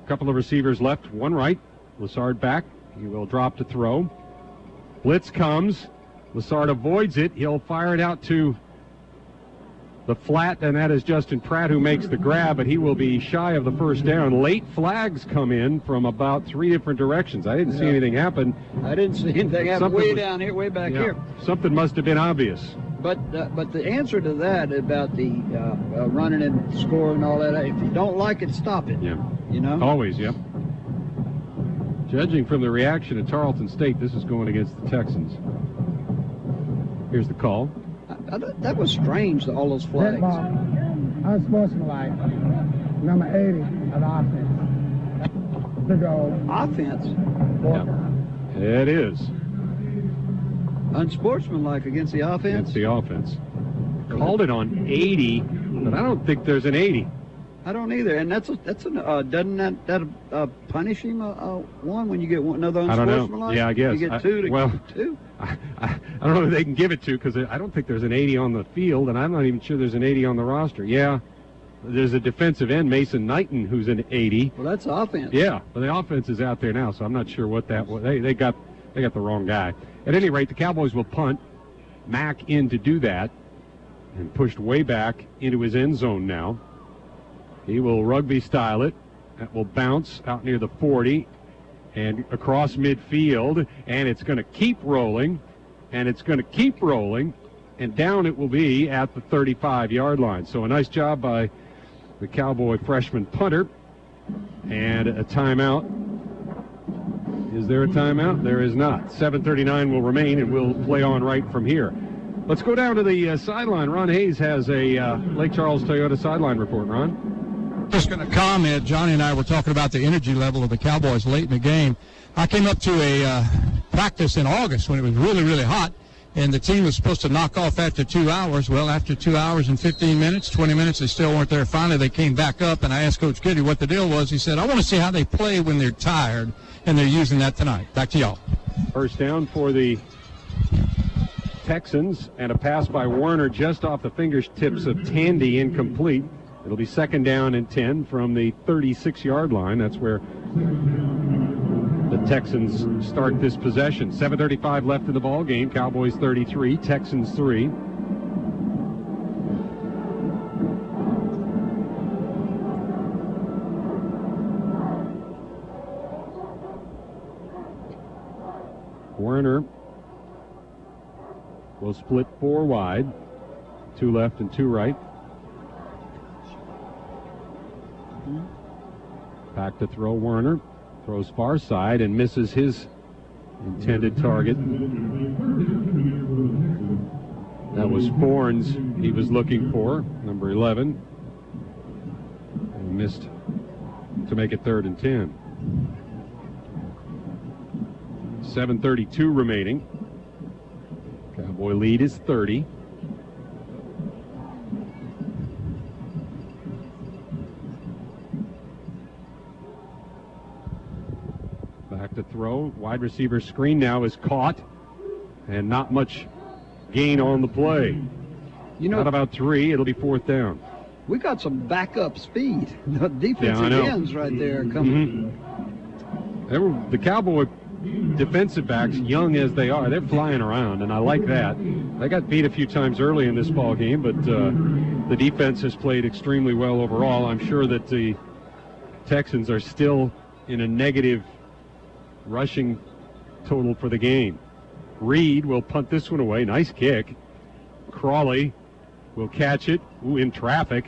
A couple of receivers left. One right. Lassard back. He will drop to throw. Blitz comes. Lassard avoids it. He'll fire it out to the flat, and that is Justin Pratt who makes the grab, but he will be shy of the first down. Late flags come in from about 3 different directions. I didn't see anything happen. I didn't see anything happen way down here, way back here. Something must have been obvious. But the answer to that about the running and scoring and all that, if you don't like it, stop it. Yeah. You know? Always, yep. Judging from the reaction at Tarleton State, this is going against the Texans. Here's the call. That was strange, all those flags. Unsportsmanlike. Number 80 of the offense. To go. Offense? Yep. It is. Unsportsmanlike against the offense? Against the offense. Called it on 80, but I don't think there's an 80. I don't either, and doesn't that punish him one when you get another unsportsmanlike? I don't know. Yeah, I guess. You get two. I don't know who they can give it to because I don't think there's an 80 on the field, and I'm not even sure there's an 80 on the roster. Yeah, there's a defensive end, Mason Knighton, who's an 80. Well, that's offense. Yeah, but the offense is out there now, so I'm not sure what that was. They got the wrong guy. At any rate, the Cowboys will punt. Mack in to do that, and pushed way back into his end zone now. He will rugby style it. That will bounce out near the 40 and across midfield, and it's going to keep rolling, and it's going to keep rolling, and down it will be at the 35-yard line. So a nice job by the Cowboy freshman punter, and a timeout. Is there a timeout? There is not. 7:39 will remain, and we'll play on right from here. Let's go down to the sideline. Ron Hayes has a Lake Charles Toyota sideline report. Ron? Just going to comment, Johnny and I were talking about the energy level of the Cowboys late in the game. I came up to a practice in August when it was really, really hot, and the team was supposed to knock off after 2 hours. Well, after 2 hours and 15 minutes, 20 minutes, they still weren't there. Finally, they came back up, and I asked Coach Goody what the deal was. He said, I want to see how they play when they're tired, and they're using that tonight. Back to y'all. First down for the Texans, and a pass by Warner just off the fingertips of Tandy, incomplete. It'll be second down and 10 from the 36-yard line. That's where the Texans start this possession. 7:35 left in the ball game. Cowboys 33, Texans 3. Werner will split 4 wide, 2 left and 2 right. Back to throw. Werner throws far side and misses his intended target. That was Fornes he was looking for, number 11. And missed to make it 3rd and 10. 7:32 remaining. Cowboy lead is 30. Back to throw. Wide receiver screen now is caught, and not much gain on the play. You know, not about 3. It'll be 4th down. We got some backup speed. The defensive ends right there coming. Mm-hmm. The Cowboy defensive backs, young as they are, they're flying around, and I like that. They got beat a few times early in this ball game, but the defense has played extremely well overall. I'm sure that the Texans are still in a negative rushing total for the game. Reed will punt this one away. Nice kick. Crawley will catch it. In traffic.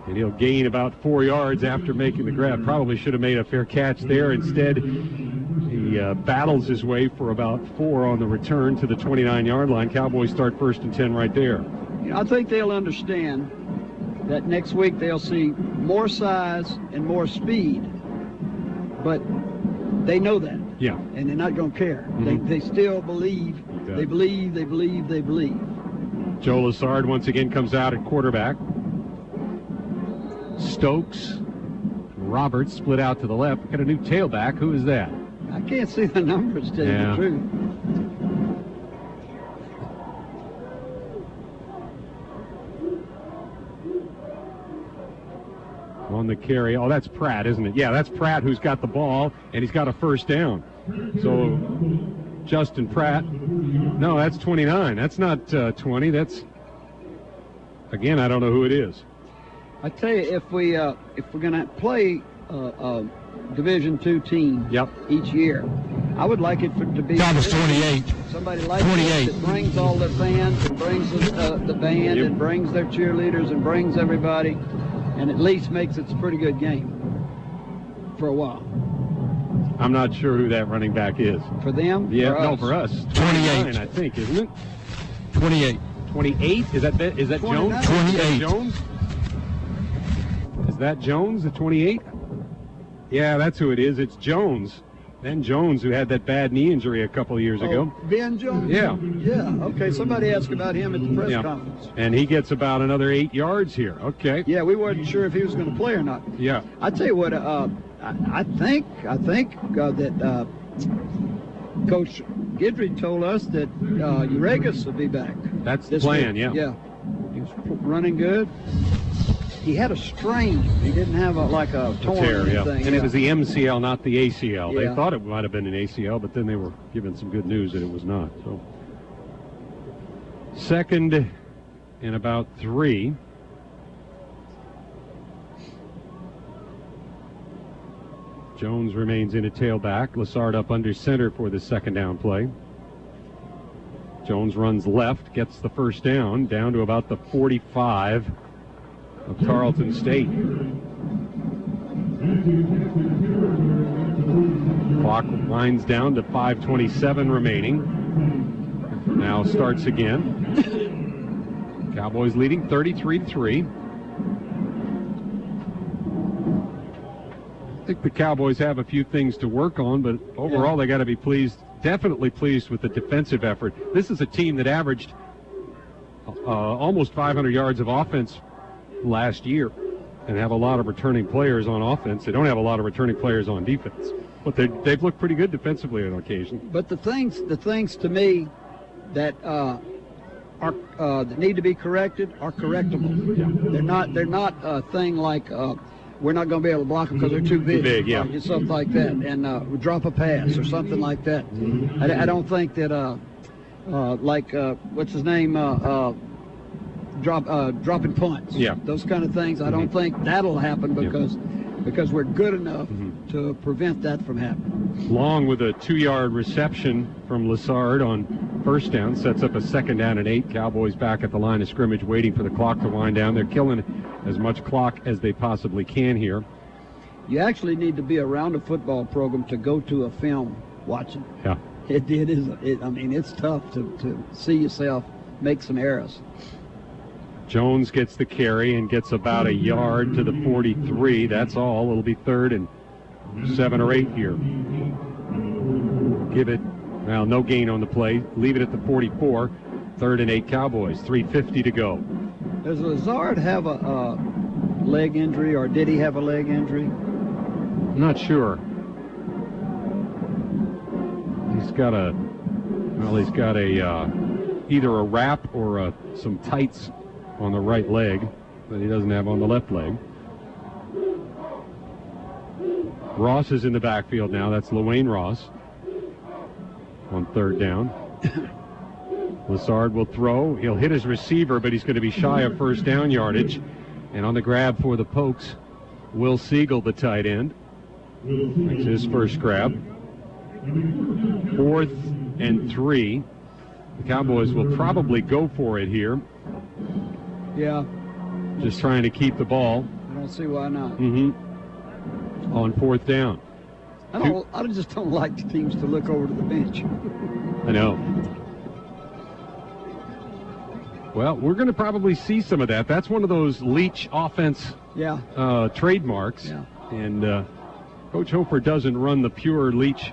And he'll gain about 4 yards after making the grab. Probably should have made a fair catch there. Instead, he battles his way for about 4 on the return to the 29-yard line. Cowboys start 1st and 10 right there. I think they'll understand that next week they'll see more size and more speed. But they know that. Yeah. And they're not going to care. Mm-hmm. They still believe. Yeah. They believe. Joe Lassard once again comes out at quarterback. Stokes, Roberts split out to the left. Got a new tailback. Who is that? I can't see the numbers, to tell you the truth. On the carry. Oh, that's Pratt, isn't it? Yeah, that's Pratt who's got the ball, and he's got a first down. So Justin Pratt. No, that's 29. That's not 20. That's, again, I don't know who it is. I tell you, if we're going to play a Division II team each year, I would like it to be That was 28. Somebody like this that brings all their fans and brings the band and brings their cheerleaders and brings everybody, and at least makes it a pretty good game for a while. I'm not sure who that running back is. For them? Yeah, for us. 28, I think, isn't it? 28. 28? Is that Jones? 28. Jones? Is that Jones, the 28? Yeah, that's who it is. It's Jones. Ben Jones, who had that bad knee injury a couple of years ago. Ben Jones? Yeah. Yeah, okay. Somebody asked about him at the press conference. And he gets about another 8 yards here. Okay. Yeah, we weren't sure if he was going to play or not. Yeah. I tell you what, I think that Coach Guidry told us that Uragas will be back. That's the plan, week. yeah. Yeah. He was running good. He had a strain. He didn't have a torn tear, thing. And it was the MCL, not the ACL. Yeah. They thought it might have been an ACL, but then they were given some good news that it was not. So, 2nd and about 3. Jones remains in a tailback. Lassard up under center for the 2nd down play. Jones runs left, gets the first down to about the 45 of Tarleton State. Clock winds down to 5:27 remaining. Now starts again. Cowboys leading 33-3. I think the Cowboys have a few things to work on, but overall they got to be pleased, definitely pleased with the defensive effort. This is a team that averaged almost 500 yards of offense last year and have a lot of returning players on offense. They don't have a lot of returning players on defense, but they've looked pretty good defensively on occasion. But the things to me that that need to be corrected are correctable. Yeah. They're not a thing like we're not going to be able to block them because they're too big. Too big, yeah. Or something like that, and we drop a pass or something like that. I don't think that what's his name? Dropping punts. Yeah. Those kind of things. I don't think that'll happen because we're good enough to prevent that from happening. Long with a 2-yard reception from Lassard on first down sets up a 2nd down and 8. Cowboys back at the line of scrimmage waiting for the clock to wind down. They're killing as much clock as they possibly can here. You actually need to be around a football program to go to a film watching. Yeah. It's tough to see yourself make some errors. Jones gets the carry and gets about a yard to the 43. That's all. It'll be 3rd and 7 or 8 here. Give it, no gain on the play. Leave it at the 44. 3rd and 8 Cowboys. 3:50 to go. Does Lassard have a leg injury, or did he have a leg injury? I'm not sure. He's got either a wrap or some tights on the right leg that he doesn't have on the left leg. Ross is in the backfield now. That's Lewayne Ross on 3rd down. Lassard will throw. He'll hit his receiver, but he's going to be shy of first down yardage. And on the grab for the Pokes, Will Siegel, the tight end. Makes his first grab. 4th and 3. The Cowboys will probably go for it here. Yeah. Just trying to keep the ball. I don't see why not. On 4th down. I just don't like the teams to look over to the bench. I know. Well, we're going to probably see some of that. That's one of those Leach offense trademarks. Yeah. And Coach Hofer doesn't run the pure Leach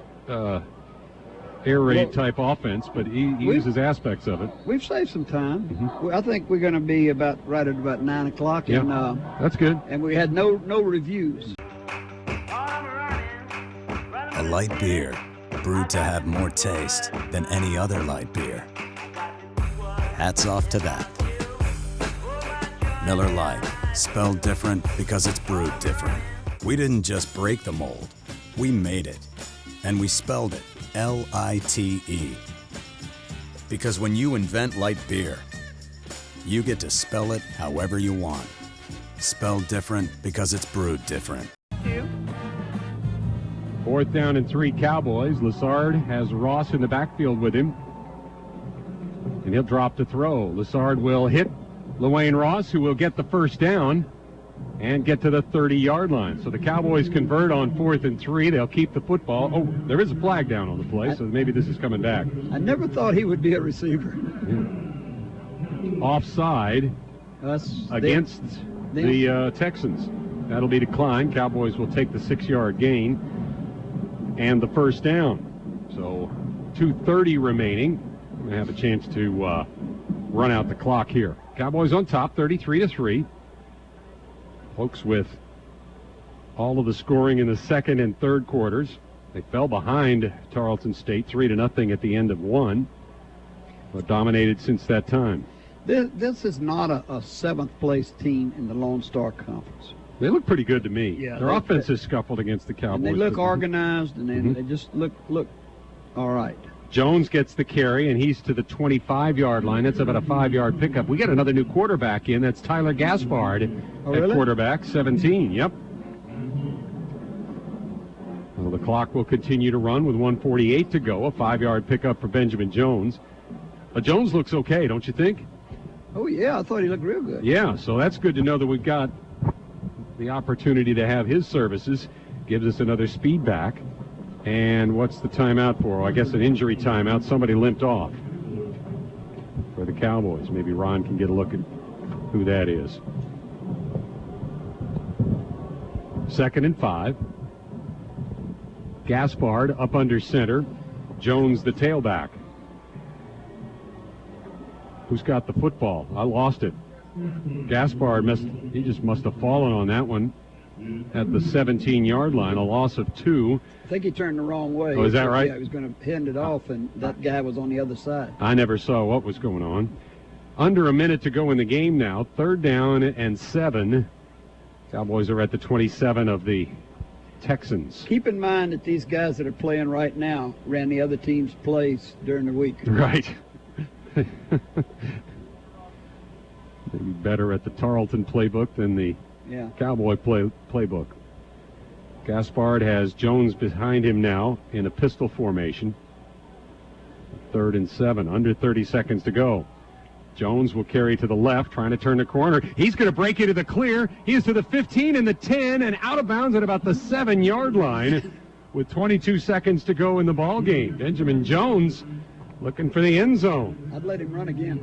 air raid type offense, but he uses aspects of it. We've saved some time. I think we're going to be right at about 9 o'clock. Yeah, and, that's good. And we had no reviews. A light beer, brewed to have more taste than any other light beer. Hats off to that. Miller Lite, spelled different because it's brewed different. We didn't just break the mold, we made it. And we spelled it L-I-T-E. Because when you invent light beer, you get to spell it however you want. Spelled different because it's brewed different. 4th down and 3 Cowboys. Lassard has Ross in the backfield with him. And he'll drop to throw. Lessard will hit LaWayne Ross, who will get the first down and get to the 30-yard line. So the Cowboys convert on 4th and 3. They'll keep the football. Oh, there is a flag down on the play, so maybe this is coming back. I never thought he would be a receiver. Yeah. Offside against the Texans. That'll be declined. Cowboys will take the 6-yard gain and the first down. So 2:30 remaining. We're going to have a chance to run out the clock here. Cowboys on top, 33-3. Folks with all of the scoring in the second and third quarters. They fell behind Tarleton State 3-0 at the end of one, but dominated since that time. This is not a 7th place team in the Lone Star Conference. They look pretty good to me. Yeah, their offense has scuffled against the Cowboys. And they look organized, and they just look all right. Jones gets the carry, and he's to the 25-yard line. That's about a 5-yard pickup. We got another new quarterback in. That's Tyler Gaspard at quarterback, 17. Yep. Well, the clock will continue to run with 1:48 to go. A 5-yard pickup for Benjamin Jones. But Jones looks okay, don't you think? Oh, yeah. I thought he looked real good. Yeah, so that's good to know that we've got the opportunity to have his services. Gives us another speed back. And what's the timeout for? I guess an injury timeout. Somebody limped off for the Cowboys. Maybe Ron can get a look at who that is. 2nd and 5. Gaspard up under center. Jones the tailback. Who's got the football? I lost it. Gaspard just must have fallen on that one at the 17-yard line, a loss of 2. I think he turned the wrong way. Oh, is that right? Yeah, he was going to hand it off, and that guy was on the other side. I never saw what was going on. Under a minute to go in the game now. 3rd down and 7. Cowboys are at the 27 of the Texans. Keep in mind that these guys that are playing right now ran the other team's plays during the week. Right. Maybe better at the Tarleton playbook than the Cowboy playbook. Gaspard has Jones behind him now in a pistol formation. 3rd and 7, under 30 seconds to go. Jones will carry to the left, trying to turn the corner. He's going to break into the clear. He is to the 15 and the 10 and out of bounds at about the 7-yard line with 22 seconds to go in the ball game. Benjamin Jones looking for the end zone. I'd let him run again.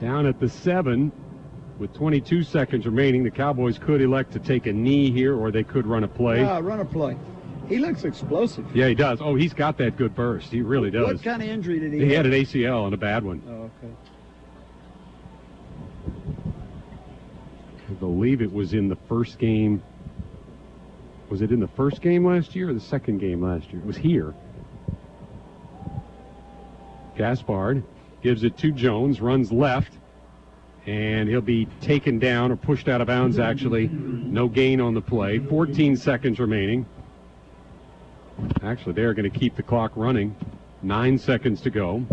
Down at the 7 with 22 seconds remaining. The Cowboys could elect to take a knee here, or they could run a play. Run a play. He looks explosive. Yeah, he does. Oh, he's got that good burst. He really does. What kind of injury did he have? He had an ACL and a bad one. Oh, okay. I believe it was in the first game. Was it in the first game last year or the second game last year? It was here. Gaspard gives it to Jones, runs left, and he'll be taken down or pushed out of bounds, actually. No gain on the play. 14 seconds remaining. Actually, they're going to keep the clock running. 9 seconds to go.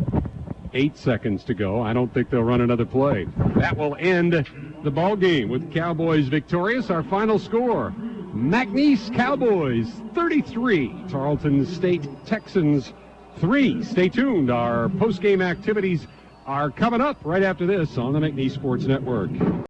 8 seconds to go. I don't think they'll run another play. That will end the ball game with Cowboys victorious. Our final score, McNeese Cowboys 33, Tarleton State Texans 3. Stay tuned. Our post-game activities are coming up right after this on the McNeese Sports Network.